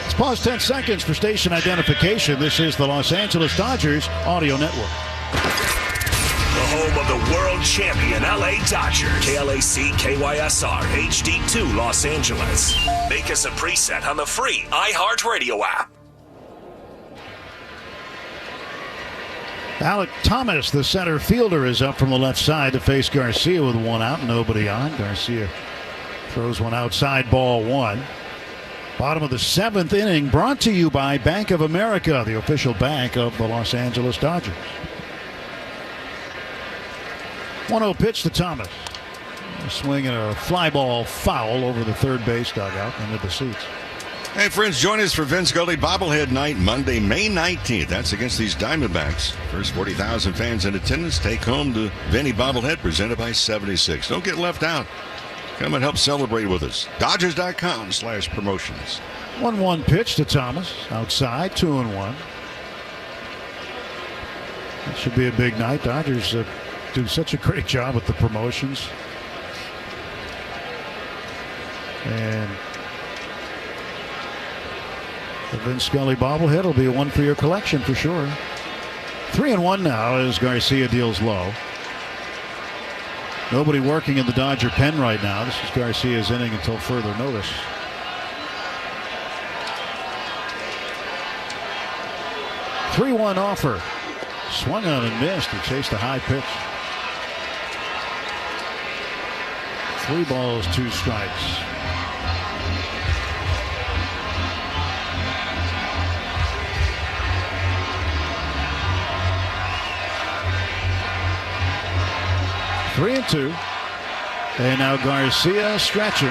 Let's pause 10 seconds for station identification. This is the Los Angeles Dodgers Audio Network. The home of the world champion LA Dodgers. KLAC KYSR HD2 Los Angeles. Make us a preset on the free iHeartRadio app. Alec Thomas, the center fielder, is up from the left side to face Garcia with 1 out, nobody on. Garcia throws one outside, ball 1. Bottom of the 7th inning, brought to you by Bank of America, the official bank of the Los Angeles Dodgers. 1-0 pitch to Thomas. Swinging a fly ball foul over the third base dugout into the seats. Hey, friends, join us for Vin Scully Bobblehead Night, Monday, May 19th. That's against these Diamondbacks. First 40,000 fans in attendance take home the Vinny Bobblehead presented by 76. Don't get left out. Come and help celebrate with us. Dodgers.com/promotions. 1-1 pitch to Thomas. Outside, 2-1. It should be a big night. Dodgers do such a great job with the promotions. And the Vince Scully bobblehead will be one for your collection for sure. 3-1 now as Garcia deals low. Nobody working in the Dodger pen right now. This is Garcia's inning until further notice. Three-1 offer. Swung on and missed. He chased a high pitch. 3 balls, 2 strikes. Three and 2. And now Garcia stretching.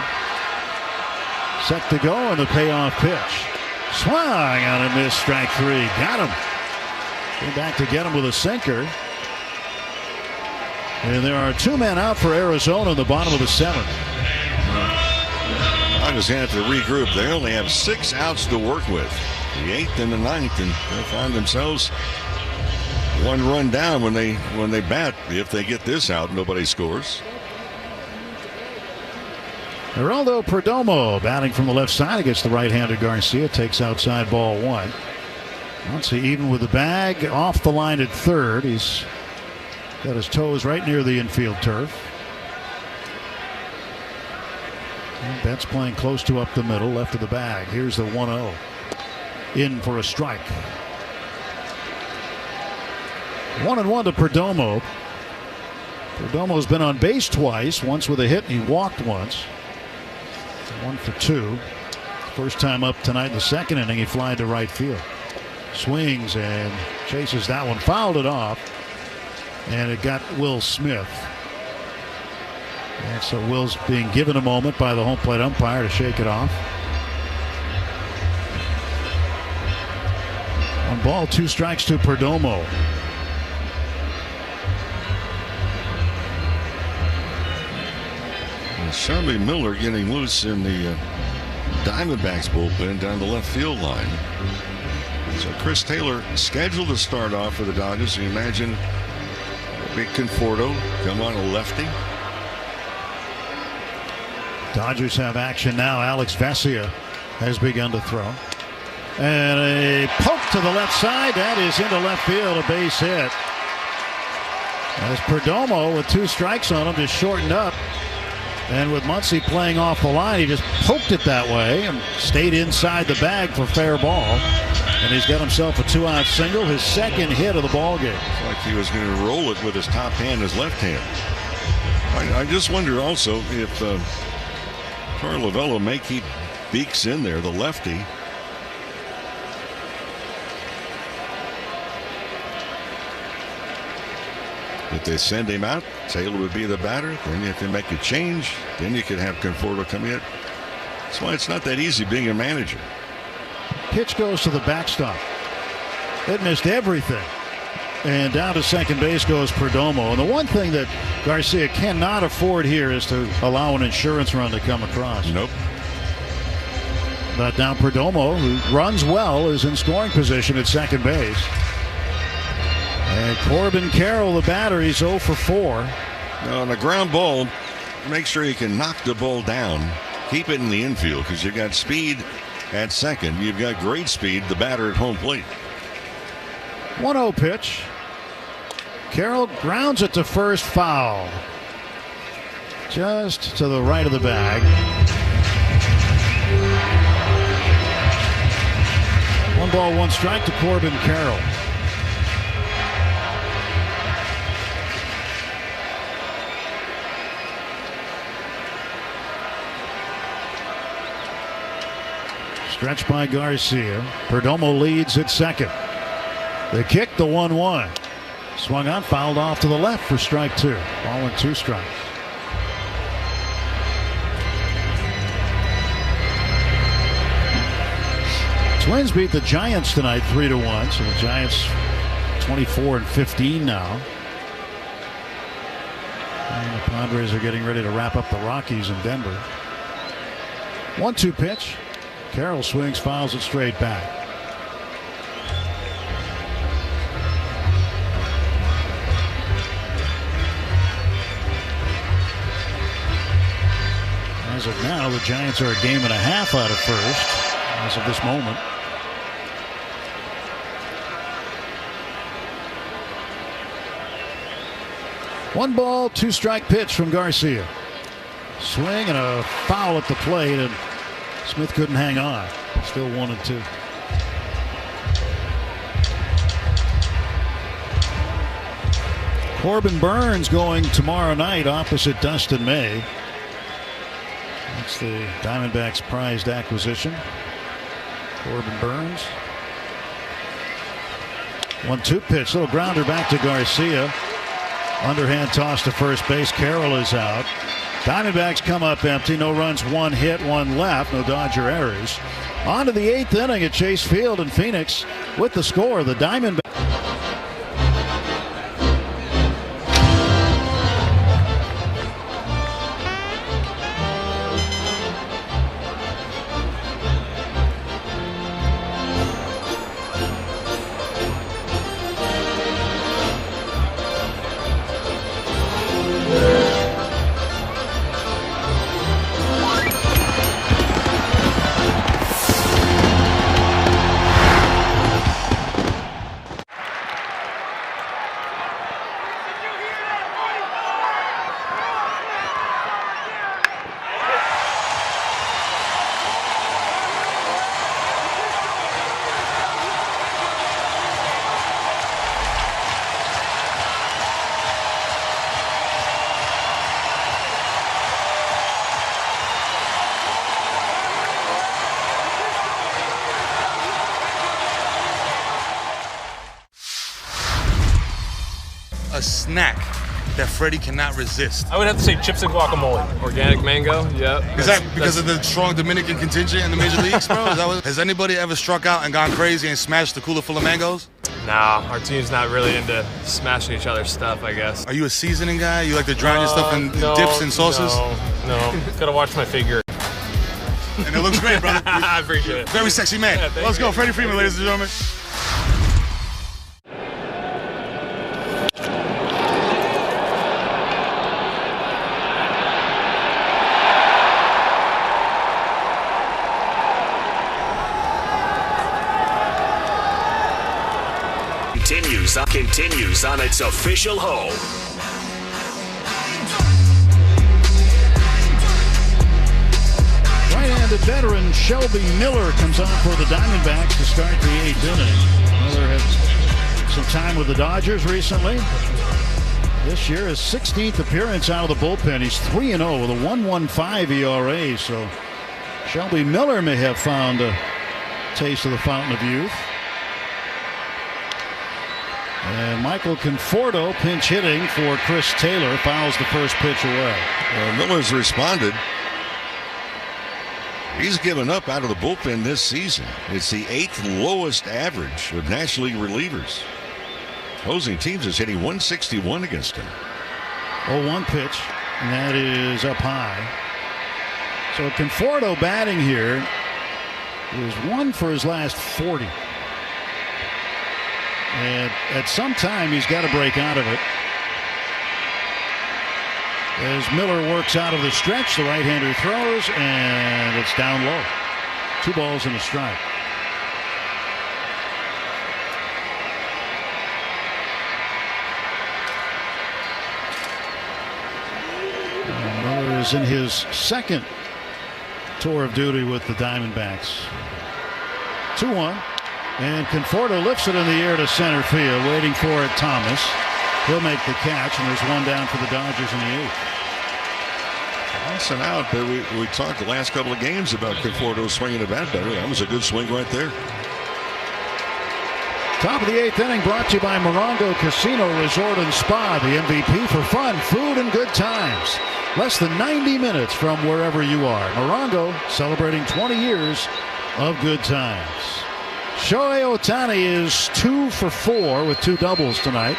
Set to go on the payoff pitch. Swung on and missed, strike 3. Got him. Came back to get him with a sinker. And there are 2 men out for Arizona in the bottom of the 7th. I just have to regroup. They only have 6 outs to work with. The 8th and the 9th, and they'll find themselves 1 run down when they bat. If they get this out, nobody scores. Geraldo Perdomo batting from the left side against the right-handed Garcia. Takes outside, ball 1. Once he even with the bag off the line at third. He's got his toes right near the infield turf. And Betts playing close to up the middle, left of the bag. Here's the 1-0. In for a strike. 1-1 to Perdomo. Perdomo's been on base twice, once with a hit and he walked once. 1 for 2. First time up tonight in the 2nd inning, he flied to right field. Swings and chases that one, fouled it off, and it got Will Smith. And so Will's being given a moment by the home plate umpire to shake it off. 1 ball, 2 strikes to Perdomo. Shelby Miller getting loose in the Diamondbacks bullpen down the left field line. So Chris Taylor scheduled to start off for the Dodgers. You imagine big Conforto come on a lefty. Dodgers have action now. Alex Vesia has begun to throw. And a poke to the left side. That is into left field, a base hit. As Perdomo with 2 strikes on him just shortened up. And with Muncy playing off the line, he just poked it that way and stayed inside the bag for fair ball. And he's got himself a 2-out single, his second hit of the ball game. It's like he was going to roll it with his top hand, his left hand. I just wonder also if Carl Lavello may keep Beeks in there, the lefty. If they send him out, Taylor would be the batter. Then if they make a change, then you could have Conforto come in. That's why it's not that easy being a manager. Pitch goes to the backstop. It missed everything. And down to second base goes Perdomo. And the one thing that Garcia cannot afford here is to allow an insurance run to come across. Nope. But now Perdomo, who runs well, is in scoring position at second base. And Corbin Carroll, the batter, he's 0 for 4. On a ground ball, make sure you can knock the ball down. Keep it in the infield because you've got speed at second. You've got great speed, the batter at home plate. 1-0 pitch. Carroll grounds it to first, foul. Just to the right of the bag. 1 ball, 1 strike to Corbin Carroll. Stretched by Garcia. Perdomo leads at second. The kick, the 1-1. Swung on, fouled off to the left for strike 2. Ball and 2 strikes. Twins beat the Giants tonight 3-1. So the Giants 24-15 now. And the Padres are getting ready to wrap up the Rockies in Denver. 1-2 pitch. Carroll swings, fouls it straight back. As of now, the Giants are a 1.5 games out of first as of this moment. One ball, 2 strike pitch from Garcia. Swing and a foul at the plate, and Smith couldn't hang on. Still 1-2. Corbin Burns going tomorrow night opposite Dustin May. That's the Diamondbacks' prized acquisition. Corbin Burns. 1-2 pitch. Little grounder back to Garcia. Underhand toss to first base. Carroll is out. Diamondbacks come up empty. No runs, 1 hit, 1 left. No Dodger errors. On to the 8th inning at Chase Field in Phoenix with the score. The Diamondbacks. A snack that Freddie cannot resist. I would have to say chips and guacamole. Organic mango, yeah. Is that because of the strong Dominican contingent in the major leagues, bro? Has anybody ever struck out and gone crazy and smashed the cooler full of mangoes? Nah, our team's not really into smashing each other's stuff, I guess. Are you a seasoning guy? You like to drown your stuff in dips and sauces? No. Gotta watch my figure. And it looks great, brother. I appreciate it. Very sexy man. Yeah, Let's go, Freddie Freeman, ladies and gentlemen. Continues on its official home. veteran Shelby Miller comes on for the Diamondbacks to start the 8th inning. Miller had some time with the Dodgers recently. This year, his 16th appearance out of the bullpen. He's 3-0 with a 1.15 ERA. So Shelby Miller may have found a taste of the fountain of youth. And Michael Conforto pinch hitting for Chris Taylor, fouls the first pitch away. Miller's responded. He's given up out of the bullpen this season. It's the 8th lowest average of National League relievers. Opposing teams is hitting 161 against him. 0-1 pitch, and that is up high. So Conforto batting here is 1 for his last 40. And at some time, he's got to break out of it. As Miller works out of the stretch, the right-hander throws, and it's down low. 2 balls and a strike. Miller is in his 2nd tour of duty with the Diamondbacks. 2-1. And Conforto lifts it in the air to center field, waiting for it, Thomas. He'll make the catch, and there's 1 down for the Dodgers in the 8th. Bouncing out, but we talked the last couple of games about Conforto swinging the bat better. That was a good swing right there. Top of the 8th inning brought to you by Morongo Casino Resort and Spa, the MVP for fun, food, and good times. Less than 90 minutes from wherever you are. Morongo celebrating 20 years of good times. Shohei Ohtani is 2 for 4 with 2 doubles tonight.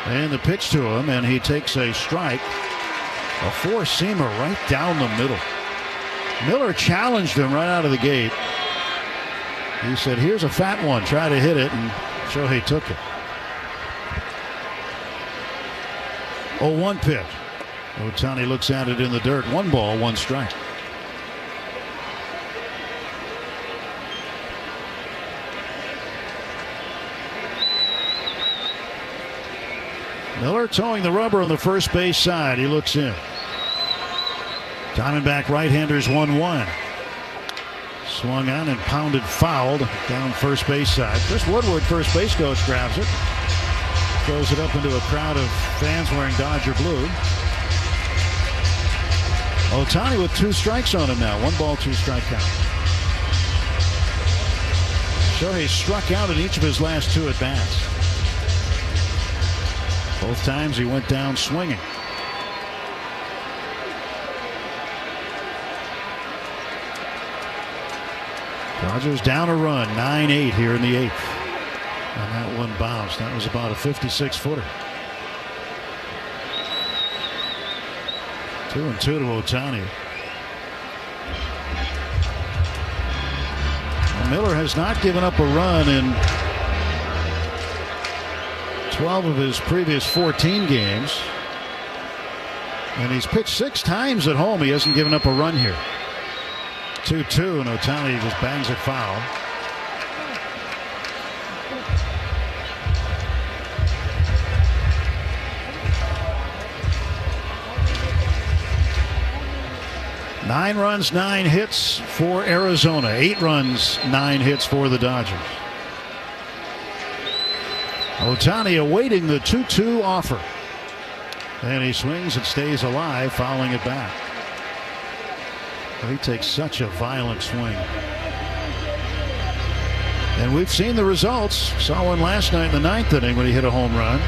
And the pitch to him, and he takes a strike. A 4-seamer right down the middle. Miller challenged him right out of the gate. He said, here's a fat one, try to hit it, and Shohei took it. 0-1 pitch. Ohtani looks at it in the dirt. 1 ball, 1 strike. Miller towing the rubber on the first base side. He looks in. Diamondback right-handers 1-1. Swung on and pounded, fouled down first base side. Chris Woodward, first base coach, grabs it. Throws it up into a crowd of fans wearing Dodger blue. Ohtani with 2 strikes on him now. 1 ball, 2 strike count. Shohei struck out in each of his last 2 at-bats. Both times he went down swinging. Dodgers down a run, 9-8 here in the 8th. And that one bounced. That was about a 56-footer. 2-2 to Ohtani. Well, Miller has not given up a run in 12 of his previous 14 games. And he's pitched 6 times at home. He hasn't given up a run here. 2-2, and Ohtani just bangs it foul. Nine runs, 9 hits for Arizona. 8 runs, 9 hits for the Dodgers. Ohtani awaiting the 2-2 offer. And he swings and stays alive, fouling it back. He takes such a violent swing. And we've seen the results. Saw one last night in the 9th inning when he hit a home run.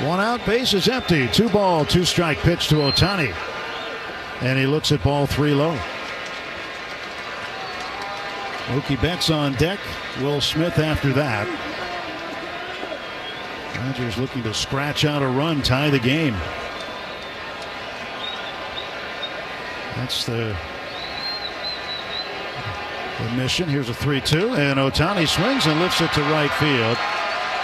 One out, base is empty. 2 ball, 2 strike pitch to Ohtani. And he looks at ball 3 low. Mookie Betts on deck. Will Smith after that. Dodgers looking to scratch out a run, tie the game. That's the mission. Here's a 3-2, and Ohtani swings and lifts it to right field.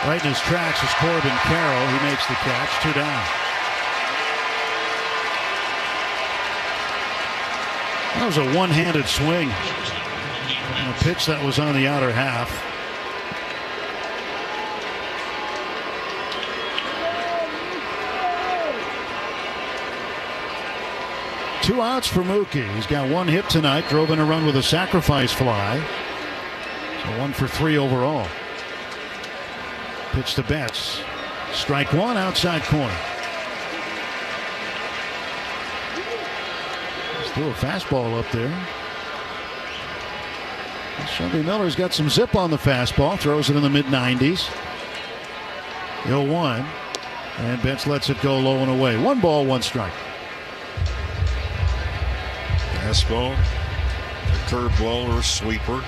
Right in his tracks is Corbin Carroll. He makes the catch. 2 down. That was a one-handed swing. And a pitch that was on the outer half. 2 outs for Mookie. He's got 1 hit tonight. Drove in a run with a sacrifice fly. So 1 for 3 overall. Pitch to Betts. Strike 1, outside corner. Just threw a fastball up there. Shelby Miller's got some zip on the fastball. Throws it in the mid-90s. 0-1. And Betts lets it go low and away. 1 ball, 1 strike. Fastball, a curveball or a sweeper,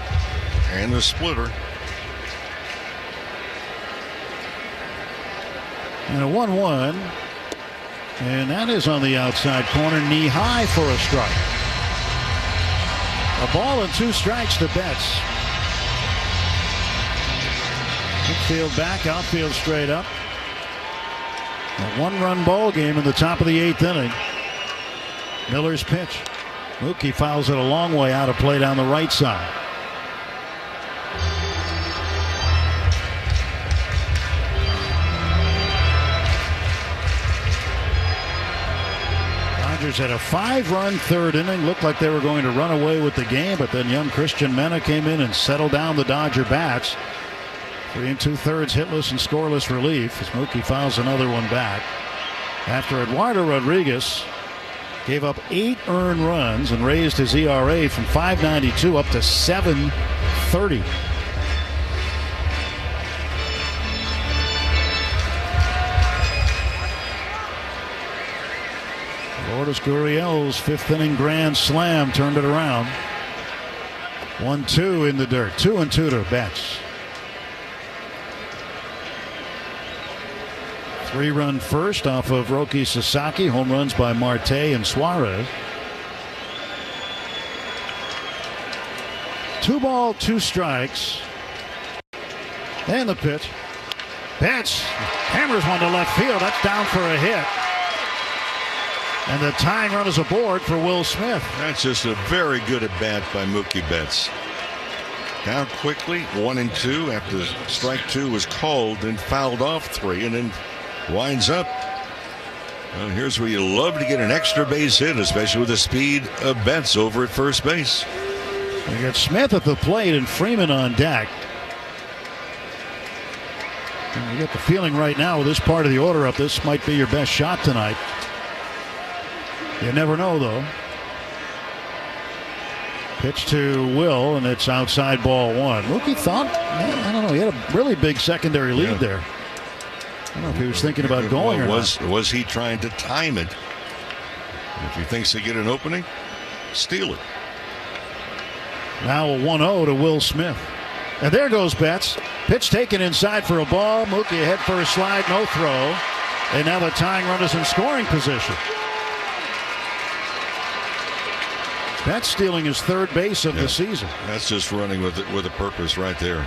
and a splitter. And a 1-1. And that is on the outside corner, knee high for a strike. A ball and 2 strikes to Betts. Infield back, outfield straight up. A 1-run ball game in the top of the 8th inning. Miller's pitch. Mookie fouls it a long way out of play down the right side. Dodgers had a 5-run 3rd inning. Looked like they were going to run away with the game, but then young Christian Mena came in and settled down the Dodger bats. 3 2/3 hitless and scoreless relief as Mookie fouls another one back. After Eduardo Rodriguez gave up 8 earned runs and raised his ERA from 5.92 up to 7.30. Lourdes Gurriel's 5th inning grand slam turned it around. 1-2 in the dirt. 2-2 to Betts. 3-run first off of Roki Sasaki. Home runs by Marte and Suarez. 2 ball, 2 strikes. And the pitch. Betts hammers one to left field. That's down for a hit. And the tying run is aboard for Will Smith. That's just a very good at bat by Mookie Betts. Down quickly, 1-2 after strike 2 was called and fouled off 3, and then winds up. Well, here's where you love to get an extra base hit, especially with the speed of Betts over at first base. You got Smith at the plate and Freeman on deck. And you get the feeling right now with this part of the order up, this might be your best shot tonight. You never know, though. Pitch to Will, and it's outside ball 1. Mookie thought, I don't know, he had a really big secondary lead there. I don't know if he was thinking about going or not. Was he trying to time it? If he thinks to get an opening, steal it. Now a 1-0 to Will Smith. And there goes Betts. Pitch taken inside for a ball. Mookie ahead for a slide, no throw. And now the tying run is in scoring position. Betts stealing his 3rd base of the season. That's just running with a purpose right there.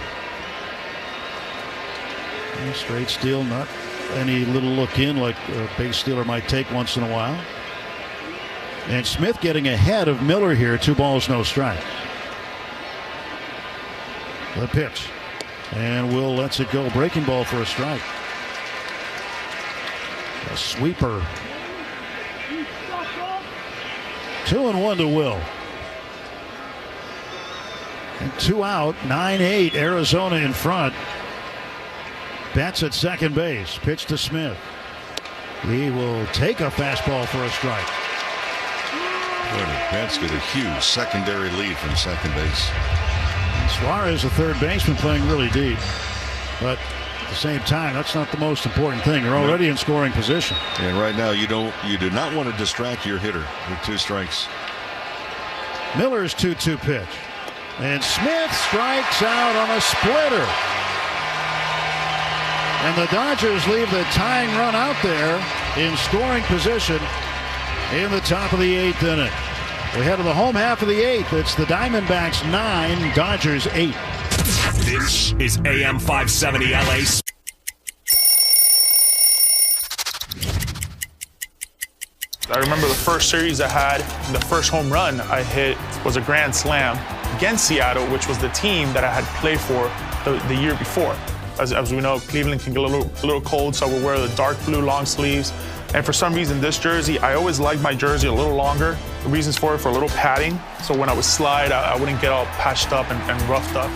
Straight steal, not any little look in like a base stealer might take once in a while. And Smith getting ahead of Miller here. 2 balls, no strikes. The pitch. And Will lets it go. Breaking ball for a strike. A sweeper. 2-1 to Will. And 2 out. 9-8. Arizona in front. Betts at second base. Pitch to Smith. He will take a fastball for a strike. Betts get a huge secondary lead from second base. And Suarez, the third baseman, playing really deep. But at the same time, that's not the most important thing. They're already in scoring position. And right now, you do not want to distract your hitter with 2 strikes. Miller's 2-2 pitch. And Smith strikes out on a splitter. And the Dodgers leave the tying run out there in scoring position in the top of the 8th inning. We head to the home half of the 8th. It's the Diamondbacks 9, Dodgers 8. This is AM 570 LA. I remember the first series I had, the first home run I hit was a grand slam against Seattle, which was the team that I had played for the year before. As we know, Cleveland can get a little cold, so we'll wear the dark blue long sleeves. And for some reason, this jersey, I always liked my jersey a little longer. The reasons for it, for a little padding. So when I would slide, I wouldn't get all patched up and roughed up.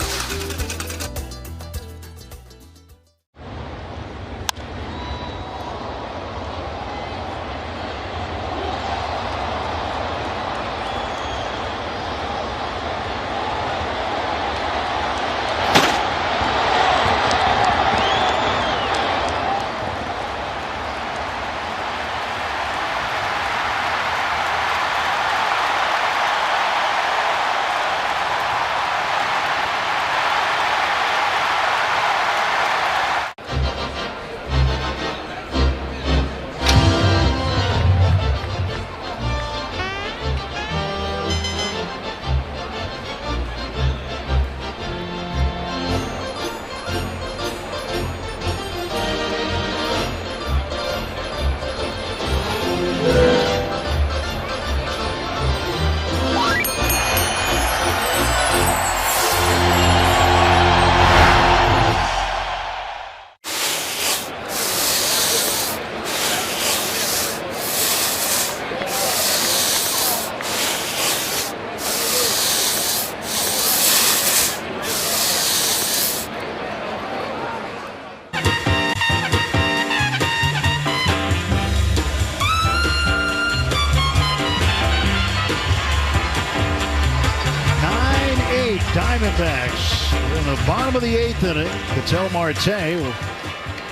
Diamondbacks in the bottom of the 8th inning. Ketel Marte will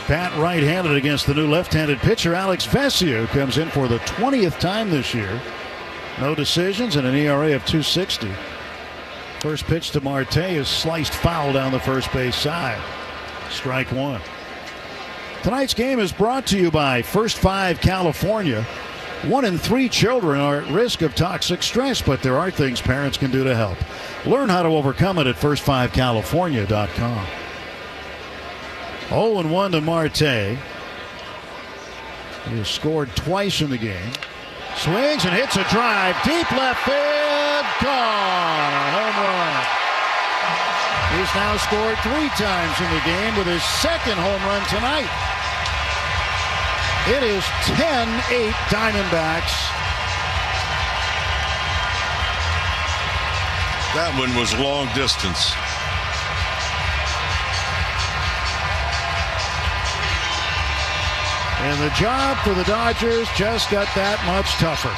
bat right-handed against the new left-handed pitcher Alex Vesia, who comes in for the 20th time this year. No decisions and an ERA of 2.60. First pitch to Marte is sliced foul down the first base side. Strike one. Tonight's game is brought to you by First 5 California. 1 in 3 children are at risk of toxic stress, but there are things parents can do to help. Learn how to overcome it at first5california.com. 0-1 to Marte. He has scored twice in the game. Swings and hits a drive. Deep left field. Gone. A home run. He's now scored 3 times in the game with his second home run tonight. It is 10-8 Diamondbacks. That one was long distance. And the job for the Dodgers just got that much tougher.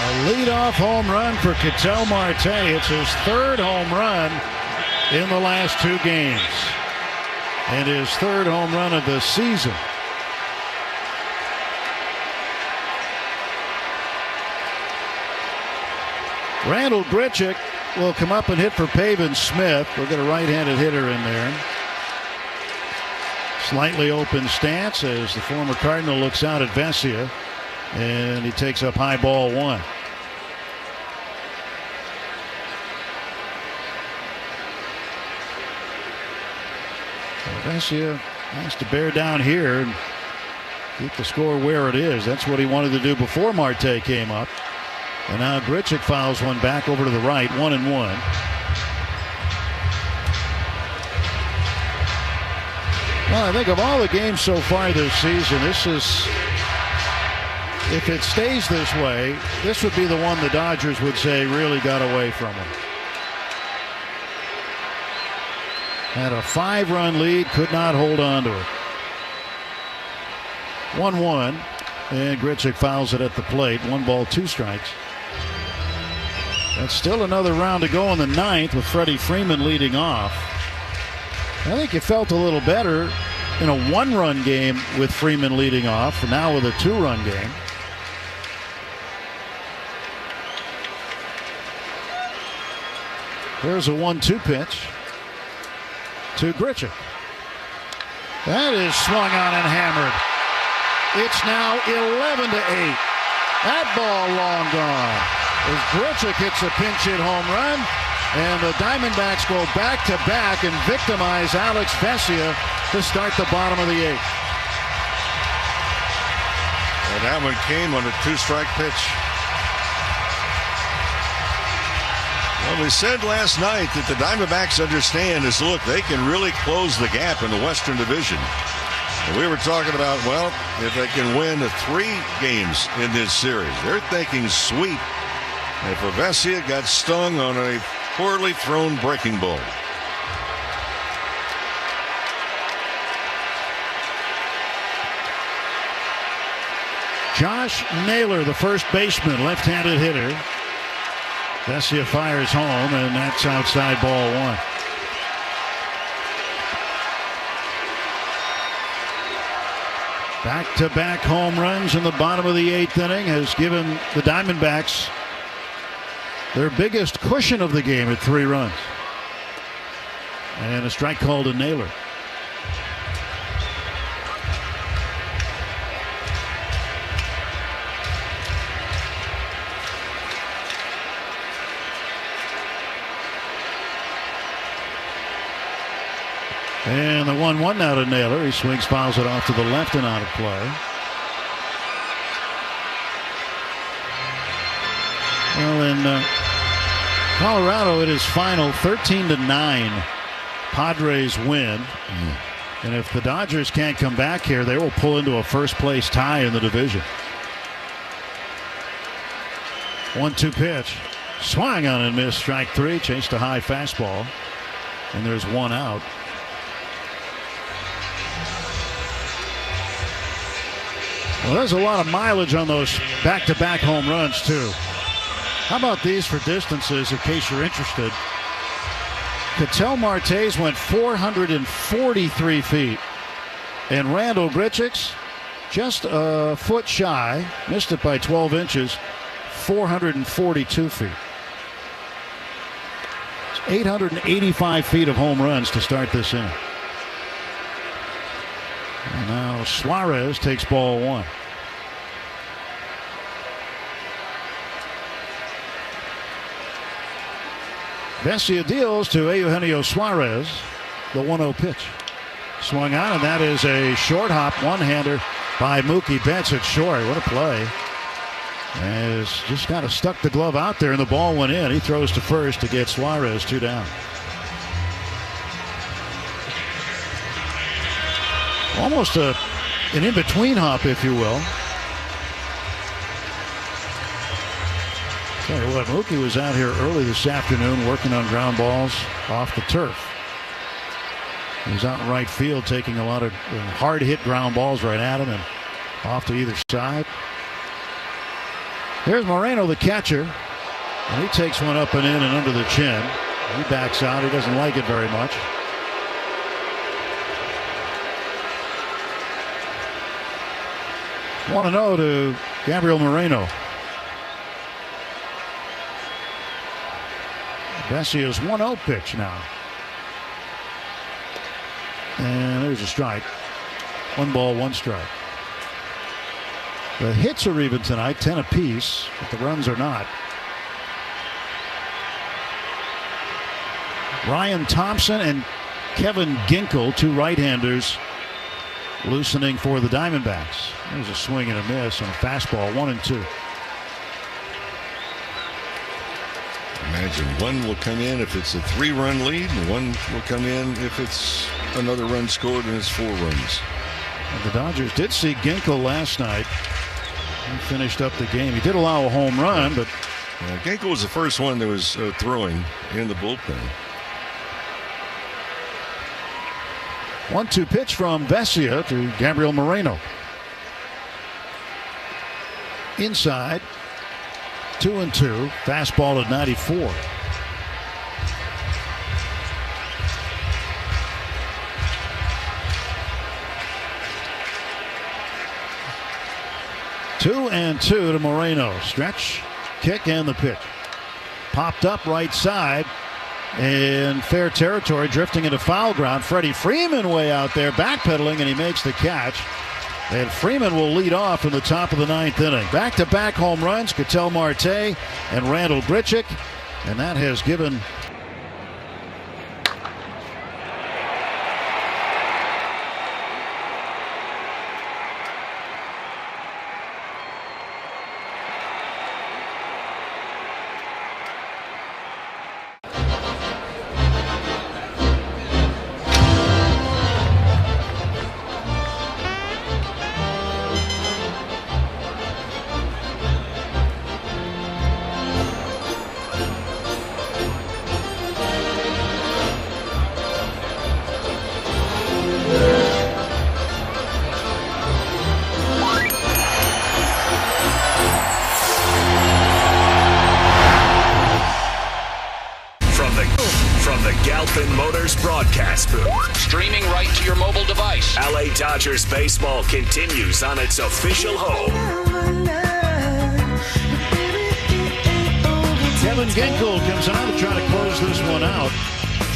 A leadoff home run for Ketel Marte. It's his 3rd home run in the last 2 games. And his 3rd home run of the season. Randall Grichuk will come up and hit for Pavin Smith. We'll get a right-handed hitter in there. Slightly open stance as the former Cardinal looks out at Vesia. And he takes up high ball 1. Vesia has to bear down here and keep the score where it is. That's what he wanted to do before Marte came up. And now Grichuk fouls one back over to the right, 1-1. Well, I think of all the games so far this season, this is, if it stays this way, this would be the one the Dodgers would say really got away from them. Had a 5-run lead, could not hold on to it. 1-1, and Grichuk fouls it at the plate. 1 ball, 2 strikes. That's still another round to go in the 9th with Freddie Freeman leading off. I think you felt a little better in a 1-run game with Freeman leading off, and now with a 2-run game. There's a 1-2 pitch to Grichuk. That is swung on and hammered. It's now 11-8. That ball long gone. As Grichuk hits a pinch hit home run, and the Diamondbacks go back-to-back and victimize Alex Vesia to start the bottom of the 8th. And that one came on a 2-strike pitch. Well, we said last night that the Diamondbacks understand is, look, they can really close the gap in the Western Division. And we were talking about, well, if they can win the 3 games in this series, they're thinking sweep. And Vesia got stung on a poorly thrown breaking ball. Josh Naylor, the first baseman, left-handed hitter. Vesia fires home, and that's outside ball 1. Back-to-back home runs in the bottom of the 8th inning has given the Diamondbacks their biggest cushion of the game at 3 runs. And a strike called to Naylor. And the 1-1 now to Naylor. He swings, fouls it off to the left and out of play. Well, in Colorado, it is final 13-9. Padres win. And if the Dodgers can't come back here, they will pull into a first-place tie in the division. 1-2 pitch. Swung on and missed. Strike 3. Chased a high fastball. And there's 1 out. Well, there's a lot of mileage on those back-to-back home runs, too. How about these for distances, in case you're interested? Ketel Marte's went 443 feet. And Randall Grichuk's just a foot shy, missed it by 12 inches, 442 feet. It's 885 feet of home runs to start this inning. And now Suarez takes ball 1. Vesia deals to Eugenio Suarez. The 1-0 pitch. Swung on, and that is a short hop one-hander by Mookie Betts at short. What a play. As just kind of stuck the glove out there, and the ball went in. He throws to first to get Suarez 2 down. Almost an in-between hop, if you will. Tell you what, Mookie was out here early this afternoon working on ground balls off the turf. He was out in right field taking a lot of hard-hit ground balls right at him and off to either side. Here's Moreno, the catcher. And he takes one up and in and under the chin. He backs out. He doesn't like it very much. Want to know to Gabriel Moreno. Vesia's 1-0 pitch now. And there's a strike. 1 ball, 1 strike. The hits are even tonight, 10 apiece, but the runs are not. Ryan Thompson and Kevin Ginkel, 2 right-handers, loosening for the Diamondbacks. There's a swing and a miss on a fastball, 1-2. Imagine one will come in if it's a 3-run lead, and one will come in if it's another run scored and it's 4 runs. And the Dodgers did see Ginkel last night. He finished up the game. He did allow a home run, but Ginkel was the first one that was throwing in the bullpen. 1-2 pitch from Vesia to Gabriel Moreno. Inside. 2-2. Fastball at 94. Two and 2 to Moreno. Stretch, kick, and the pitch. Popped up right side in fair territory, drifting into foul ground. Freddie Freeman way out there, backpedaling, and he makes the catch. And Freeman will lead off in the top of the 9th inning. Back-to-back home runs, Ketel Marte and Randall Grichuk. And that has given Ruffin Motors broadcast booth. Streaming right to your mobile device. LA Dodgers baseball continues on its official home. Kevin Ginkel comes out to try to close this one out.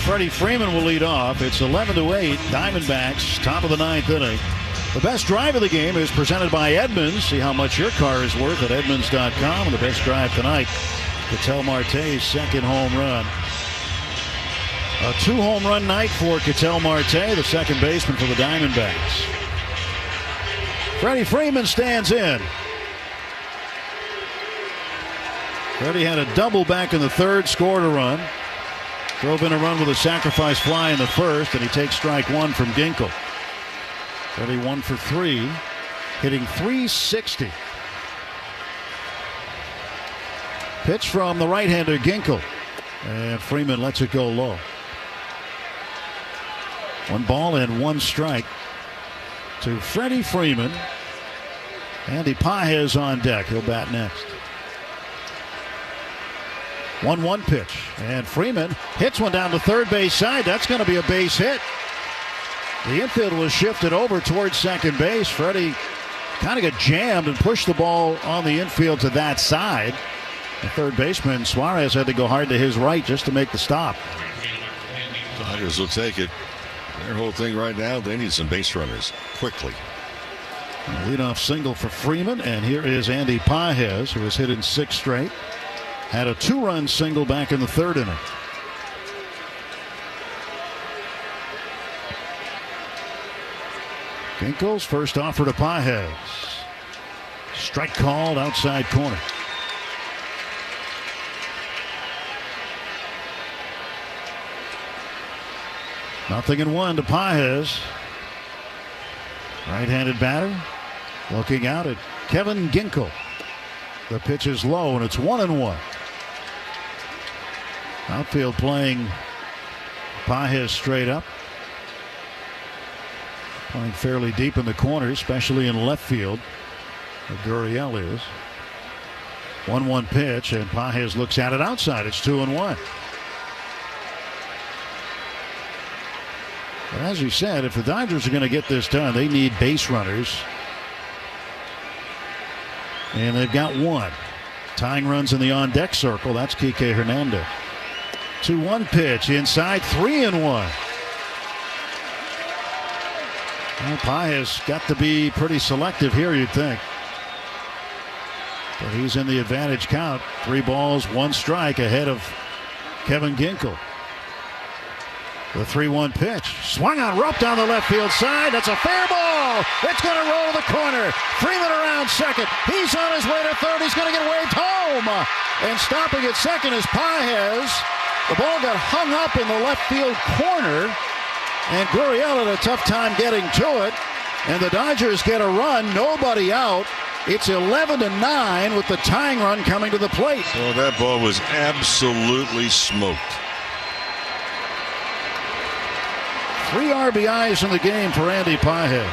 Freddie Freeman will lead off. It's 11-8, Diamondbacks, top of the 9th inning. The best drive of the game is presented by Edmunds. See how much your car is worth at Edmunds.com. And the best drive tonight, Ketel Marte's second home run. A 2-home run night for Ketel Marte, the second baseman for the Diamondbacks. Freddie Freeman stands in. Freddie had a double back in the third, scored a run. Drove in a run with a sacrifice fly in the first, and he takes strike one from Ginkel. Freddie 1 for 3, hitting .360. Pitch from the right-hander Ginkel, and Freeman lets it go low. 1 ball and 1 strike to Freddie Freeman. Andy Pages on deck. He'll bat next. 1-1 pitch, and Freeman hits one down the third base side. That's going to be a base hit. The infield was shifted over towards second base. Freddie kind of got jammed and pushed the ball on the infield to that side. The third baseman, Suarez, had to go hard to his right just to make the stop. Dodgers will take it. Their whole thing right now, they need some base runners quickly. Leadoff single for Freeman, and here is Andy Pages, who has hit in 6 straight. Had a 2-run single back in the third inning. Ginkel's first offer to Pages. Strike called outside corner. Nothing in 1 to Pages. Right-handed batter looking out at Kevin Ginkel. The pitch is low, and it's 1-1. Outfield playing Pages straight up. Playing fairly deep in the corner, especially in left field. Gurriel is. 1-1 pitch, and Pages looks at it outside. It's 2-1. But as you said, if the Dodgers are going to get this done, they need base runners. And they've got 1. Tying runs in the on-deck circle. That's Kike Hernandez. 2-1 pitch inside, 3-1. Well, Pages got to be pretty selective here, you'd think. But he's in the advantage count. 3 balls, 1 strike ahead of Kevin Ginkel. The 3-1 pitch. Swung on, rope down the left field side. That's a fair ball. It's going to roll to the corner. Freeman around second. He's on his way to third. He's going to get waved home. And stopping at second is Pages. The ball got hung up in the left field corner. And Gurriel had a tough time getting to it. And the Dodgers get a run. Nobody out. It's 11-9 with the tying run coming to the plate. Well, that ball was absolutely smoked. 3 RBIs in the game for Andy Pages.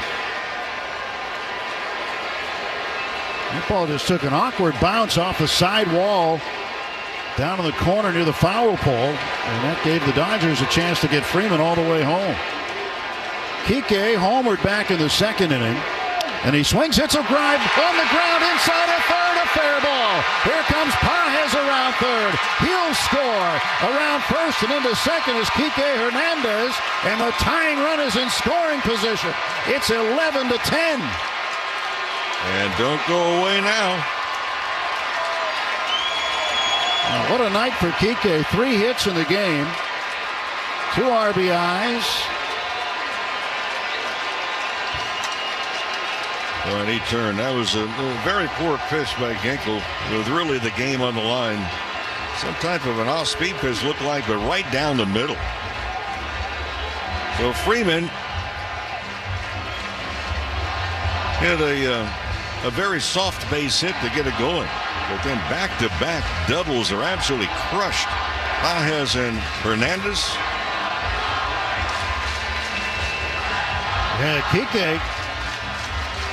That ball just took an awkward bounce off the side wall down in the corner near the foul pole, and that gave the Dodgers a chance to get Freeman all the way home. Kike homered back in the second inning, and he swings, hits a drive on the ground inside a third, a fair ball. Here comes Pages around third. He'll score. Around first and into second is Kike Hernandez, and the tying run is in scoring position. It's 11-10. And don't go away now. What a night for Kike. 3 hits in the game. 2 RBIs. And he turned. That was a very poor pitch by Ginkel with really the game on the line. Some type of an off-speed pitch looked like, but right down the middle. So Freeman hit a very soft base hit to get it going. But then back-to-back doubles are absolutely crushed. Pages and Hernandez. Yeah, Kike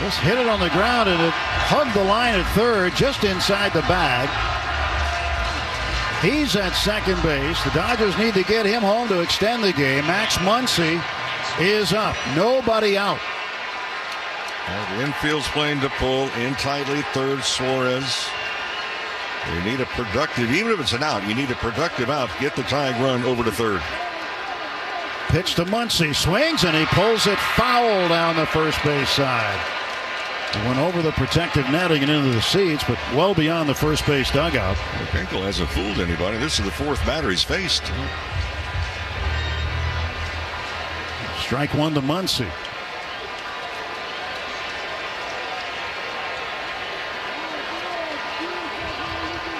just hit it on the ground, and it hugged the line at third, just inside the bag. He's at second base. The Dodgers need to get him home to extend the game. Max Muncy is up. Nobody out. The infield's playing to pull. In tightly, third, Suarez. You need a productive, even if it's an out, you need a productive out. Get the tying run over to third. Pitch to Muncy. Swings, and he pulls it foul down the first base side. It went over the protective netting and into the seats, but well beyond the first base dugout. Ketel hasn't fooled anybody. This is the fourth batter he's faced. Strike one to Muncy.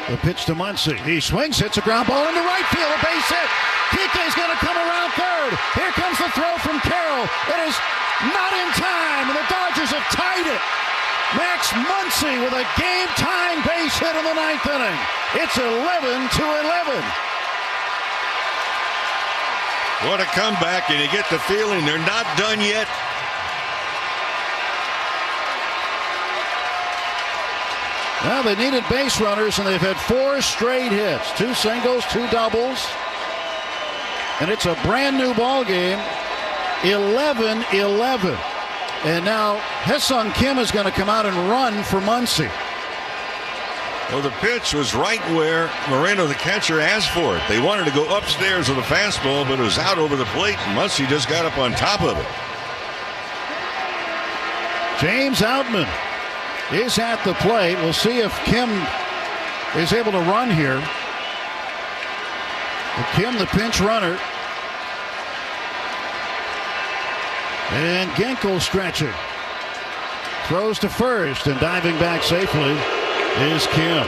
The pitch to Muncy. He swings, hits a ground ball into right field. A base hit. Kike's going to come around third. Here comes the throw from Carroll. It is not in time, and the Dodgers have tied it. Max Muncy with a game-tying base hit in the ninth inning. It's 11-11. What a comeback, and you get the feeling they're not done yet. Well, they needed base runners, and they've had 4 straight hits. 2 singles, 2 doubles. And it's a brand new ball game. 11-11. And now Ha-Seong Kim is going to come out and run for Muncy. Well, the pitch was right where Moreno, the catcher, asked for it. They wanted to go upstairs with a fastball, but it was out over the plate, and Muncy just got up on top of it. James Outman is at the plate. We'll see if Kim is able to run here. Kim, the pinch runner. And Ginkel stretching. Throws to first, and diving back safely is Kim.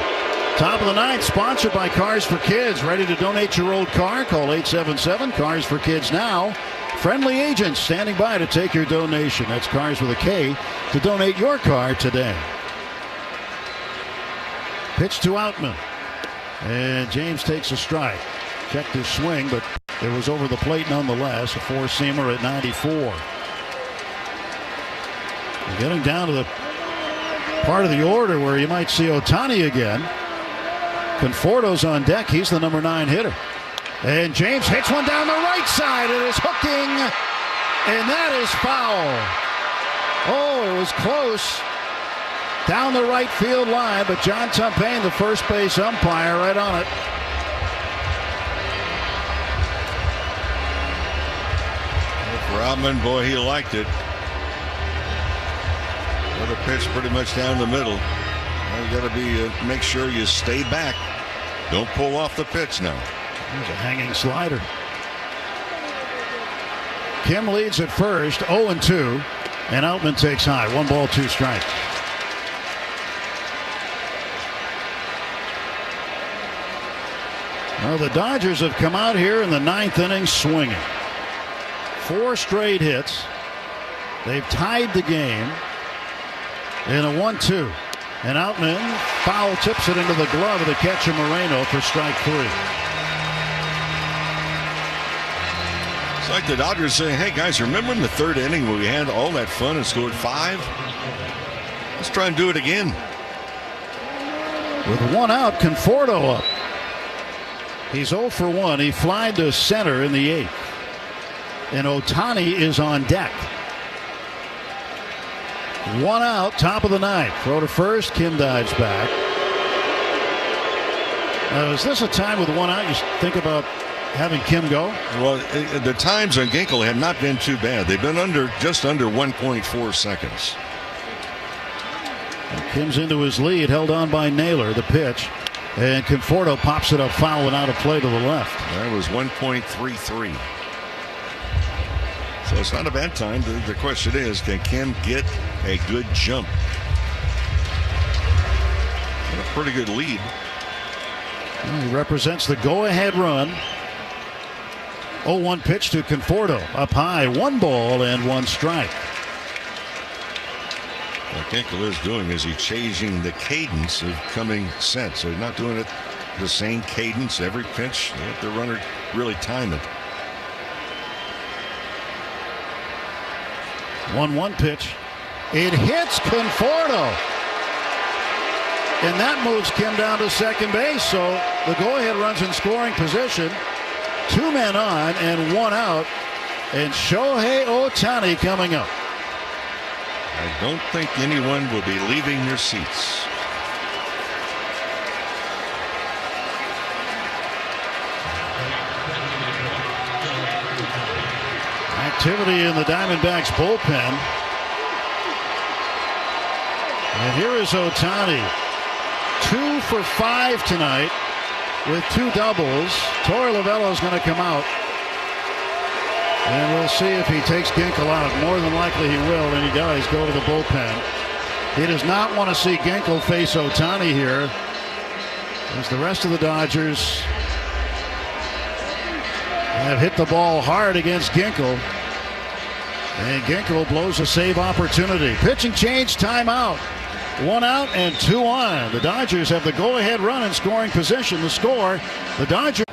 Top of the ninth, sponsored by Cars for Kids. Ready to donate your old car? Call 877 Cars for Kids now. Friendly agents standing by to take your donation. That's Cars with a K to donate your car today. Pitch to Outman. And James takes a strike. Checked his swing, but it was over the plate nonetheless. A 4-seamer at 94. We're getting down to the part of the order where you might see Ohtani again. Conforto's on deck. He's the number 9 hitter. And James hits one down the right side. It is hooking, and that is foul. Oh, it was close down the right field line, but John Tumpane, the first base umpire, right on it. Rodman, boy, he liked it. Well, the pitch pretty much down the middle. Well, you got to be make sure you stay back. Don't pull off the pitch now. There's a hanging slider. Kim leads at first, 0-2, and Outman takes high. 1 ball, 2 strikes. Well, the Dodgers have come out here in the 9th inning swinging. 4 straight hits. They've tied the game in a 1-2. And Outman foul tips it into the glove of the catcher Moreno for strike 3. It's like the Dodgers saying, hey guys, remember in the 3rd inning when we had all that fun and scored 5? Let's try and do it again. With 1 out, Conforto up. He's 0 for 1. He flied to center in the 8th. And Ohtani is on deck. 1 out, top of the 9th. Throw to first. Kim dives back. Now, is this a time with 1 out you think about having Kim go? Well, the times on Ginkel have not been too bad. They've been just under 1.4 seconds. And Kim's into his lead, held on by Naylor. The pitch. And Conforto pops it up foul and out of play to the left. That was 1.33. So it's not a bad time. The question is, can Kim get a good jump? And a pretty good lead. Well, he represents the go-ahead run. 0-1 pitch to Conforto. Up high, 1 ball and 1 strike. What Ginkel is doing is he's changing the cadence of coming set. So he's not doing it the same cadence every pitch. Let the runner really time it. 1-1 pitch. It hits Conforto. And that moves Kim down to second base. So the go-ahead run's in scoring position. 2 men on and 1 out. And Shohei Ohtani coming up. I don't think anyone will be leaving their seats. Activity in the Diamondbacks bullpen. And here is Ohtani. 2 for 5 tonight with 2 doubles. Torey Lovullo is going to come out. And we'll see if he takes Ginkel out. More than likely he will, and he does go to the bullpen. He does not want to see Ginkel face Ohtani here, as the rest of the Dodgers have hit the ball hard against Ginkel. And Ginkel blows a save opportunity. Pitching change, timeout. 1 out and 2 on. The Dodgers have the go-ahead run in scoring position. The score, the Dodgers.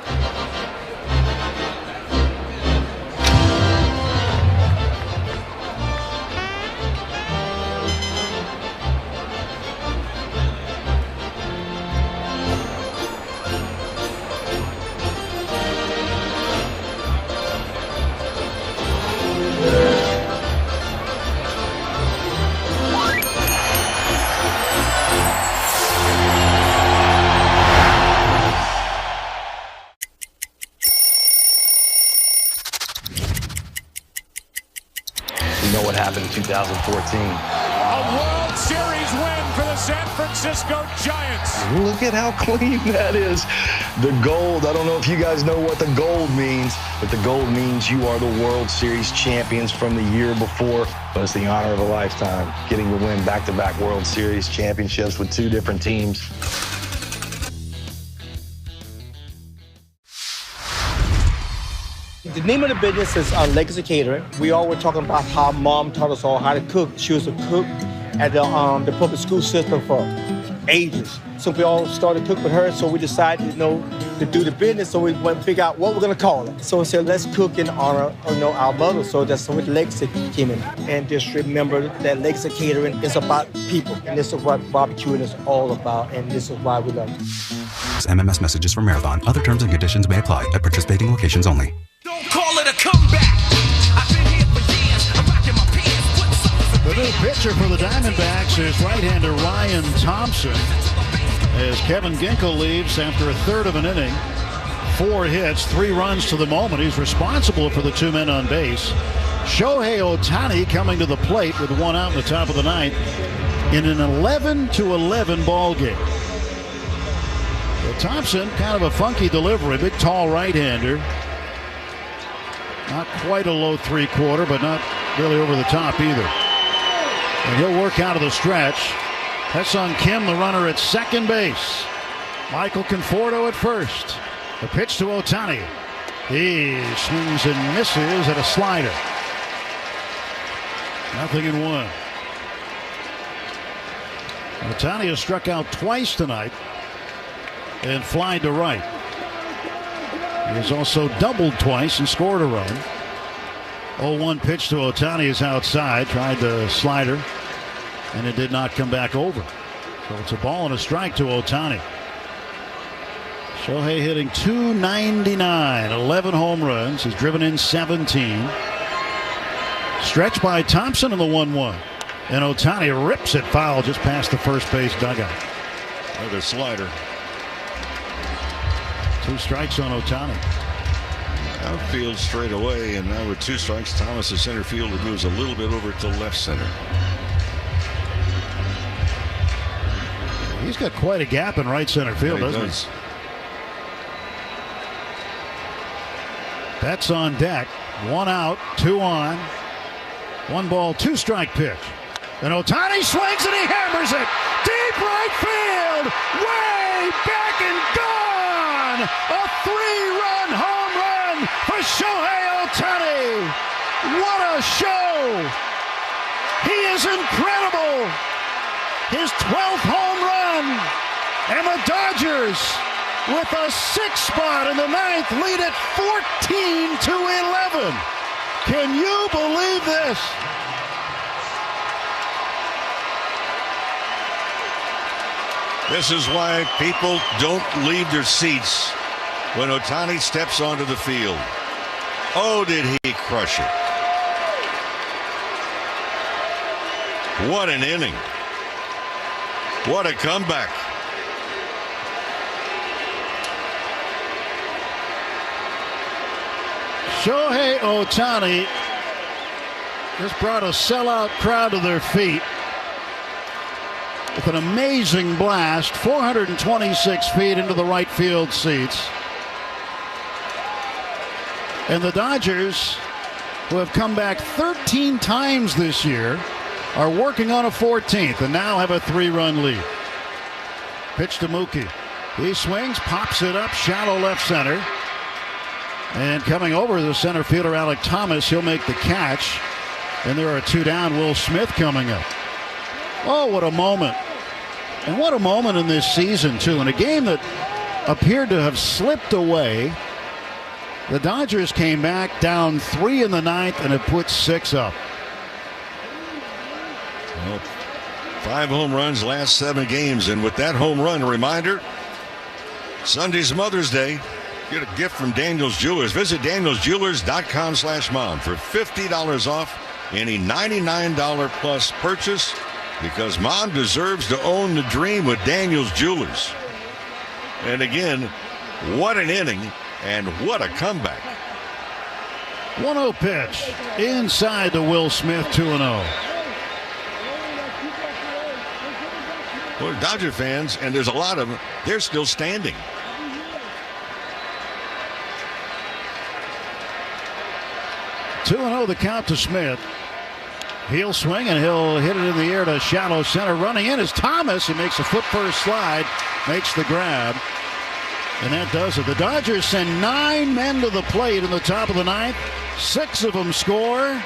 what happened in 2014. A World Series win for the San Francisco Giants. Look at how clean that is. The gold, I don't know if you guys know what the gold means, but the gold means you are the World Series champions from the year before. But it's the honor of a lifetime, getting to win back-to-back World Series championships with two different teams. The name of the business is Legacy Catering. We all were talking about how Mom taught us all how to cook. She was a cook at the public school system for ages. So we all started to cook with her, so we decided, to do the business, so we went and figure out what we're gonna call it. So we said, let's cook in honor of, our mother, so that's when Legacy came in. And just remember that Legacy Catering is about people, and this is what barbecuing is all about, and this is why we love it. MMS messages from Marathon. Other terms and conditions may apply at participating locations only. Don't call it a comeback. I've been here for years. I'm rocking my pants. The new pitcher for the Diamondbacks is right-hander Ryan Thompson, as Kevin Ginkel leaves after a third of an inning. 4 hits, 3 runs to the moment. He's responsible for the 2 men on base. Shohei Ohtani coming to the plate with 1 out in the top of the 9th in an 11-11 ball game. Well, Thompson, kind of a funky delivery, big tall right-hander. Not quite a low 3/4, but not really over the top either. And he'll work out of the stretch. That's on Kim, the runner at second base. Michael Conforto at first. The pitch to Ohtani. He swings and misses at a slider. 0-1. Ohtani has struck out twice tonight and flied to right. He has also doubled twice and scored a run. 0-1 pitch to Ohtani is outside. Tried the slider, and it did not come back over. So it's a ball and a strike to Ohtani. Shohei hitting .299, 11 home runs. He's driven in 17. Stretched by Thompson in the 1-1. And Ohtani rips it foul just past the first base dugout. Another slider. 2 strikes on Ohtani. Outfield straight away, and now with 2 strikes, Thomas, the center fielder, moves a little bit over to left center. He's got quite a gap in right center field, doesn't he? Betts on deck. 1 out, 2 on. 1 ball, 2 strike pitch. And Ohtani swings and he hammers it. Deep right field. Way back and gone. A 3-run home run for Shohei Ohtani. What a show. He is incredible. His 12th home run. And the Dodgers, with a 6th spot in the 9th, lead at 14-11. Can you believe this? This is why people don't leave their seats when Ohtani steps onto the field. Oh, did he crush it. What an inning. What a comeback. Shohei Ohtani just brought a sellout crowd to their feet with an amazing blast, 426 feet into the right field seats. And the Dodgers, who have come back 13 times this year, are working on a 14th and now have a 3-run lead. Pitch to Mookie. He swings, pops it up, shallow left center. And coming over the center fielder, Alec Thomas, he'll make the catch. And there are 2 down. Will Smith coming up. Oh, what a moment. And what a moment in this season, too. In a game that appeared to have slipped away, the Dodgers came back down 3 in the 9th and have put 6 up. Well, 5 home runs last 7 games. And with that home run, a reminder, Sunday's Mother's Day. Get a gift from Daniel's Jewelers. Visit danielsjewelers.com/mom for $50 off any $99 plus purchase, because mom deserves to own the dream with Daniel's Jewelers. And again, what an inning and what a comeback. 1-0 pitch inside to Will Smith, 2-0. Well, Dodger fans, and there's a lot of them, they're still standing. 2-0 the count to Smith. He'll swing and he'll hit it in the air to shallow center. Running in is Thomas. He makes a foot first slide, makes the grab, and that does it. The Dodgers send 9 men to the plate in the top of the 9th. 6 of them score,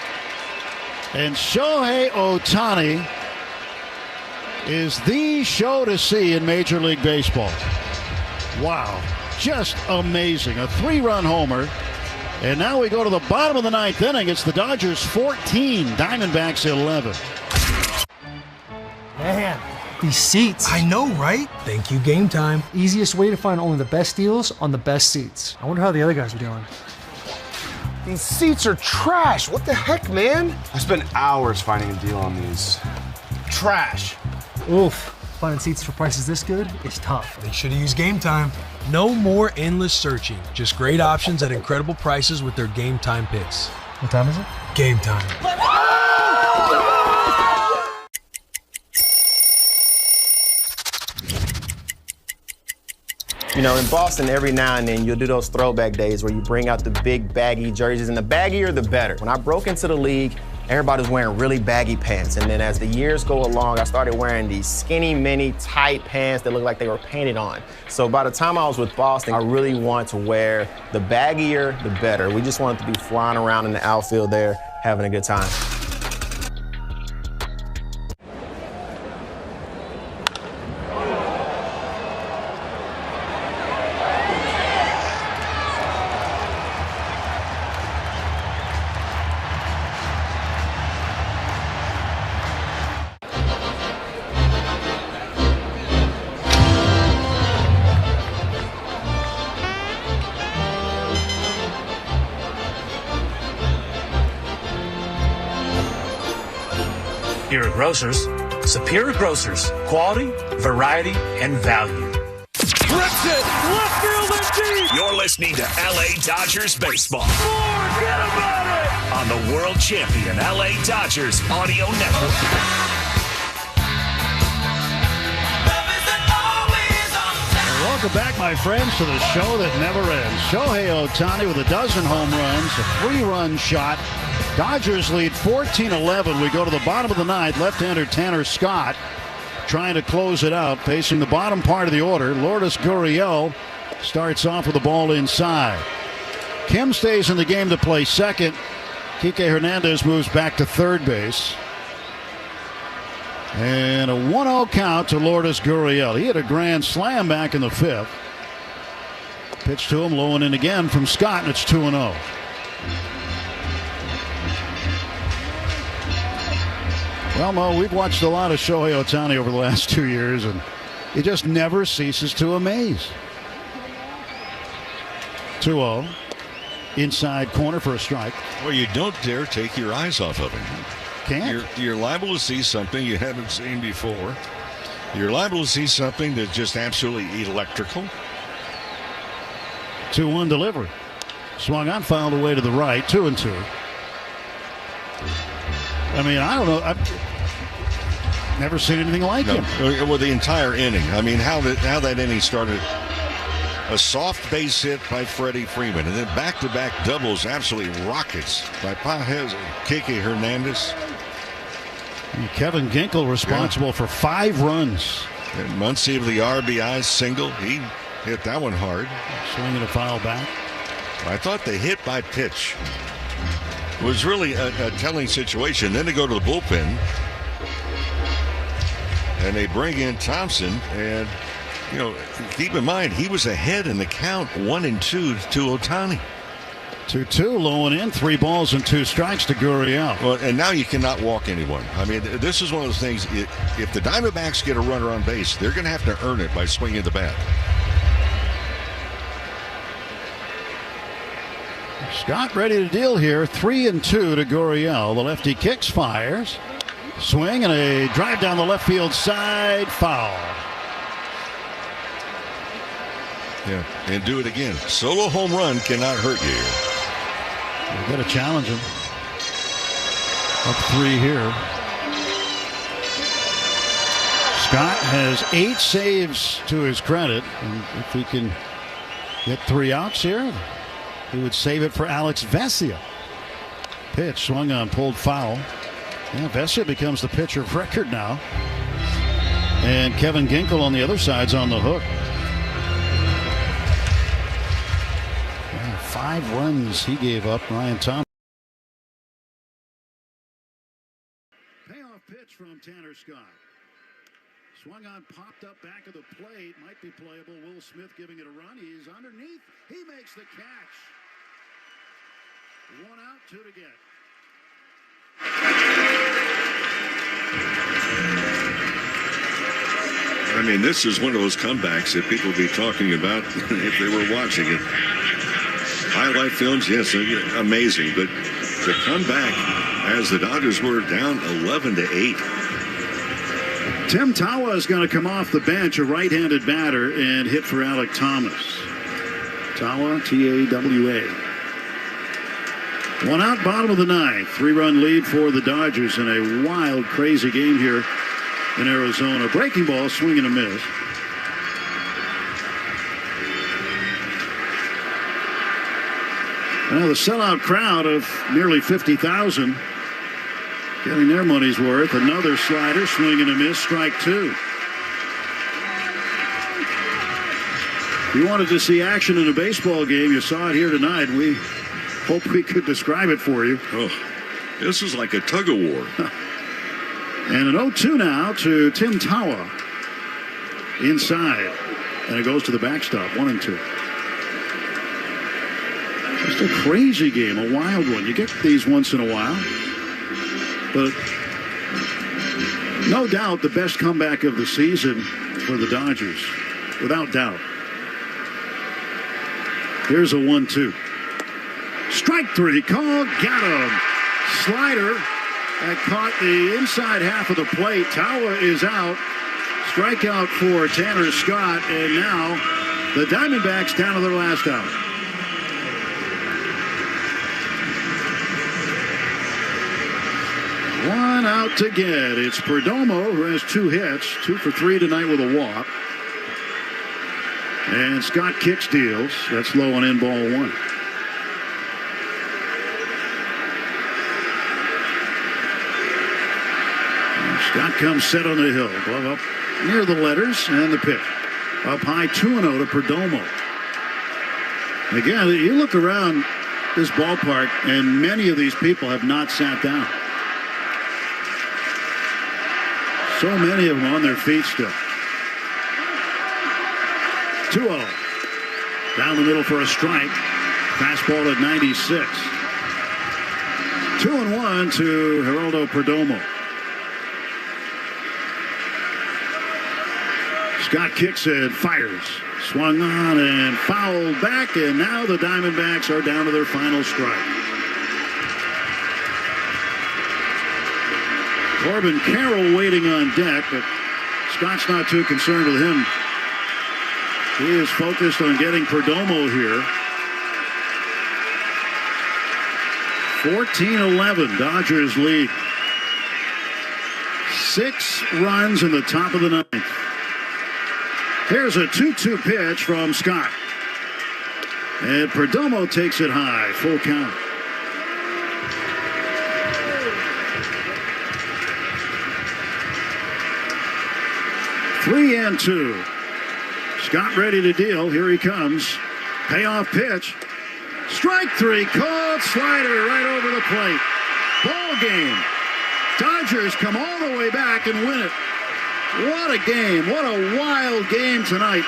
and Shohei Ohtani is the show to see in Major League Baseball. Wow, just amazing. A 3-run homer. And now we go to the bottom of the 9th inning. It's the Dodgers 14, Diamondbacks 11. Man, these seats. I know, right? Thank you, Game Time. Easiest way to find only the best deals on the best seats. I wonder how the other guys are doing. These seats are trash. What the heck, man? I spent hours finding a deal on these. Trash. Oof. Finding seats for prices this good is tough. They should have used Game Time. No more endless searching. Just great options at incredible prices with their Game Time picks. What time is it? Game Time. You know, in Boston, every now and then, you'll do those throwback days where you bring out the big baggy jerseys, and the baggier, the better. When I broke into the league, everybody's wearing really baggy pants. And then as the years go along, I started wearing these skinny, mini, tight pants that look like they were painted on. So by the time I was with Boston, I really wanted to wear the baggier, the better. We just wanted to be flying around in the outfield there, having a good time. Superior Grocers. Superior Grocers. Quality, variety, and value. Rips it! Left field and deep! You're listening to LA Dodgers Baseball. Forget about it! On the world champion LA Dodgers Audio Network. Welcome back, my friends, to the show that never ends. Shohei Ohtani with a dozen home runs, a 3-run shot. Dodgers lead 14-11. We go to the bottom of the 9th. Left-hander Tanner Scott trying to close it out, facing the bottom part of the order. Lourdes Gurriel starts off with the ball inside. Kim stays in the game to play second. Kike Hernandez moves back to third base. And a 1-0 count to Lourdes Gurriel. He hit a grand slam back in the 5th. Pitch to him, low and in again from Scott, and it's 2-0. Well, Mo, we've watched a lot of Shohei Ohtani over the last 2 years, and He just never ceases to amaze. 2-0. Inside corner for a strike. Well, you don't dare take your eyes off of him. Can't. You're liable to see something you haven't seen before. You're liable to see something that's just absolutely electrical. 2-1 delivery. Swung on, fouled away to the right. 2-2. I mean, I don't know. I've never seen anything like him. Well, the entire inning. I mean, how that inning started. A soft base hit by Freddie Freeman, and then back-to-back doubles, absolutely rockets by Pajes, Kike Hernandez. And Kevin Ginkel responsible for 5 runs. And Muncy of the RBI single. He hit that one hard. Swinging a foul back. I thought the hit by pitch was really a telling situation. Then they go to the bullpen, and they bring in Thompson, and you know, keep in mind, he was ahead in the count 1-2 to Ohtani. 2-2, low and in, 3 balls and 2 strikes to Gurriel. Well, and now you cannot walk anyone. I mean, this is one of those things. If the Diamondbacks get a runner on base, they're going to have to earn it by swinging the bat. Scott ready to deal here. 3-2 to Gurriel. The lefty kicks, fires. Swing and a drive down the left field side. Foul. Yeah, and do it again. Solo home run cannot hurt you. You've got to challenge him. Up 3 here. Scott has 8 saves to his credit. And if he can get 3 outs here, he would save it for Alex Vesia. Pitch swung on, pulled foul. Yeah, Vesia becomes the pitcher of record now. And Kevin Ginkel on the other side's on the hook. 5 runs he gave up, Ryan Thompson. Payoff pitch from Tanner Scott. Swung on, popped up back of the plate. Might be playable. Will Smith giving it a run. He's underneath. He makes the catch. 1 out, 2 to get. I mean, this is one of those comebacks that people will be talking about if they were watching it. Highlight films, yes, amazing. But the comeback as the Dodgers were down 11-8. Tim Tawa is going to come off the bench, a right-handed batter, and hit for Alek Thomas. Tawa, T-A-W-A. 1 out, bottom of the 9th. 3-run lead for the Dodgers in a wild, crazy game here in Arizona. Breaking ball, swing and a miss. Well, the sellout crowd of nearly 50,000 getting their money's worth. Another slider, swing and a miss, strike 2. If you wanted to see action in a baseball game, you saw it here tonight. We hope we could describe it for you. Oh, this is like a tug of war. And an 0-2 now to Tim Tawa inside. And it goes to the backstop, 1-2. Just a crazy game, a wild one. You get these once in a while. But no doubt the best comeback of the season for the Dodgers. Without doubt. Here's a 1-2. Strike 3, call, got him. Slider that caught the inside half of the plate. Tawa is out. Strikeout for Tanner Scott. And now the Diamondbacks down to their last out. One out to get. It's Perdomo who has 2 hits, 2 for 3 tonight with a walk. And Scott kicks, deals. That's low and in, ball 1. And Scott comes set on the hill. Glove up near the letters and the pitch. Up high, 2-0 to Perdomo. Again, you look around this ballpark, and many of these people have not sat down. So many of them on their feet still. 2-0. Down the middle for a strike. Fastball at 96. 2-1 to Geraldo Perdomo. Scott kicks and fires. Swung on and fouled back, and now the Diamondbacks are down to their final strike. Corbin Carroll waiting on deck, but Scott's not too concerned with him. He is focused on getting Perdomo here. 14-11, Dodgers lead. 6 runs in the top of the ninth. Here's a 2-2 pitch from Scott. And Perdomo takes it high, full count. Three and 2. Scott ready to deal. Here he comes. Payoff pitch. Strike 3. Called slider right over the plate. Ball game. Dodgers come all the way back and win it. What a game. What a wild game tonight.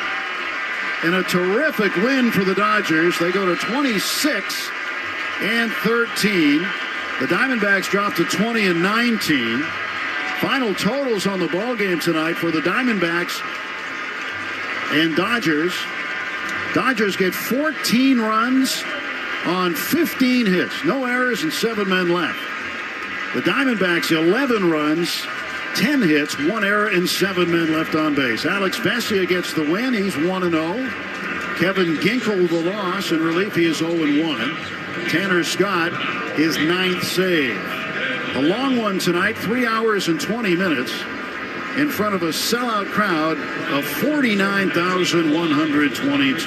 And a terrific win for the Dodgers. They go to 26-13. The Diamondbacks drop to 20-19. Final totals on the ball game tonight for the Diamondbacks and Dodgers. Dodgers get 14 runs on 15 hits. No errors and 7 men left. The Diamondbacks 11 runs, 10 hits, 1 error, and 7 men left on base. Alex Vesia gets the win. He's 1-0. Kevin Ginkel the loss. In relief, he is 0-1. Tanner Scott, his 9th save. A long one tonight, 3 hours and 20 minutes, in front of a sellout crowd of 49,122.